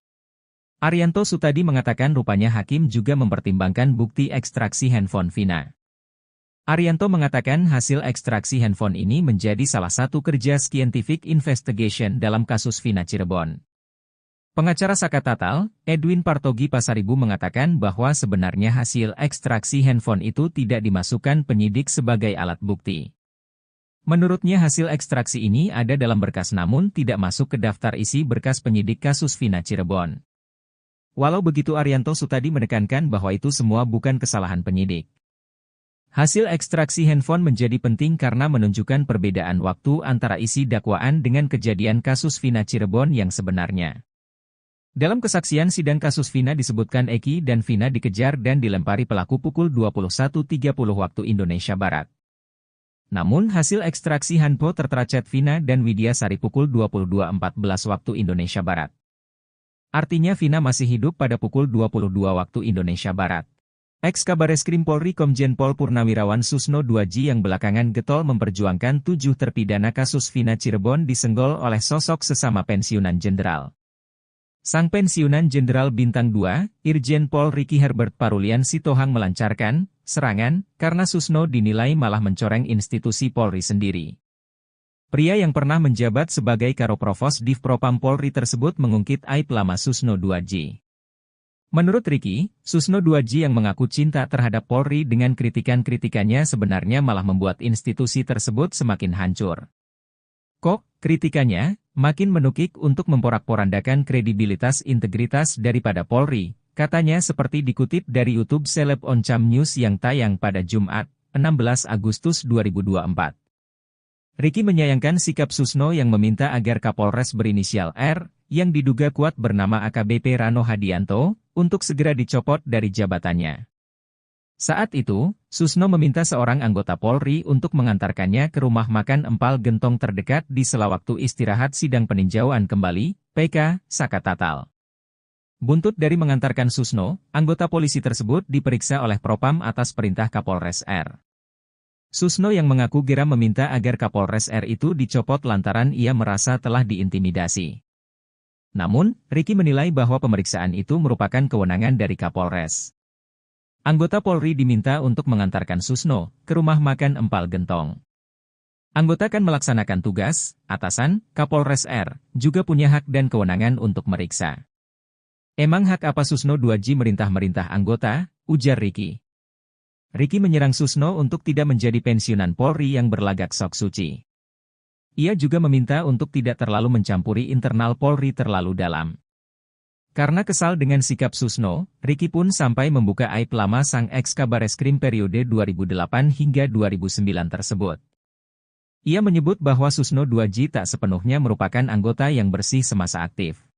Arianto Sutadi mengatakan rupanya hakim juga mempertimbangkan bukti ekstraksi handphone Vina. Arianto mengatakan hasil ekstraksi handphone ini menjadi salah satu kerja scientific investigation dalam kasus Vina Cirebon. Pengacara Saka Tatal, Edwin Partogi Pasaribu mengatakan bahwa sebenarnya hasil ekstraksi handphone itu tidak dimasukkan penyidik sebagai alat bukti. Menurutnya hasil ekstraksi ini ada dalam berkas namun tidak masuk ke daftar isi berkas penyidik kasus Vina Cirebon. Walau begitu Arianto Sutadi menekankan bahwa itu semua bukan kesalahan penyidik. Hasil ekstraksi handphone menjadi penting karena menunjukkan perbedaan waktu antara isi dakwaan dengan kejadian kasus Vina Cirebon yang sebenarnya. Dalam kesaksian sidang kasus Vina disebutkan Eki dan Vina dikejar dan dilempari pelaku pukul 21.30 waktu Indonesia Barat. Namun hasil ekstraksi handphone tertera chat Vina dan Widya Sari pukul 22.14 waktu Indonesia Barat. Artinya Vina masih hidup pada pukul 22 waktu Indonesia Barat. Ex-Kabareskrim Polri Komjen Pol Purnawirawan Susno Duaji yang belakangan getol memperjuangkan 7 terpidana kasus Vina Cirebon disenggol oleh sosok sesama pensiunan jenderal. Sang pensiunan Jenderal Bintang 2, Irjen Pol Ricky Herbert Parulian Sitohang melancarkan serangan karena Susno dinilai malah mencoreng institusi Polri sendiri. Pria yang pernah menjabat sebagai Karoprovos Div Propam Polri tersebut mengungkit aib lama Susno Duaji. Menurut Ricky, Susno Duaji yang mengaku cinta terhadap Polri dengan kritikan-kritikannya sebenarnya malah membuat institusi tersebut semakin hancur. Kok, kritikannya makin menukik untuk memporak-porandakan kredibilitas integritas daripada Polri, katanya seperti dikutip dari YouTube Seleb Oncam News yang tayang pada Jumat, 16 Agustus 2024. Ricky menyayangkan sikap Susno yang meminta agar Kapolres berinisial R, yang diduga kuat bernama AKBP Rano Hadianto, untuk segera dicopot dari jabatannya. Saat itu, Susno meminta seorang anggota Polri untuk mengantarkannya ke rumah makan Empal Gentong terdekat di sela waktu istirahat sidang peninjauan kembali, PK, Saka Tatal. Buntut dari mengantarkan Susno, anggota polisi tersebut diperiksa oleh Propam atas perintah Kapolres R. Susno yang mengaku geram meminta agar Kapolres R itu dicopot lantaran ia merasa telah diintimidasi. Namun, Ricky menilai bahwa pemeriksaan itu merupakan kewenangan dari Kapolres. Anggota Polri diminta untuk mengantarkan Susno ke rumah makan Empal Gentong. Anggota kan melaksanakan tugas, atasan, Kapolres R, juga punya hak dan kewenangan untuk meriksa. Emang hak apa Susno Duaji merintah-merintah anggota, ujar Ricky. Ricky menyerang Susno untuk tidak menjadi pensiunan Polri yang berlagak sok suci. Ia juga meminta untuk tidak terlalu mencampuri internal Polri terlalu dalam. Karena kesal dengan sikap Susno, Ricky pun sampai membuka aib lama sang ex-Kabareskrim periode 2008 hingga 2009 tersebut. Ia menyebut bahwa Susno Duaji tak sepenuhnya merupakan anggota yang bersih semasa aktif.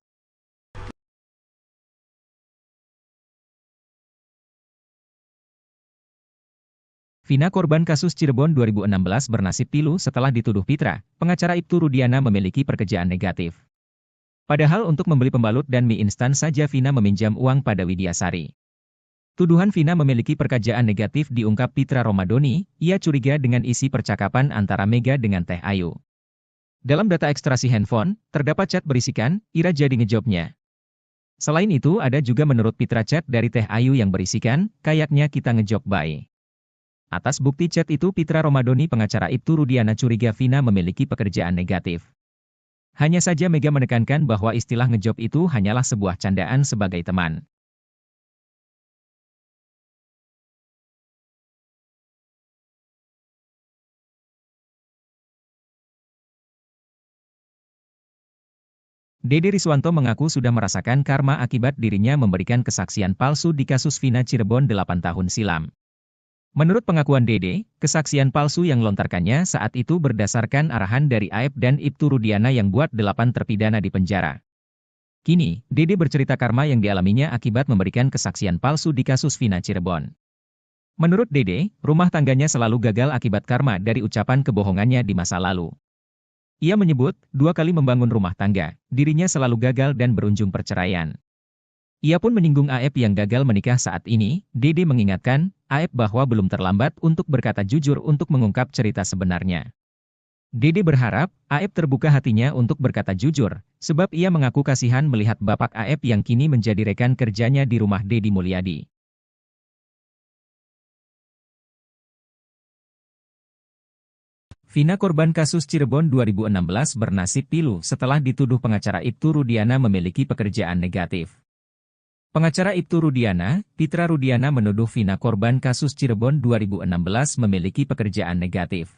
Vina korban kasus Cirebon 2016 bernasib pilu setelah dituduh Pitra, pengacara Ibtu Rudiana memiliki pekerjaan negatif. Padahal untuk membeli pembalut dan mie instan saja Vina meminjam uang pada Widya Sari. Tuduhan Vina memiliki pekerjaan negatif diungkap Pitra Romadoni, ia curiga dengan isi percakapan antara Mega dengan Teh Ayu. Dalam data ekstraksi handphone, terdapat chat berisikan, Ira jadi ngejobnya. Selain itu ada juga menurut Pitra chat dari Teh Ayu yang berisikan, kayaknya kita ngejob bye. Atas bukti chat itu Pitra Romadoni pengacara Ibtu Rudiana curiga Vina memiliki pekerjaan negatif. Hanya saja Mega menekankan bahwa istilah ngejob itu hanyalah sebuah candaan sebagai teman. Dede Riswanto mengaku sudah merasakan karma akibat dirinya memberikan kesaksian palsu di kasus Vina Cirebon 8 tahun silam. Menurut pengakuan Dede, kesaksian palsu yang lontarkannya saat itu berdasarkan arahan dari Aep dan Ibtu Rudiana yang buat 8 terpidana di penjara. Kini, Dede bercerita karma yang dialaminya akibat memberikan kesaksian palsu di kasus Vina Cirebon. Menurut Dede, rumah tangganya selalu gagal akibat karma dari ucapan kebohongannya di masa lalu. Ia menyebut, 2 kali membangun rumah tangga, dirinya selalu gagal dan berujung perceraian. Ia pun menyinggung Aep yang gagal menikah saat ini. Dede mengingatkan, Aep bahwa belum terlambat untuk berkata jujur untuk mengungkap cerita sebenarnya. Dede berharap, Aep terbuka hatinya untuk berkata jujur, sebab ia mengaku kasihan melihat bapak Aep yang kini menjadi rekan kerjanya di rumah Deddy Mulyadi. Vina korban kasus Cirebon 2016 bernasib pilu setelah dituduh pengacara Ibtu Rudiana memiliki pekerjaan negatif. Pengacara Ibtu Rudiana, Pitra Rudiana menuduh Vina korban kasus Cirebon 2016 memiliki pekerjaan negatif.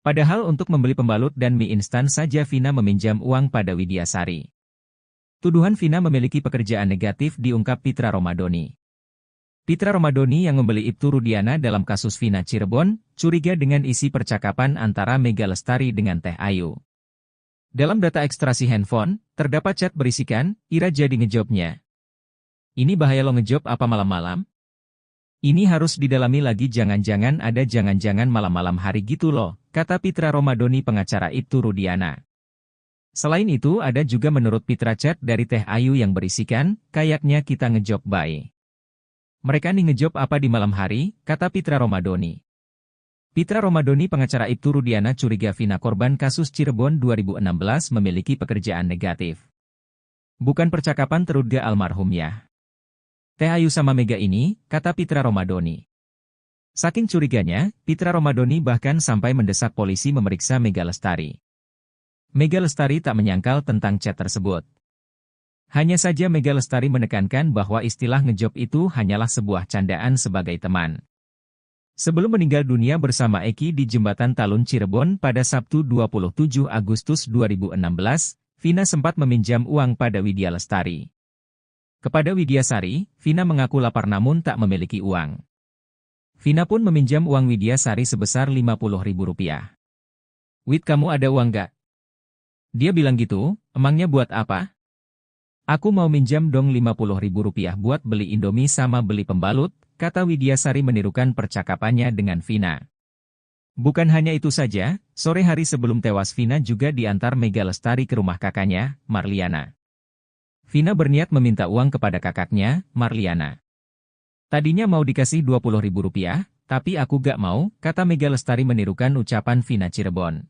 Padahal untuk membeli pembalut dan mie instan saja Vina meminjam uang pada Widyasari. Tuduhan Vina memiliki pekerjaan negatif diungkap Pitra Romadoni. Pitra Romadoni yang membeli Ibtu Rudiana dalam kasus Vina Cirebon, curiga dengan isi percakapan antara Mega Lestari dengan Teh Ayu. Dalam data ekstraksi handphone, terdapat chat berisikan, Ira jadi ngejobnya. Ini bahaya lo ngejob apa malam-malam? Ini harus didalami lagi jangan-jangan ada jangan-jangan malam-malam hari gitu loh, kata Pitra Romadoni pengacara Ibtu Rudiana. Selain itu ada juga menurut Pitra chat dari Teh Ayu yang berisikan, kayaknya kita ngejob bae. Mereka nih ngejob apa di malam hari, kata Pitra Romadoni. Pitra Romadoni pengacara Ibtu Rudiana curiga Vina korban kasus Cirebon 2016 memiliki pekerjaan negatif. Bukan percakapan terduga almarhum ya. Teh Ayu sama Mega ini, kata Pitra Romadoni. Saking curiganya, Pitra Romadoni bahkan sampai mendesak polisi memeriksa Mega Lestari. Mega Lestari tak menyangkal tentang chat tersebut. Hanya saja Mega Lestari menekankan bahwa istilah ngejob itu hanyalah sebuah candaan sebagai teman. Sebelum meninggal dunia bersama Eki di Jembatan Talun Cirebon pada Sabtu 27 Agustus 2016, Vina sempat meminjam uang pada Widya Lestari. Kepada Widyasari, Vina mengaku lapar namun tak memiliki uang. Vina pun meminjam uang Widyasari sebesar Rp50.000. Wid, kamu ada uang gak? Dia bilang gitu, emangnya buat apa? Aku mau minjam dong Rp50.000 buat beli Indomie sama beli pembalut, kata Widyasari menirukan percakapannya dengan Vina. Bukan hanya itu saja, sore hari sebelum tewas Vina juga diantar Mega Lestari ke rumah kakaknya, Marliana. Vina berniat meminta uang kepada kakaknya, Marliana. Tadinya mau dikasih Rp20.000, tapi aku gak mau, kata Mega Lestari menirukan ucapan Vina Cirebon.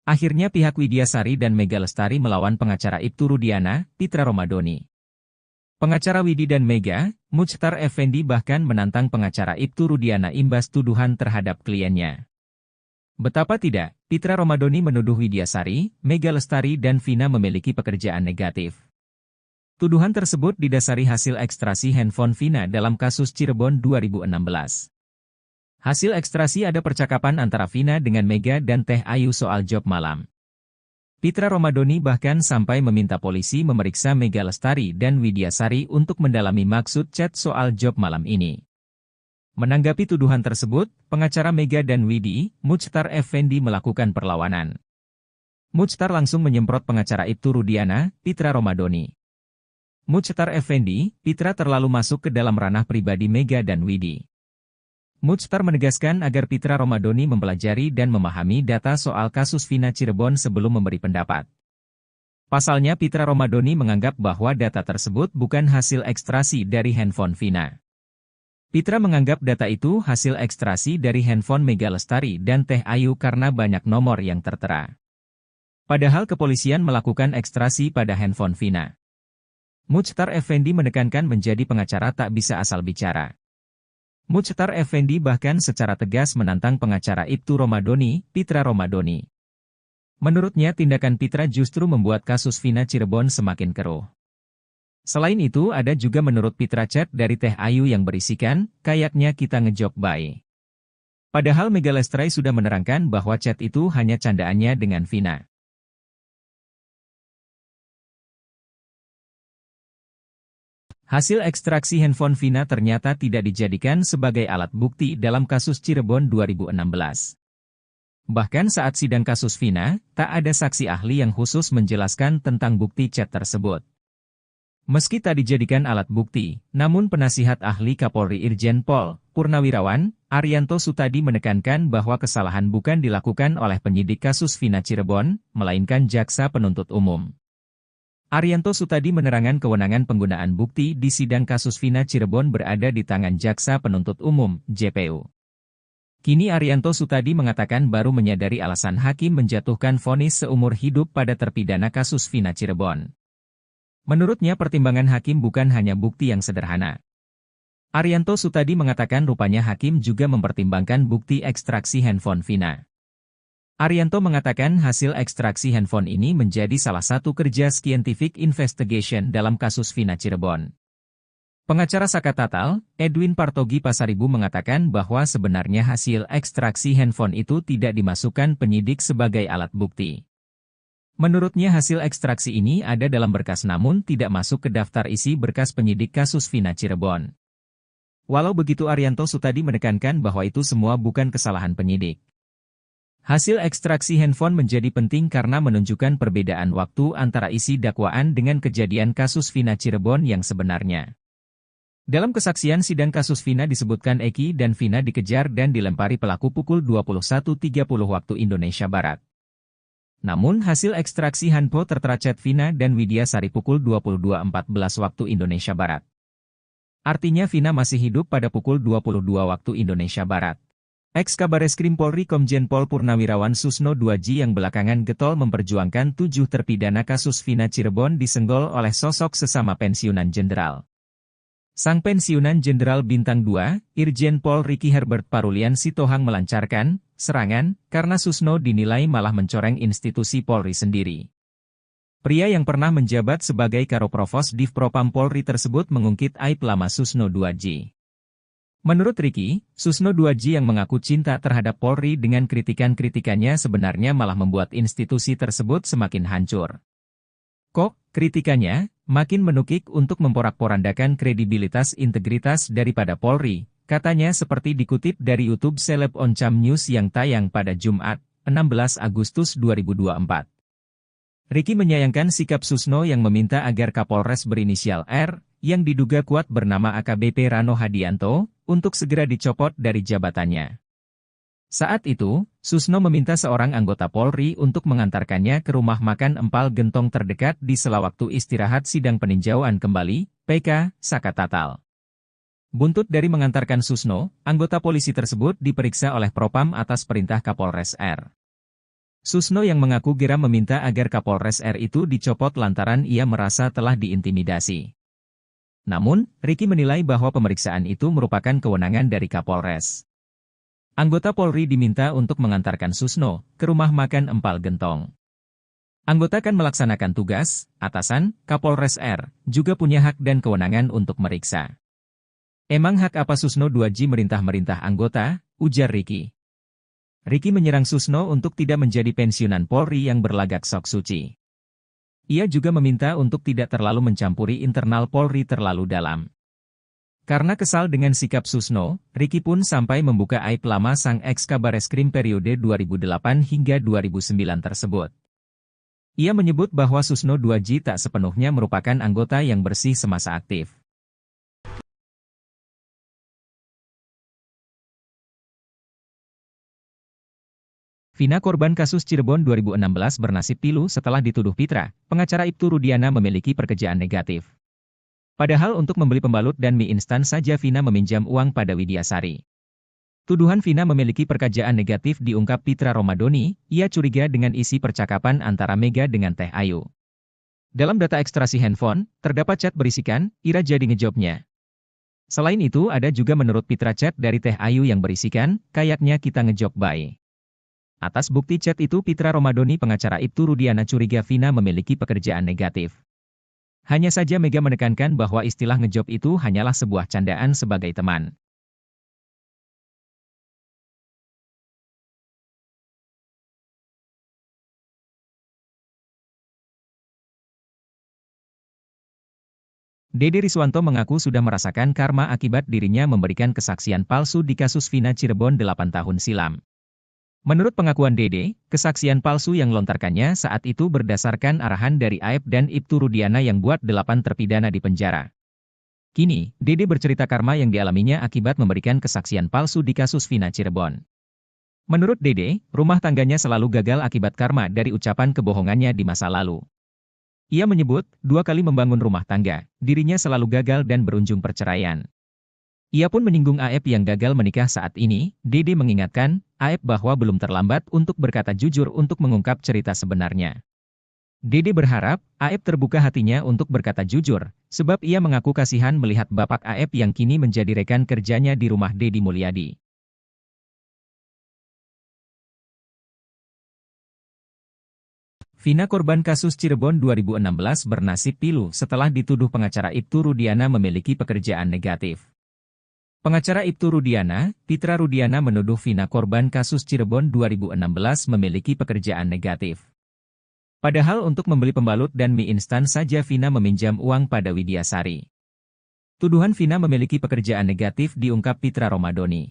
Akhirnya pihak Widyasari dan Mega Lestari melawan pengacara Ibtu Rudiana, Pitra Romadoni. Pengacara Widi dan Mega, Muchtar Effendi bahkan menantang pengacara Ibtu Rudiana imbas tuduhan terhadap kliennya. Betapa tidak, Pitra Romadoni menuduh Widyasari, Mega Lestari dan Vina memiliki pekerjaan negatif. Tuduhan tersebut didasari hasil ekstrasi handphone Vina dalam kasus Cirebon 2016. Hasil ekstrasi ada percakapan antara Vina dengan Mega dan Teh Ayu soal job malam. Pitra Romadoni bahkan sampai meminta polisi memeriksa Mega Lestari dan Widyasari untuk mendalami maksud chat soal job malam ini. Menanggapi tuduhan tersebut, pengacara Mega dan Widi, Muchtar Effendi melakukan perlawanan. Muchtar langsung menyemprot pengacara Ibtu Rudiana, Pitra Romadoni. Muchtar Effendi, Pitra terlalu masuk ke dalam ranah pribadi Mega dan Widi. Muchtar menegaskan agar Pitra Romadoni mempelajari dan memahami data soal kasus Vina Cirebon sebelum memberi pendapat. Pasalnya Pitra Romadoni menganggap bahwa data tersebut bukan hasil ekstrasi dari handphone Vina. Pitra menganggap data itu hasil ekstrasi dari handphone Mega Lestari dan Teh Ayu karena banyak nomor yang tertera. Padahal kepolisian melakukan ekstrasi pada handphone Vina. Muchtar Effendi menekankan menjadi pengacara tak bisa asal bicara. Muchtar Effendi bahkan secara tegas menantang pengacara Ibtu Romadoni, Pitra Romadoni. Menurutnya tindakan Pitra justru membuat kasus Vina Cirebon semakin keruh. Selain itu ada juga menurut Pitra chat dari Teh Ayu yang berisikan, kayaknya kita ngejob bae. Padahal Mega Lestari sudah menerangkan bahwa chat itu hanya candaannya dengan Vina. Hasil ekstraksi handphone Vina ternyata tidak dijadikan sebagai alat bukti dalam kasus Cirebon 2016. Bahkan saat sidang kasus Vina, tak ada saksi ahli yang khusus menjelaskan tentang bukti chat tersebut. Meski tak dijadikan alat bukti, namun penasihat ahli Kapolri Irjen Pol Purnawirawan, Arianto Sutadi menekankan bahwa kesalahan bukan dilakukan oleh penyidik kasus Vina Cirebon, melainkan jaksa penuntut umum. Arianto Sutadi menerangkan kewenangan penggunaan bukti di sidang kasus Vina Cirebon berada di tangan jaksa penuntut umum, JPU. Kini Arianto Sutadi mengatakan baru menyadari alasan hakim menjatuhkan vonis seumur hidup pada terpidana kasus Vina Cirebon. Menurutnya pertimbangan hakim bukan hanya bukti yang sederhana. Arianto Sutadi mengatakan rupanya hakim juga mempertimbangkan bukti ekstraksi handphone Vina. Arianto mengatakan hasil ekstraksi handphone ini menjadi salah satu kerja scientific investigation dalam kasus Vina Cirebon. Pengacara Saka Tatal, Edwin Partogi Pasaribu mengatakan bahwa sebenarnya hasil ekstraksi handphone itu tidak dimasukkan penyidik sebagai alat bukti. Menurutnya hasil ekstraksi ini ada dalam berkas namun tidak masuk ke daftar isi berkas penyidik kasus Vina Cirebon. Walau begitu Arianto Sutadi menekankan bahwa itu semua bukan kesalahan penyidik. Hasil ekstraksi handphone menjadi penting karena menunjukkan perbedaan waktu antara isi dakwaan dengan kejadian kasus Vina Cirebon yang sebenarnya. Dalam kesaksian sidang kasus Vina disebutkan Eki dan Vina dikejar dan dilempari pelaku pukul 21.30 waktu Indonesia Barat. Namun hasil ekstraksi handphone tertera chat Vina dan Widya Sari pukul 22.14 waktu Indonesia Barat. Artinya Vina masih hidup pada pukul 22 waktu Indonesia Barat. Ex-Kabareskrim Polri Komjen Pol Purnawirawan Susno Duaji yang belakangan getol memperjuangkan 7 terpidana kasus Vina Cirebon disenggol oleh sosok sesama pensiunan jenderal. Sang pensiunan Jenderal Bintang 2, Irjen Pol Ricky Herbert Parulian Sitohang melancarkan serangan karena Susno dinilai malah mencoreng institusi Polri sendiri. Pria yang pernah menjabat sebagai Karoprovos Divpropam Polri tersebut mengungkit aib lama Susno Duaji. Menurut Ricky, Susno Duaji yang mengaku cinta terhadap Polri dengan kritikan-kritikannya sebenarnya malah membuat institusi tersebut semakin hancur. Kok, kritikannya makin menukik untuk memporak-porandakan kredibilitas integritas daripada Polri, katanya seperti dikutip dari YouTube Seleb Oncam News yang tayang pada Jumat, 16 Agustus 2024. Ricky menyayangkan sikap Susno yang meminta agar Kapolres berinisial R, yang diduga kuat bernama AKBP Rano Hadianto, untuk segera dicopot dari jabatannya. Saat itu, Susno meminta seorang anggota Polri untuk mengantarkannya ke rumah makan Empal Gentong terdekat di sela waktu istirahat sidang peninjauan kembali, PK, Saka Tatal. Buntut dari mengantarkan Susno, anggota polisi tersebut diperiksa oleh Propam atas perintah Kapolres R. Susno yang mengaku geram meminta agar Kapolres R itu dicopot lantaran ia merasa telah diintimidasi. Namun, Ricky menilai bahwa pemeriksaan itu merupakan kewenangan dari Kapolres. Anggota Polri diminta untuk mengantarkan Susno ke rumah makan Empal Gentong. Anggota kan melaksanakan tugas, atasan, Kapolres R, juga punya hak dan kewenangan untuk meriksa. Emang hak apa Susno Duaji merintah-merintah anggota, ujar Ricky. Ricky menyerang Susno untuk tidak menjadi pensiunan Polri yang berlagak sok suci. Ia juga meminta untuk tidak terlalu mencampuri internal Polri terlalu dalam. Karena kesal dengan sikap Susno, Ricky pun sampai membuka aib lama sang ex-Kabareskrim periode 2008 hingga 2009 tersebut. Ia menyebut bahwa Susno Duaji tak sepenuhnya merupakan anggota yang bersih semasa aktif. Vina korban kasus Cirebon 2016 bernasib pilu setelah dituduh Pitra, pengacara Ibtu Rudiana memiliki pekerjaan negatif. Padahal untuk membeli pembalut dan mie instan saja Vina meminjam uang pada Widya Sari. Tuduhan Vina memiliki pekerjaan negatif diungkap Pitra Romadoni, ia curiga dengan isi percakapan antara Mega dengan Teh Ayu. Dalam data ekstraksi handphone, terdapat chat berisikan, Ira jadi ngejobnya. Selain itu ada juga menurut Pitra chat dari Teh Ayu yang berisikan, kayaknya kita ngejob bye. Atas bukti chat itu Pitra Romadoni pengacara Ibtu Rudiana curiga Vina memiliki pekerjaan negatif. Hanya saja Mega menekankan bahwa istilah ngejob itu hanyalah sebuah candaan sebagai teman. Dede Riswanto mengaku sudah merasakan karma akibat dirinya memberikan kesaksian palsu di kasus Vina Cirebon 8 tahun silam. Menurut pengakuan Dede, kesaksian palsu yang lontarkannya saat itu berdasarkan arahan dari Aep dan Ibtu Rudiana yang buat 8 terpidana di penjara. Kini, Dede bercerita karma yang dialaminya akibat memberikan kesaksian palsu di kasus Vina Cirebon. Menurut Dede, rumah tangganya selalu gagal akibat karma dari ucapan kebohongannya di masa lalu. Ia menyebut, 2 kali membangun rumah tangga, dirinya selalu gagal dan berujung perceraian. Ia pun menyinggung Aep yang gagal menikah saat ini. Dede mengingatkan, Aep bahwa belum terlambat untuk berkata jujur untuk mengungkap cerita sebenarnya. Dede berharap, Aep terbuka hatinya untuk berkata jujur, sebab ia mengaku kasihan melihat bapak Aep yang kini menjadi rekan kerjanya di rumah Deddy Mulyadi. Vina korban kasus Cirebon 2016 bernasib pilu setelah dituduh pengacara Ibtu Rudiana memiliki pekerjaan negatif. Pengacara Ibtu Rudiana, Pitra Rudiana menuduh Vina korban kasus Cirebon 2016 memiliki pekerjaan negatif. Padahal untuk membeli pembalut dan mie instan saja Vina meminjam uang pada Widyasari. Tuduhan Vina memiliki pekerjaan negatif diungkap Pitra Romadoni.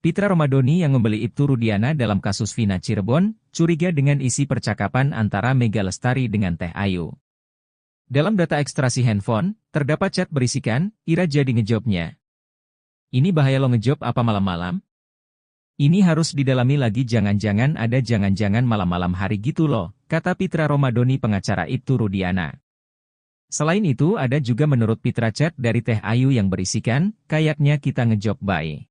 Pitra Romadoni yang membeli Ibtu Rudiana dalam kasus Vina Cirebon, curiga dengan isi percakapan antara Mega Lestari dengan Teh Ayu. Dalam data ekstraksi handphone, terdapat chat berisikan, Ira jadi ngejobnya. Ini bahaya lo ngejob apa malam-malam? Ini harus didalami lagi, jangan-jangan ada jangan-jangan malam-malam hari gitu loh, kata Pitra Romadoni pengacara Ibtu Rudiana. Selain itu ada juga menurut Pitra chat dari Teh Ayu yang berisikan, kayaknya kita ngejob bae.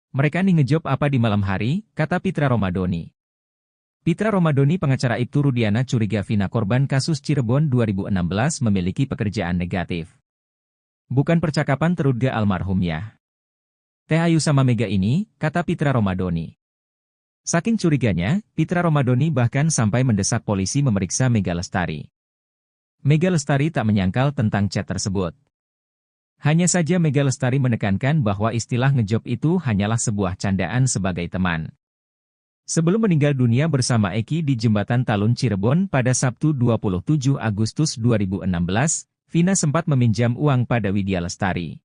Mereka nih ngejob apa di malam hari, kata Pitra Romadoni. Pitra Romadoni pengacara Ibtu Rudiana curiga Vina korban kasus Cirebon 2016 memiliki pekerjaan negatif. Bukan percakapan terduga almarhumnya. Teh Ayu sama Mega ini, kata Pitra Romadoni. Saking curiganya, Pitra Romadoni bahkan sampai mendesak polisi memeriksa Mega Lestari. Mega Lestari tak menyangkal tentang chat tersebut. Hanya saja Mega Lestari menekankan bahwa istilah ngejob itu hanyalah sebuah candaan sebagai teman. Sebelum meninggal dunia bersama Eki di Jembatan Talun Cirebon pada Sabtu 27 Agustus 2016, Vina sempat meminjam uang pada Widya Lestari.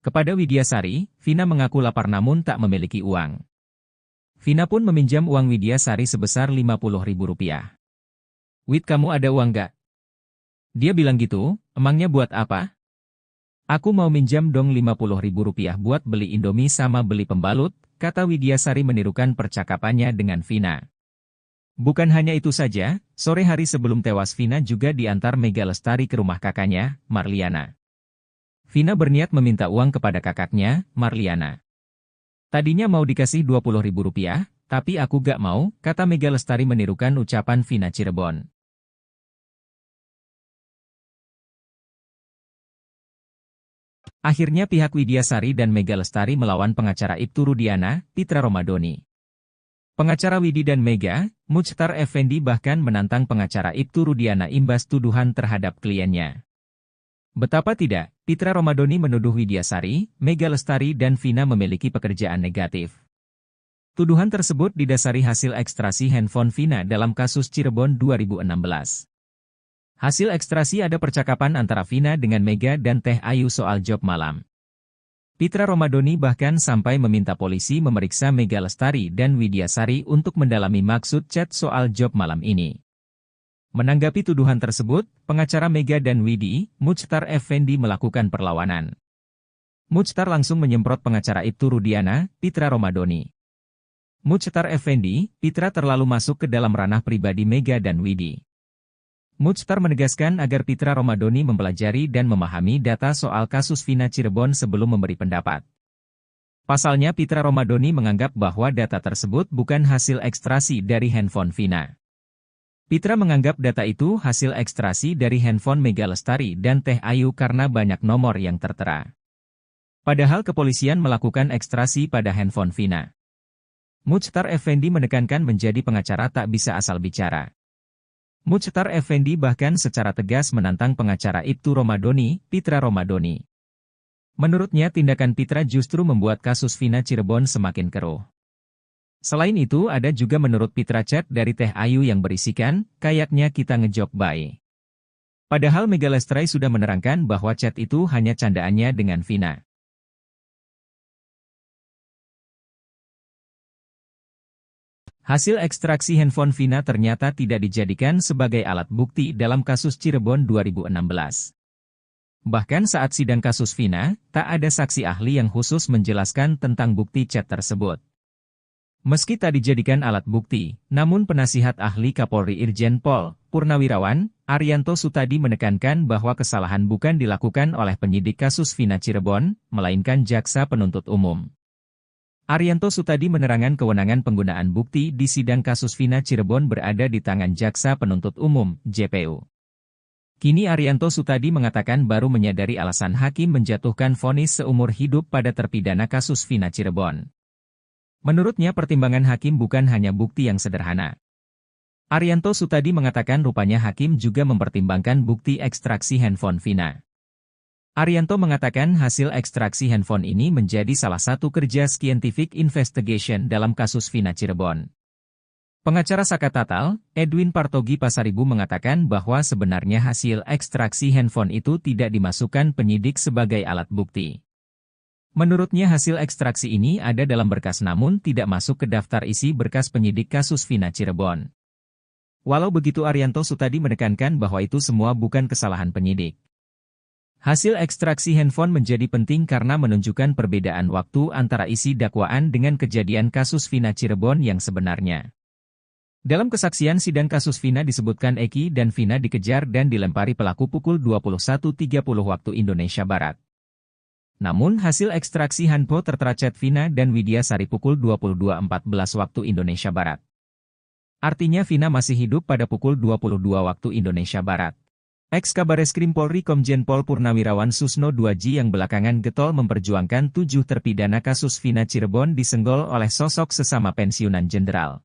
Kepada Widyasari, Vina mengaku lapar namun tak memiliki uang. Vina pun meminjam uang Widyasari sebesar Rp50.000. Wid, kamu ada uang gak? Dia bilang gitu, emangnya buat apa? Aku mau minjam dong Rp50.000 buat beli Indomie sama beli pembalut, kata Widyasari menirukan percakapannya dengan Vina. Bukan hanya itu saja, sore hari sebelum tewas Vina juga diantar Mega Lestari ke rumah kakaknya, Marliana. Vina berniat meminta uang kepada kakaknya, Marliana. Tadinya mau dikasih Rp20.000, tapi aku gak mau, kata Mega Lestari menirukan ucapan Vina Cirebon. Akhirnya pihak Widyasari dan Mega Lestari melawan pengacara Ibtu Rudiana, Pitra Romadoni. Pengacara Widi dan Mega, Muchtar Effendi bahkan menantang pengacara Ibtu Rudiana imbas tuduhan terhadap kliennya. Betapa tidak, Pitra Romadoni menuduh Widyasari, Mega Lestari dan Vina memiliki pekerjaan negatif. Tuduhan tersebut didasari hasil ekstraksi handphone Vina dalam kasus Cirebon 2016. Hasil ekstrasi ada percakapan antara Vina dengan Mega dan Teh Ayu soal job malam. Pitra Romadoni bahkan sampai meminta polisi memeriksa Mega Lestari dan Widyasari untuk mendalami maksud chat soal job malam ini. Menanggapi tuduhan tersebut, pengacara Mega dan Widi, Muchtar Effendi melakukan perlawanan. Muchtar langsung menyemprot pengacara Ibtu Rudiana, Pitra Romadoni. Muchtar Effendi, Pitra terlalu masuk ke dalam ranah pribadi Mega dan Widi. Muchtar menegaskan agar Pitra Romadoni mempelajari dan memahami data soal kasus Vina Cirebon sebelum memberi pendapat. Pasalnya Pitra Romadoni menganggap bahwa data tersebut bukan hasil ekstraksi dari handphone Vina. Pitra menganggap data itu hasil ekstraksi dari handphone Mega Lestari dan Teh Ayu karena banyak nomor yang tertera. Padahal kepolisian melakukan ekstraksi pada handphone Vina. Muchtar Effendi menekankan menjadi pengacara tak bisa asal bicara. Muchtar Effendi bahkan secara tegas menantang pengacara Ibtu Romadoni, Pitra Romadoni. Menurutnya tindakan Pitra justru membuat kasus Vina Cirebon semakin keruh. Selain itu ada juga menurut Pitra chat dari Teh Ayu yang berisikan, kayaknya kita ngejob bae. Padahal Mega Lestari sudah menerangkan bahwa chat itu hanya candaannya dengan Vina. Hasil ekstraksi handphone Vina ternyata tidak dijadikan sebagai alat bukti dalam kasus Cirebon 2016. Bahkan saat sidang kasus Vina, tak ada saksi ahli yang khusus menjelaskan tentang bukti chat tersebut. Meski tak dijadikan alat bukti, namun penasihat ahli Kapolri Irjen Pol Purnawirawan, Arianto Sutadi menekankan bahwa kesalahan bukan dilakukan oleh penyidik kasus Vina Cirebon, melainkan jaksa penuntut umum. Arianto Sutadi menerangkan kewenangan penggunaan bukti di sidang kasus Vina Cirebon berada di tangan jaksa penuntut umum, JPU. Kini Arianto Sutadi mengatakan baru menyadari alasan hakim menjatuhkan vonis seumur hidup pada terpidana kasus Vina Cirebon. Menurutnya pertimbangan hakim bukan hanya bukti yang sederhana. Arianto Sutadi mengatakan rupanya hakim juga mempertimbangkan bukti ekstraksi handphone Vina. Arianto mengatakan hasil ekstraksi handphone ini menjadi salah satu kerja scientific investigation dalam kasus Vina Cirebon. Pengacara Saka Tatal, Edwin Partogi Pasaribu mengatakan bahwa sebenarnya hasil ekstraksi handphone itu tidak dimasukkan penyidik sebagai alat bukti. Menurutnya hasil ekstraksi ini ada dalam berkas namun tidak masuk ke daftar isi berkas penyidik kasus Vina Cirebon. Walau begitu Arianto Sutadi menekankan bahwa itu semua bukan kesalahan penyidik. Hasil ekstraksi handphone menjadi penting karena menunjukkan perbedaan waktu antara isi dakwaan dengan kejadian kasus Vina Cirebon yang sebenarnya. Dalam kesaksian sidang kasus Vina disebutkan Eki dan Vina dikejar dan dilempari pelaku pukul 21.30 waktu Indonesia Barat. Namun hasil ekstraksi handphone tertera chat Vina dan Widya Sari pukul 22.14 waktu Indonesia Barat. Artinya Vina masih hidup pada pukul 22 waktu Indonesia Barat. Ex-Kabareskrim Polri Komjen Pol Purnawirawan Susno Duaji yang belakangan getol memperjuangkan 7 terpidana kasus Vina Cirebon disenggol oleh sosok sesama pensiunan jenderal.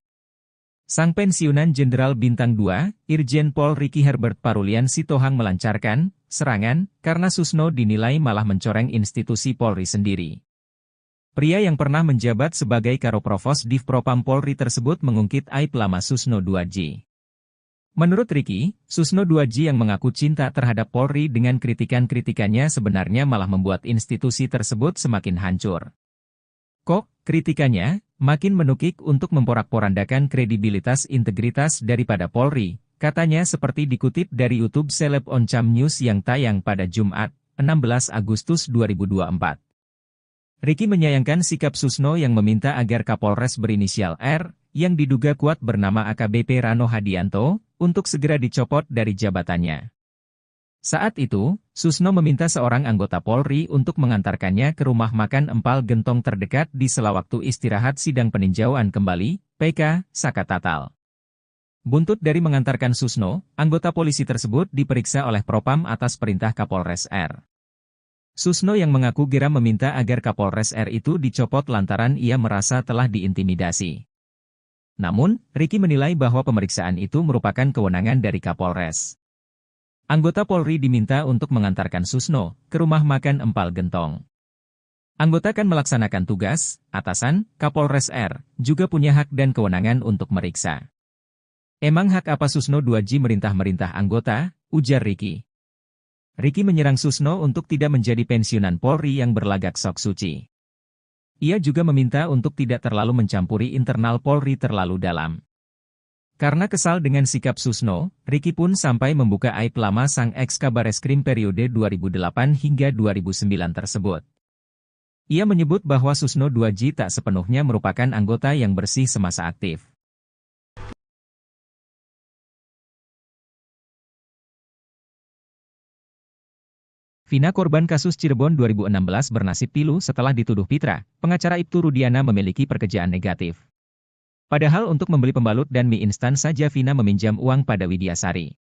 Sang pensiunan jenderal bintang 2, Irjen Pol Ricky Herbert Parulian Sitohang melancarkan serangan karena Susno dinilai malah mencoreng institusi Polri sendiri. Pria yang pernah menjabat sebagai Karoprovos Divpropam Polri tersebut mengungkit aib lama Susno Duaji. Menurut Ricky, Susno Duaji yang mengaku cinta terhadap Polri dengan kritikan-kritikannya sebenarnya malah membuat institusi tersebut semakin hancur. Kok, kritikannya, makin menukik untuk memporak-porandakan kredibilitas integritas daripada Polri, katanya seperti dikutip dari YouTube Seleb Oncam News yang tayang pada Jumat, 16 Agustus 2024. Ricky menyayangkan sikap Susno yang meminta agar Kapolres berinisial R, yang diduga kuat bernama AKBP Rano Hadianto, untuk segera dicopot dari jabatannya. Saat itu, Susno meminta seorang anggota Polri untuk mengantarkannya ke rumah makan Empal Gentong terdekat di sela waktu istirahat sidang peninjauan kembali, PK, Saka Tatal. Buntut dari mengantarkan Susno, anggota polisi tersebut diperiksa oleh Propam atas perintah Kapolres R. Susno yang mengaku geram meminta agar Kapolres R itu dicopot lantaran ia merasa telah diintimidasi. Namun, Ricky menilai bahwa pemeriksaan itu merupakan kewenangan dari Kapolres. Anggota Polri diminta untuk mengantarkan Susno ke rumah makan Empal Gentong. Anggota kan melaksanakan tugas, atasan, Kapolres R, juga punya hak dan kewenangan untuk meriksa. Emang hak apa Susno Duaji merintah-merintah anggota, ujar Ricky. Ricky menyerang Susno untuk tidak menjadi pensiunan Polri yang berlagak sok suci. Ia juga meminta untuk tidak terlalu mencampuri internal Polri terlalu dalam. Karena kesal dengan sikap Susno, Ricky pun sampai membuka aib lama sang ex-Kabareskrim periode 2008 hingga 2009 tersebut. Ia menyebut bahwa Susno Duaji tak sepenuhnya merupakan anggota yang bersih semasa aktif. Vina korban kasus Cirebon 2016 bernasib pilu setelah dituduh Pitra, pengacara Ibtu Rudiana memiliki pekerjaan negatif. Padahal untuk membeli pembalut dan mie instan saja Vina meminjam uang pada Widya Sari.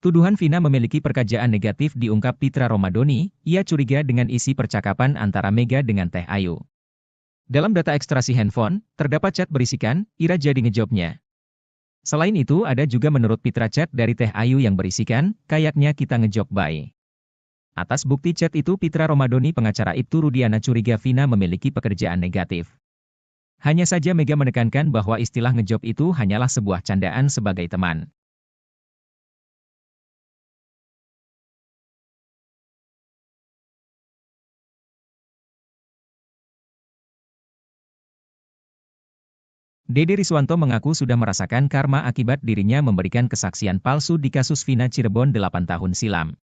Tuduhan Vina memiliki pekerjaan negatif diungkap Pitra Romadoni, ia curiga dengan isi percakapan antara Mega dengan Teh Ayu. Dalam data ekstraksi handphone, terdapat chat berisikan, Ira jadi ngejobnya. Selain itu ada juga menurut Pitra chat dari Teh Ayu yang berisikan, kayaknya kita ngejob bye. Atas bukti chat itu Pitra Romadoni pengacara Ibtu Rudiana curiga Vina memiliki pekerjaan negatif. Hanya saja Mega menekankan bahwa istilah ngejob itu hanyalah sebuah candaan sebagai teman. Dede Riswanto mengaku sudah merasakan karma akibat dirinya memberikan kesaksian palsu di kasus Vina Cirebon 8 tahun silam.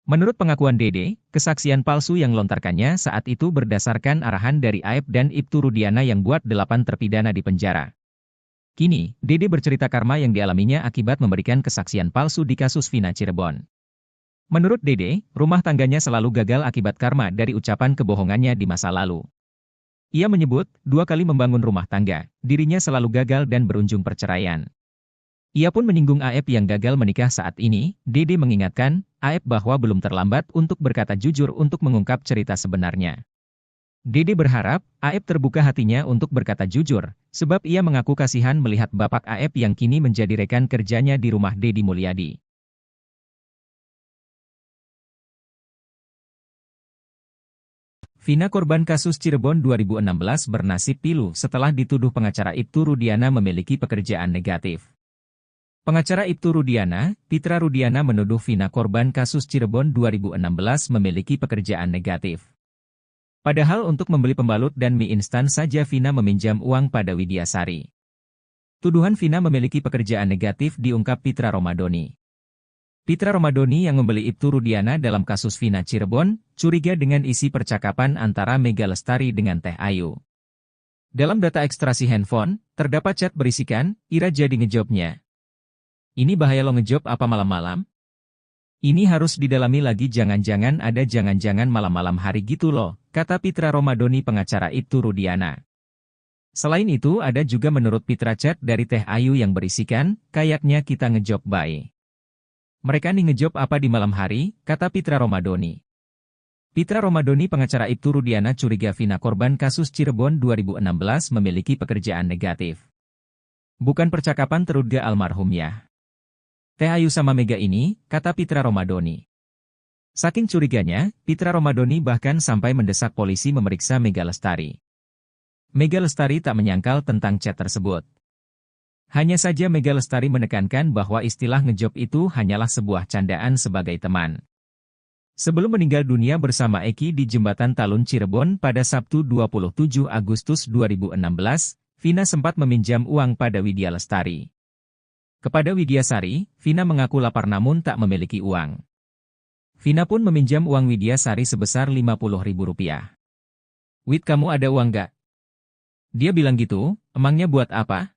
Menurut pengakuan Dede, kesaksian palsu yang lontarkannya saat itu berdasarkan arahan dari Aep dan Ibtu Rudiana yang buat 8 terpidana di penjara. Kini, Dede bercerita karma yang dialaminya akibat memberikan kesaksian palsu di kasus Vina Cirebon. Menurut Dede, rumah tangganya selalu gagal akibat karma dari ucapan kebohongannya di masa lalu. Ia menyebut, 2 kali membangun rumah tangga, dirinya selalu gagal dan berujung perceraian. Ia pun menyinggung Aep yang gagal menikah saat ini. Dede mengingatkan, Aep bahwa belum terlambat untuk berkata jujur untuk mengungkap cerita sebenarnya. Dede berharap, Aep terbuka hatinya untuk berkata jujur, sebab ia mengaku kasihan melihat bapak Aep yang kini menjadi rekan kerjanya di rumah Deddy Mulyadi. Vina korban kasus Cirebon 2016 bernasib pilu setelah dituduh pengacara Ibtu Rudiana memiliki pekerjaan negatif. Pengacara Ibtu Rudiana, Pitra Rudiana menuduh Vina korban kasus Cirebon 2016 memiliki pekerjaan negatif. Padahal untuk membeli pembalut dan mie instan saja Vina meminjam uang pada Widyasari. Tuduhan Vina memiliki pekerjaan negatif diungkap Pitra Romadoni. Pitra Romadoni yang membeli Ibtu Rudiana dalam kasus Vina Cirebon, curiga dengan isi percakapan antara Mega Lestari dengan Teh Ayu. Dalam data ekstraksi handphone, terdapat chat berisikan, Ira jadi ngejobnya. Ini bahaya lo ngejob apa malam-malam? Ini harus didalami lagi, jangan-jangan ada jangan-jangan malam-malam hari gitu loh, kata Pitra Romadoni pengacara Ibtu Rudiana. Selain itu ada juga menurut Pitra chat dari Teh Ayu yang berisikan, kayaknya kita ngejob bae. Mereka nih ngejob apa di malam hari, kata Pitra Romadoni. Pitra Romadoni pengacara Ibtu Rudiana curiga Vina korban kasus Cirebon 2016 memiliki pekerjaan negatif. Bukan percakapan terduga almarhum ya. Teh Ayu sama Mega ini, kata Pitra Romadoni. Saking curiganya, Pitra Romadoni bahkan sampai mendesak polisi memeriksa Mega Lestari. Mega Lestari tak menyangkal tentang chat tersebut. Hanya saja Mega Lestari menekankan bahwa istilah ngejob itu hanyalah sebuah candaan sebagai teman. Sebelum meninggal dunia bersama Eki di Jembatan Talun Cirebon pada Sabtu 27 Agustus 2016, Vina sempat meminjam uang pada Widya Lestari. Kepada Widyasari, Vina mengaku lapar namun tak memiliki uang. Vina pun meminjam uang Widyasari sebesar Rp50.000. Wid, kamu ada uang gak? Dia bilang gitu, emangnya buat apa?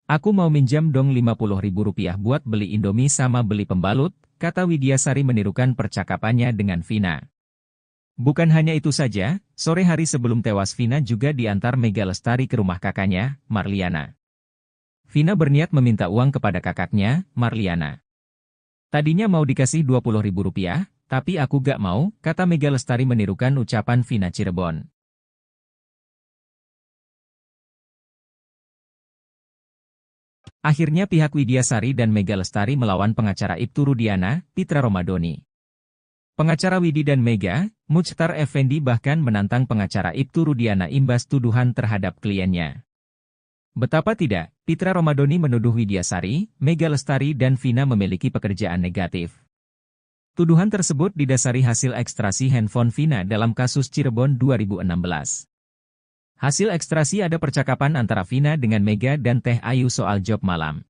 Aku mau minjam dong Rp50.000 buat beli Indomie sama beli pembalut, kata Widyasari menirukan percakapannya dengan Vina. Bukan hanya itu saja, sore hari sebelum tewas Vina juga diantar Mega Lestari ke rumah kakaknya, Marliana. Vina berniat meminta uang kepada kakaknya, Marliana. Tadinya mau dikasih Rp20.000, tapi aku gak mau, kata Mega Lestari menirukan ucapan Vina Cirebon. Akhirnya pihak Widyasari dan Mega Lestari melawan pengacara Ibtu Rudiana, Pitra Romadoni. Pengacara Widi dan Mega, Muchtar Effendi bahkan menantang pengacara Ibtu Rudiana imbas tuduhan terhadap kliennya. Betapa tidak, Pitra Romadoni menuduh Widyasari, Mega Lestari dan Vina memiliki pekerjaan negatif. Tuduhan tersebut didasari hasil ekstraksi handphone Vina dalam kasus Cirebon 2016. Hasil ekstraksi ada percakapan antara Vina dengan Mega dan Teh Ayu soal job malam.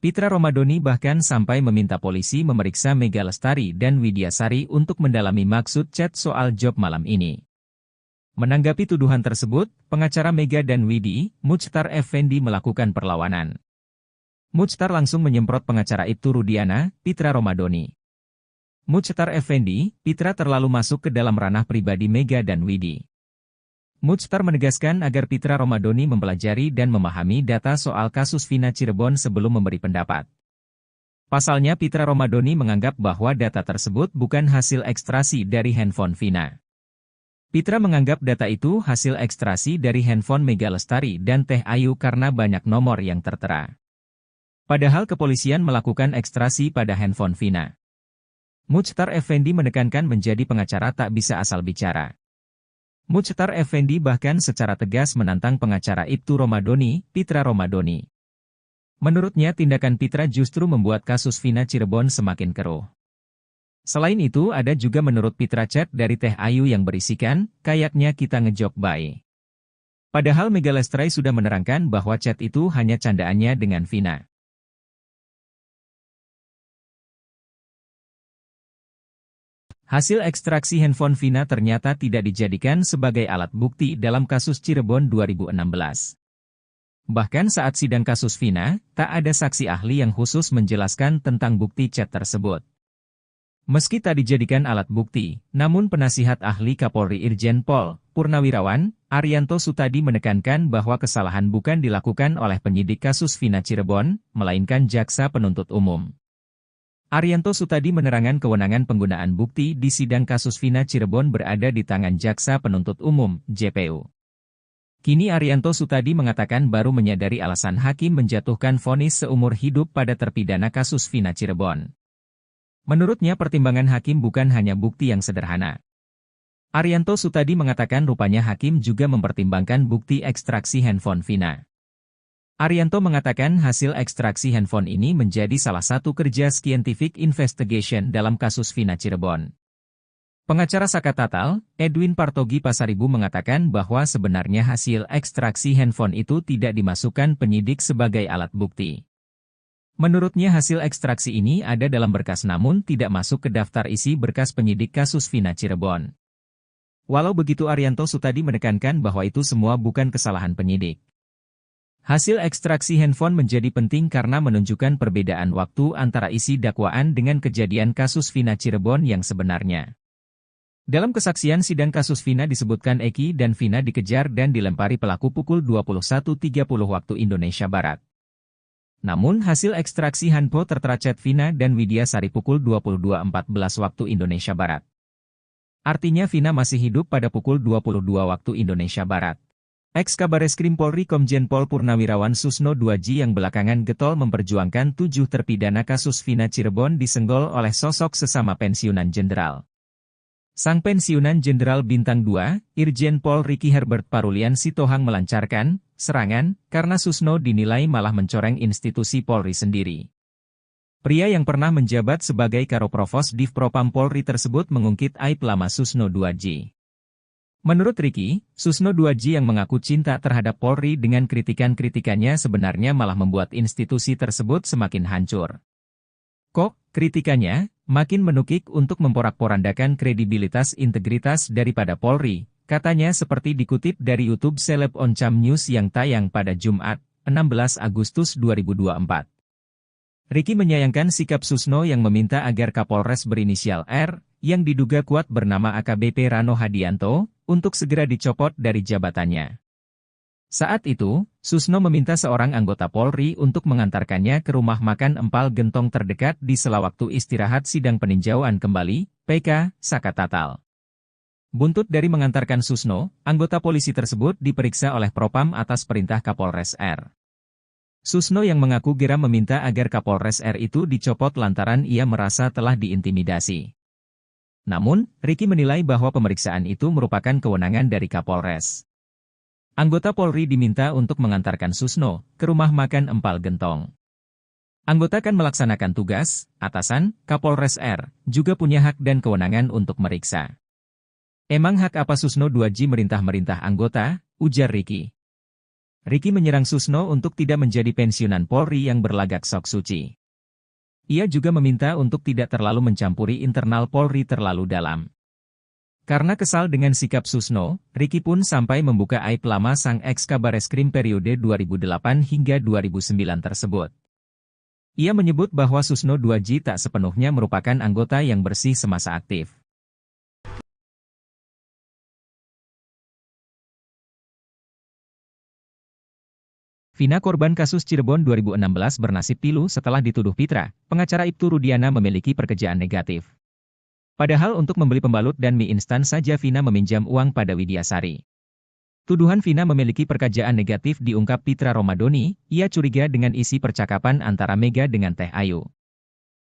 Pitra Romadoni bahkan sampai meminta polisi memeriksa Mega Lestari dan Widyasari untuk mendalami maksud chat soal job malam ini. Menanggapi tuduhan tersebut, pengacara Mega dan Widi, Muchtar Effendi melakukan perlawanan. Muchtar langsung menyemprot pengacara Ibtu Rudiana, Pitra Romadoni. Muchtar Effendi, Pitra terlalu masuk ke dalam ranah pribadi Mega dan Widi. Muchtar menegaskan agar Pitra Romadoni mempelajari dan memahami data soal kasus Vina Cirebon sebelum memberi pendapat. Pasalnya Pitra Romadoni menganggap bahwa data tersebut bukan hasil ekstraksi dari handphone Vina. Pitra menganggap data itu hasil ekstraksi dari handphone Mega Lestari dan Teh Ayu karena banyak nomor yang tertera. Padahal kepolisian melakukan ekstraksi pada handphone Vina. Muchtar Effendi menekankan menjadi pengacara tak bisa asal bicara. Muchtar Effendi bahkan secara tegas menantang pengacara Ibtu Romadoni, Pitra Romadoni. Menurutnya tindakan Pitra justru membuat kasus Vina Cirebon semakin keruh. Selain itu ada juga menurut Pitra chat dari Teh Ayu yang berisikan, kayaknya kita ngejob bae. Padahal Mega Lestari sudah menerangkan bahwa chat itu hanya candaannya dengan Vina. Hasil ekstraksi handphone Vina ternyata tidak dijadikan sebagai alat bukti dalam kasus Cirebon 2016. Bahkan saat sidang kasus Vina, tak ada saksi ahli yang khusus menjelaskan tentang bukti chat tersebut. Meski tak dijadikan alat bukti, namun penasihat ahli Kapolri Irjen Pol Purnawirawan, Arianto Sutadi menekankan bahwa kesalahan bukan dilakukan oleh penyidik kasus Vina Cirebon, melainkan jaksa penuntut umum. Arianto Sutadi menerangkan kewenangan penggunaan bukti di sidang kasus Vina Cirebon berada di tangan jaksa penuntut umum, JPU. Kini Arianto Sutadi mengatakan baru menyadari alasan hakim menjatuhkan vonis seumur hidup pada terpidana kasus Vina Cirebon. Menurutnya pertimbangan hakim bukan hanya bukti yang sederhana. Arianto Sutadi mengatakan rupanya hakim juga mempertimbangkan bukti ekstraksi handphone Vina. Arianto mengatakan hasil ekstraksi handphone ini menjadi salah satu kerja scientific investigation dalam kasus Vina Cirebon. Pengacara Saka Tatal, Edwin Partogi Pasaribu mengatakan bahwa sebenarnya hasil ekstraksi handphone itu tidak dimasukkan penyidik sebagai alat bukti. Menurutnya hasil ekstraksi ini ada dalam berkas namun tidak masuk ke daftar isi berkas penyidik kasus Vina Cirebon. Walau begitu Arianto Sutadi menekankan bahwa itu semua bukan kesalahan penyidik. Hasil ekstraksi handphone menjadi penting karena menunjukkan perbedaan waktu antara isi dakwaan dengan kejadian kasus Vina Cirebon yang sebenarnya. Dalam kesaksian sidang kasus Vina disebutkan Eki dan Vina dikejar dan dilempari pelaku pukul 21.30 waktu Indonesia Barat. Namun hasil ekstraksi handphone tertera chat Vina dan Widya Sari pukul 22.14 waktu Indonesia Barat. Artinya Vina masih hidup pada pukul 22 waktu Indonesia Barat. Ex-Kabareskrim Polri Komjen Pol Purnawirawan Susno Duaji yang belakangan getol memperjuangkan 7 terpidana kasus Vina Cirebon disenggol oleh sosok sesama pensiunan jenderal. Sang pensiunan Jenderal Bintang 2, Irjen Pol Ricky Herbert Parulian Sitohang melancarkan serangan karena Susno dinilai malah mencoreng institusi Polri sendiri. Pria yang pernah menjabat sebagai Karoprovos Divpropam Polri tersebut mengungkit aib lama Susno Duaji. Menurut Ricky, Susno Duaji yang mengaku cinta terhadap Polri dengan kritikan-kritikannya sebenarnya malah membuat institusi tersebut semakin hancur. Kok, kritikannya makin menukik untuk memporak-porandakan kredibilitas integritas daripada Polri, katanya seperti dikutip dari YouTube Seleb Oncam News yang tayang pada Jumat, 16 Agustus 2024. Ricky menyayangkan sikap Susno yang meminta agar Kapolres berinisial R, yang diduga kuat bernama AKBP Rano Hadianto, untuk segera dicopot dari jabatannya. Saat itu, Susno meminta seorang anggota Polri untuk mengantarkannya ke rumah makan Empal Gentong terdekat di sela waktu istirahat sidang peninjauan kembali, PK, Saka Tatal. Buntut dari mengantarkan Susno, anggota polisi tersebut diperiksa oleh Propam atas perintah Kapolres R. Susno yang mengaku geram meminta agar Kapolres R itu dicopot lantaran ia merasa telah diintimidasi. Namun, Ricky menilai bahwa pemeriksaan itu merupakan kewenangan dari Kapolres. Anggota Polri diminta untuk mengantarkan Susno ke rumah makan Empal Gentong. Anggota kan melaksanakan tugas, atasan, Kapolres R, juga punya hak dan kewenangan untuk meriksa. Emang hak apa Susno Duaji merintah-merintah anggota, ujar Ricky. Ricky menyerang Susno untuk tidak menjadi pensiunan Polri yang berlagak sok suci. Ia juga meminta untuk tidak terlalu mencampuri internal Polri terlalu dalam. Karena kesal dengan sikap Susno, Ricky pun sampai membuka aib lama sang ex-Kabareskrim periode 2008 hingga 2009 tersebut. Ia menyebut bahwa Susno Duaji tak sepenuhnya merupakan anggota yang bersih semasa aktif. Vina korban kasus Cirebon 2016 bernasib pilu setelah dituduh Pitra, pengacara Ibtu Rudiana memiliki pekerjaan negatif. Padahal untuk membeli pembalut dan mie instan saja Vina meminjam uang pada Widya Sari. Tuduhan Vina memiliki pekerjaan negatif diungkap Pitra Romadoni, ia curiga dengan isi percakapan antara Mega dengan Teh Ayu.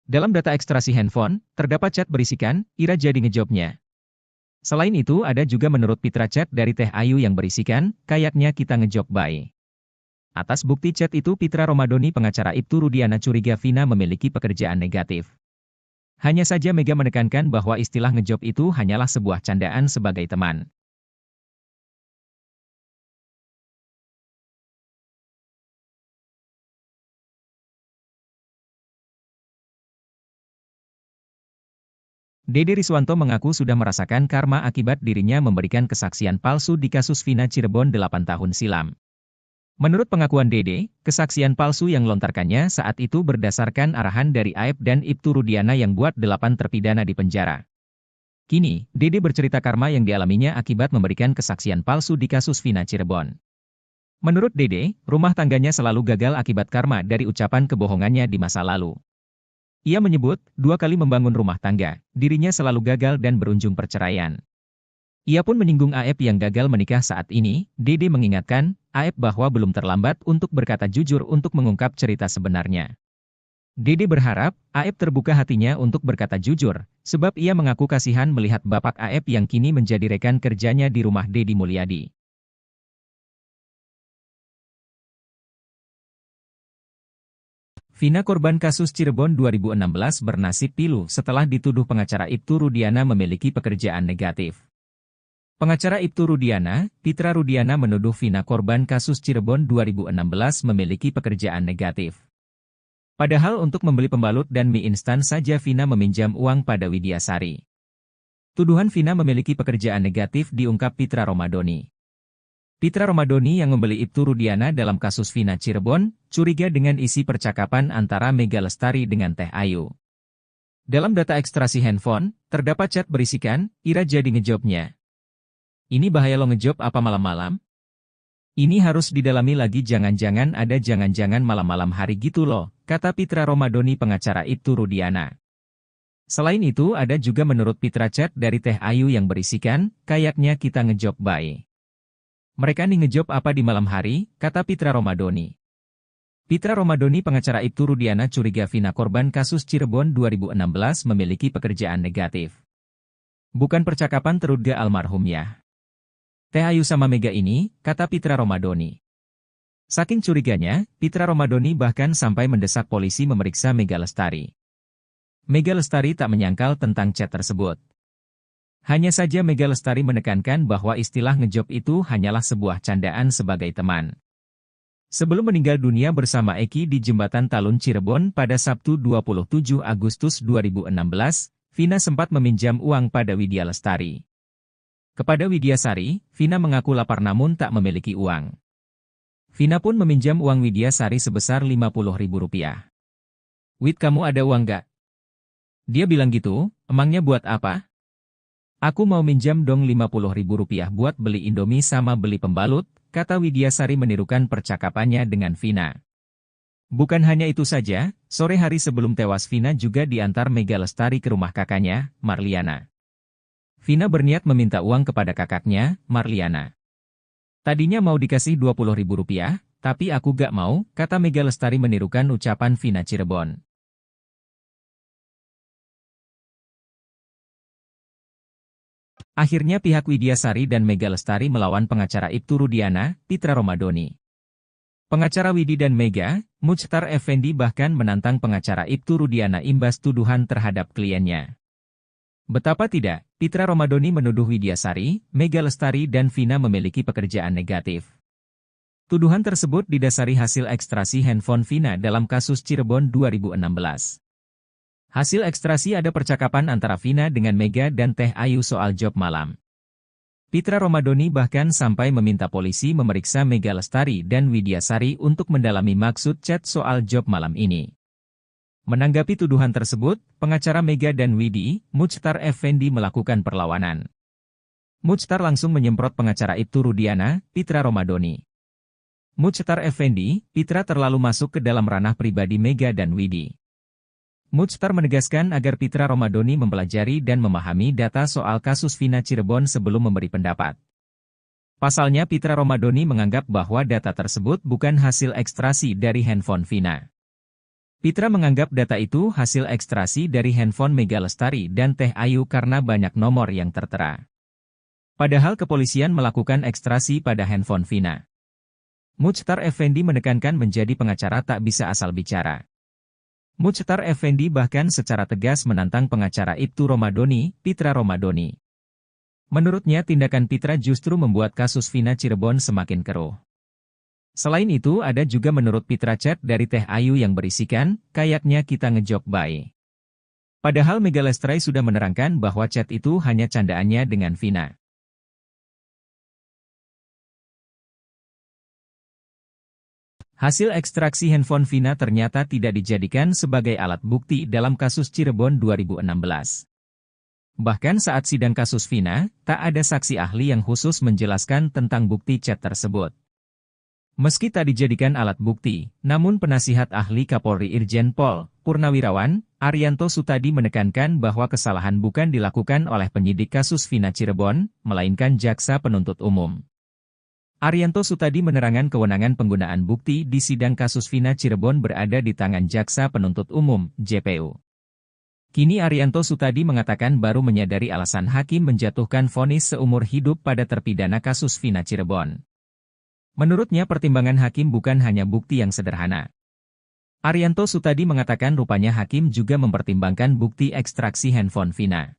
Dalam data ekstraksi handphone, terdapat chat berisikan, Ira jadi ngejobnya. Selain itu ada juga menurut Pitra chat dari Teh Ayu yang berisikan, kayaknya kita ngejob bye. Atas bukti chat itu Pitra Romadoni pengacara Ibtu Rudiana curiga Vina memiliki pekerjaan negatif. Hanya saja Mega menekankan bahwa istilah ngejob itu hanyalah sebuah candaan sebagai teman. Dede Riswanto mengaku sudah merasakan karma akibat dirinya memberikan kesaksian palsu di kasus Vina Cirebon 8 tahun silam. Menurut pengakuan Dede, kesaksian palsu yang lontarkannya saat itu berdasarkan arahan dari Aep dan Ibtu Rudiana yang buat 8 terpidana di penjara. Kini, Dede bercerita karma yang dialaminya akibat memberikan kesaksian palsu di kasus Vina Cirebon. Menurut Dede, rumah tangganya selalu gagal akibat karma dari ucapan kebohongannya di masa lalu. Ia menyebut, 2 kali membangun rumah tangga, dirinya selalu gagal dan berujung perceraian. Ia pun menyinggung Aep yang gagal menikah saat ini. Dede mengingatkan, Aep bahwa belum terlambat untuk berkata jujur untuk mengungkap cerita sebenarnya. Dede berharap, Aep terbuka hatinya untuk berkata jujur, sebab ia mengaku kasihan melihat bapak Aep yang kini menjadi rekan kerjanya di rumah Deddy Mulyadi. Vina korban kasus Cirebon 2016 bernasib pilu setelah dituduh pengacara Ibtu Rudiana memiliki pekerjaan negatif. Pengacara Ibtu Rudiana, Pitra Rudiana menuduh Vina korban kasus Cirebon 2016 memiliki pekerjaan negatif. Padahal untuk membeli pembalut dan mie instan saja Vina meminjam uang pada Widyasari. Tuduhan Vina memiliki pekerjaan negatif diungkap Pitra Romadoni. Pitra Romadoni yang membeli Ibtu Rudiana dalam kasus Vina Cirebon, curiga dengan isi percakapan antara Mega Lestari dengan Teh Ayu. Dalam data ekstraksi handphone, terdapat chat berisikan, Ira jadi ngejobnya. Ini bahaya lo ngejob apa malam-malam? Ini harus didalami lagi, jangan-jangan ada jangan-jangan malam-malam hari gitu loh, kata Pitra Romadoni pengacara Ibtu Rudiana. Selain itu ada juga menurut Pitra chat dari Teh Ayu yang berisikan, kayaknya kita ngejob bae. Mereka nih ngejob apa di malam hari, kata Pitra Romadoni. Pitra Romadoni pengacara Ibtu Rudiana curiga Vina korban kasus Cirebon 2016 memiliki pekerjaan negatif. Bukan percakapan terduga almarhumnya. Teh Ayu sama Mega ini, kata Pitra Romadoni. Saking curiganya, Pitra Romadoni bahkan sampai mendesak polisi memeriksa Mega Lestari. Mega Lestari tak menyangkal tentang chat tersebut. Hanya saja Mega Lestari menekankan bahwa istilah ngejob itu hanyalah sebuah candaan sebagai teman. Sebelum meninggal dunia bersama Eki di Jembatan Talun Cirebon pada Sabtu 27 Agustus 2016, Vina sempat meminjam uang pada Widya Lestari. Kepada Widyasari, Vina mengaku lapar namun tak memiliki uang. Vina pun meminjam uang Widyasari sebesar Rp50.000. Wid, kamu ada uang gak? Dia bilang gitu, emangnya buat apa? Aku mau minjam dong Rp50.000 buat beli Indomie sama beli pembalut, kata Widyasari menirukan percakapannya dengan Vina. Bukan hanya itu saja, sore hari sebelum tewas Vina juga diantar Mega Lestari ke rumah kakaknya, Marliana. Vina berniat meminta uang kepada kakaknya, Marliana. Tadinya mau dikasih Rp20.000, tapi aku gak mau, kata Mega Lestari menirukan ucapan Vina Cirebon. Akhirnya pihak Widyasari dan Mega Lestari melawan pengacara Ibtu Rudiana, Pitra Romadoni. Pengacara Widi dan Mega, Muchtar Effendi bahkan menantang pengacara Ibtu Rudiana imbas tuduhan terhadap kliennya. Betapa tidak, Pitra Romadoni menuduh Widyasari, Mega Lestari dan Vina memiliki pekerjaan negatif. Tuduhan tersebut didasari hasil ekstraksi handphone Vina dalam kasus Cirebon 2016. Hasil ekstrasi ada percakapan antara Vina dengan Mega dan Teh Ayu soal job malam. Pitra Romadoni bahkan sampai meminta polisi memeriksa Mega Lestari dan Widyasari untuk mendalami maksud chat soal job malam ini. Menanggapi tuduhan tersebut, pengacara Mega dan Widi, Muchtar Effendi melakukan perlawanan. Muchtar langsung menyemprot pengacara Ibtu Rudiana, Pitra Romadoni. Muchtar Effendi, Pitra terlalu masuk ke dalam ranah pribadi Mega dan Widi. Muchtar menegaskan agar Pitra Romadoni mempelajari dan memahami data soal kasus Vina Cirebon sebelum memberi pendapat. Pasalnya Pitra Romadoni menganggap bahwa data tersebut bukan hasil ekstraksi dari handphone Vina. Pitra menganggap data itu hasil ekstraksi dari handphone Mega Lestari dan Teh Ayu karena banyak nomor yang tertera. Padahal kepolisian melakukan ekstraksi pada handphone Vina. Muchtar Effendi menekankan menjadi pengacara tak bisa asal bicara. Muchtar Effendi bahkan secara tegas menantang pengacara Ibtu Romadoni, Pitra Romadoni. Menurutnya tindakan Pitra justru membuat kasus Vina Cirebon semakin keruh. Selain itu ada juga menurut Pitra chat dari Teh Ayu yang berisikan, kayaknya kita ngejob bae. Padahal Mega Lestari sudah menerangkan bahwa chat itu hanya candaannya dengan Vina. Hasil ekstraksi handphone Vina ternyata tidak dijadikan sebagai alat bukti dalam kasus Cirebon 2016. Bahkan saat sidang kasus Vina, tak ada saksi ahli yang khusus menjelaskan tentang bukti chat tersebut. Meski tak dijadikan alat bukti, namun penasihat ahli Kapolri Irjen Pol Purnawirawan, Arianto Sutadi menekankan bahwa kesalahan bukan dilakukan oleh penyidik kasus Vina Cirebon, melainkan jaksa penuntut umum. Arianto Sutadi menerangkan kewenangan penggunaan bukti di sidang kasus Vina Cirebon berada di tangan jaksa penuntut umum, JPU. Kini Arianto Sutadi mengatakan baru menyadari alasan hakim menjatuhkan vonis seumur hidup pada terpidana kasus Vina Cirebon. Menurutnya pertimbangan hakim bukan hanya bukti yang sederhana. Arianto Sutadi mengatakan rupanya hakim juga mempertimbangkan bukti ekstraksi handphone Vina.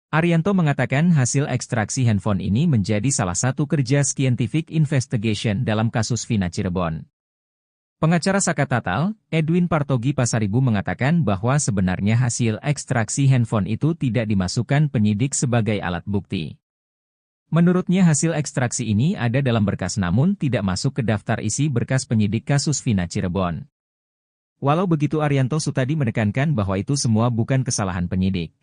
Arianto mengatakan hasil ekstraksi handphone ini menjadi salah satu kerja scientific investigation dalam kasus Vina Cirebon. Pengacara Saka Tatal, Edwin Partogi Pasaribu mengatakan bahwa sebenarnya hasil ekstraksi handphone itu tidak dimasukkan penyidik sebagai alat bukti. Menurutnya hasil ekstraksi ini ada dalam berkas namun tidak masuk ke daftar isi berkas penyidik kasus Vina Cirebon. Walau begitu Arianto Sutadi menekankan bahwa itu semua bukan kesalahan penyidik.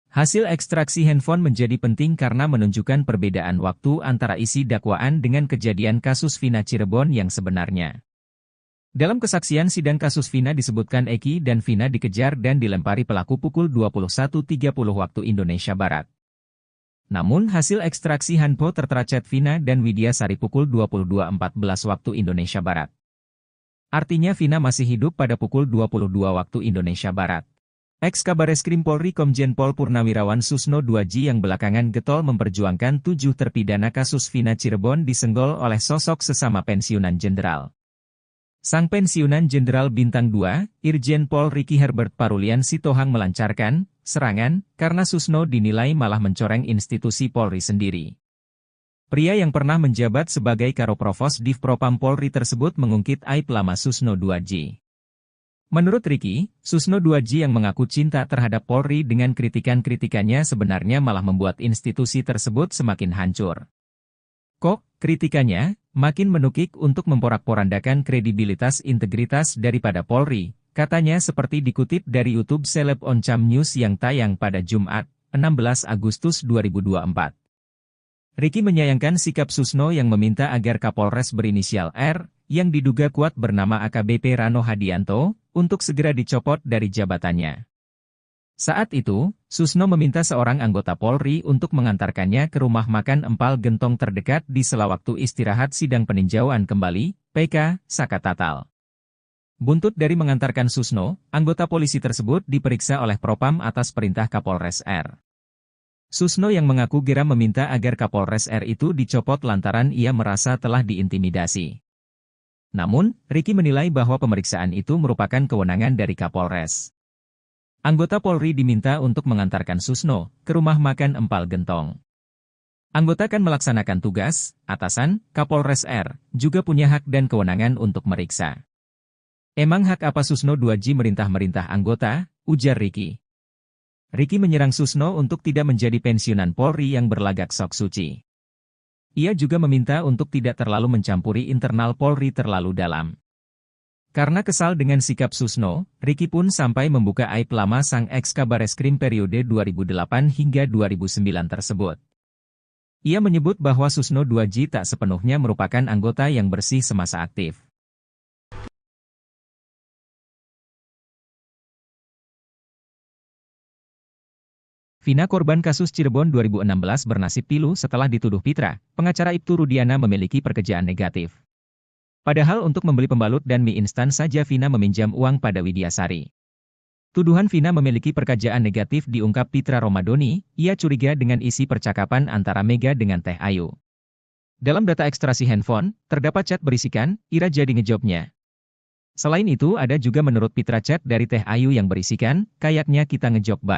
Hasil ekstraksi handphone menjadi penting karena menunjukkan perbedaan waktu antara isi dakwaan dengan kejadian kasus Vina Cirebon yang sebenarnya. Dalam kesaksian sidang kasus Vina disebutkan Eki dan Vina dikejar dan dilempari pelaku pukul 21.30 waktu Indonesia Barat. Namun hasil ekstraksi handphone tertera chat Vina dan Widya Sari pukul 22.14 waktu Indonesia Barat. Artinya Vina masih hidup pada pukul 22 waktu Indonesia Barat. Ex-Kabareskrim Polri Komjen Pol Purnawirawan Susno Duaji yang belakangan getol memperjuangkan 7 terpidana kasus Vina Cirebon disenggol oleh sosok sesama pensiunan jenderal. Sang pensiunan jenderal bintang 2, Irjen Pol Ricky Herbert Parulian Sitohang melancarkan serangan karena Susno dinilai malah mencoreng institusi Polri sendiri. Pria yang pernah menjabat sebagai Karoprovos Divpropam Polri tersebut mengungkit aib lama Susno Duaji. Menurut Ricky, Susno Duaji yang mengaku cinta terhadap Polri dengan kritikan-kritikannya sebenarnya malah membuat institusi tersebut semakin hancur. Kok, kritikannya, makin menukik untuk memporak-porandakan kredibilitas integritas daripada Polri, katanya seperti dikutip dari YouTube Seleb Oncam News yang tayang pada Jumat, 16 Agustus 2024. Ricky menyayangkan sikap Susno yang meminta agar Kapolres berinisial R, yang diduga kuat bernama AKBP Rano Hadianto, untuk segera dicopot dari jabatannya. Saat itu, Susno meminta seorang anggota Polri untuk mengantarkannya ke rumah makan Empal Gentong terdekat di sela waktu istirahat sidang peninjauan kembali, PK, Saka Tatal. Buntut dari mengantarkan Susno, anggota polisi tersebut diperiksa oleh Propam atas perintah Kapolres R. Susno yang mengaku geram meminta agar Kapolres R itu dicopot lantaran ia merasa telah diintimidasi. Namun, Ricky menilai bahwa pemeriksaan itu merupakan kewenangan dari Kapolres. Anggota Polri diminta untuk mengantarkan Susno ke rumah makan Empal Gentong. Anggota kan melaksanakan tugas, atasan, Kapolres R, juga punya hak dan kewenangan untuk meriksa. Emang hak apa Susno Duaji merintah-merintah anggota, ujar Ricky. Ricky menyerang Susno untuk tidak menjadi pensiunan Polri yang berlagak sok suci. Ia juga meminta untuk tidak terlalu mencampuri internal Polri terlalu dalam. Karena kesal dengan sikap Susno, Ricky pun sampai membuka aib lama sang ex-Kabareskrim periode 2008 hingga 2009 tersebut. Ia menyebut bahwa Susno Duaji tak sepenuhnya merupakan anggota yang bersih semasa aktif. Vina korban kasus Cirebon 2016 bernasib pilu setelah dituduh Pitra, pengacara Ibtu Rudiana memiliki pekerjaan negatif. Padahal untuk membeli pembalut dan mie instan saja Vina meminjam uang pada Widya Sari. Tuduhan Vina memiliki pekerjaan negatif diungkap Pitra Romadoni, ia curiga dengan isi percakapan antara Mega dengan Teh Ayu. Dalam data ekstraksi handphone, terdapat chat berisikan, Ira jadi ngejobnya. Selain itu ada juga menurut Pitra chat dari Teh Ayu yang berisikan, kayaknya kita ngejob bye.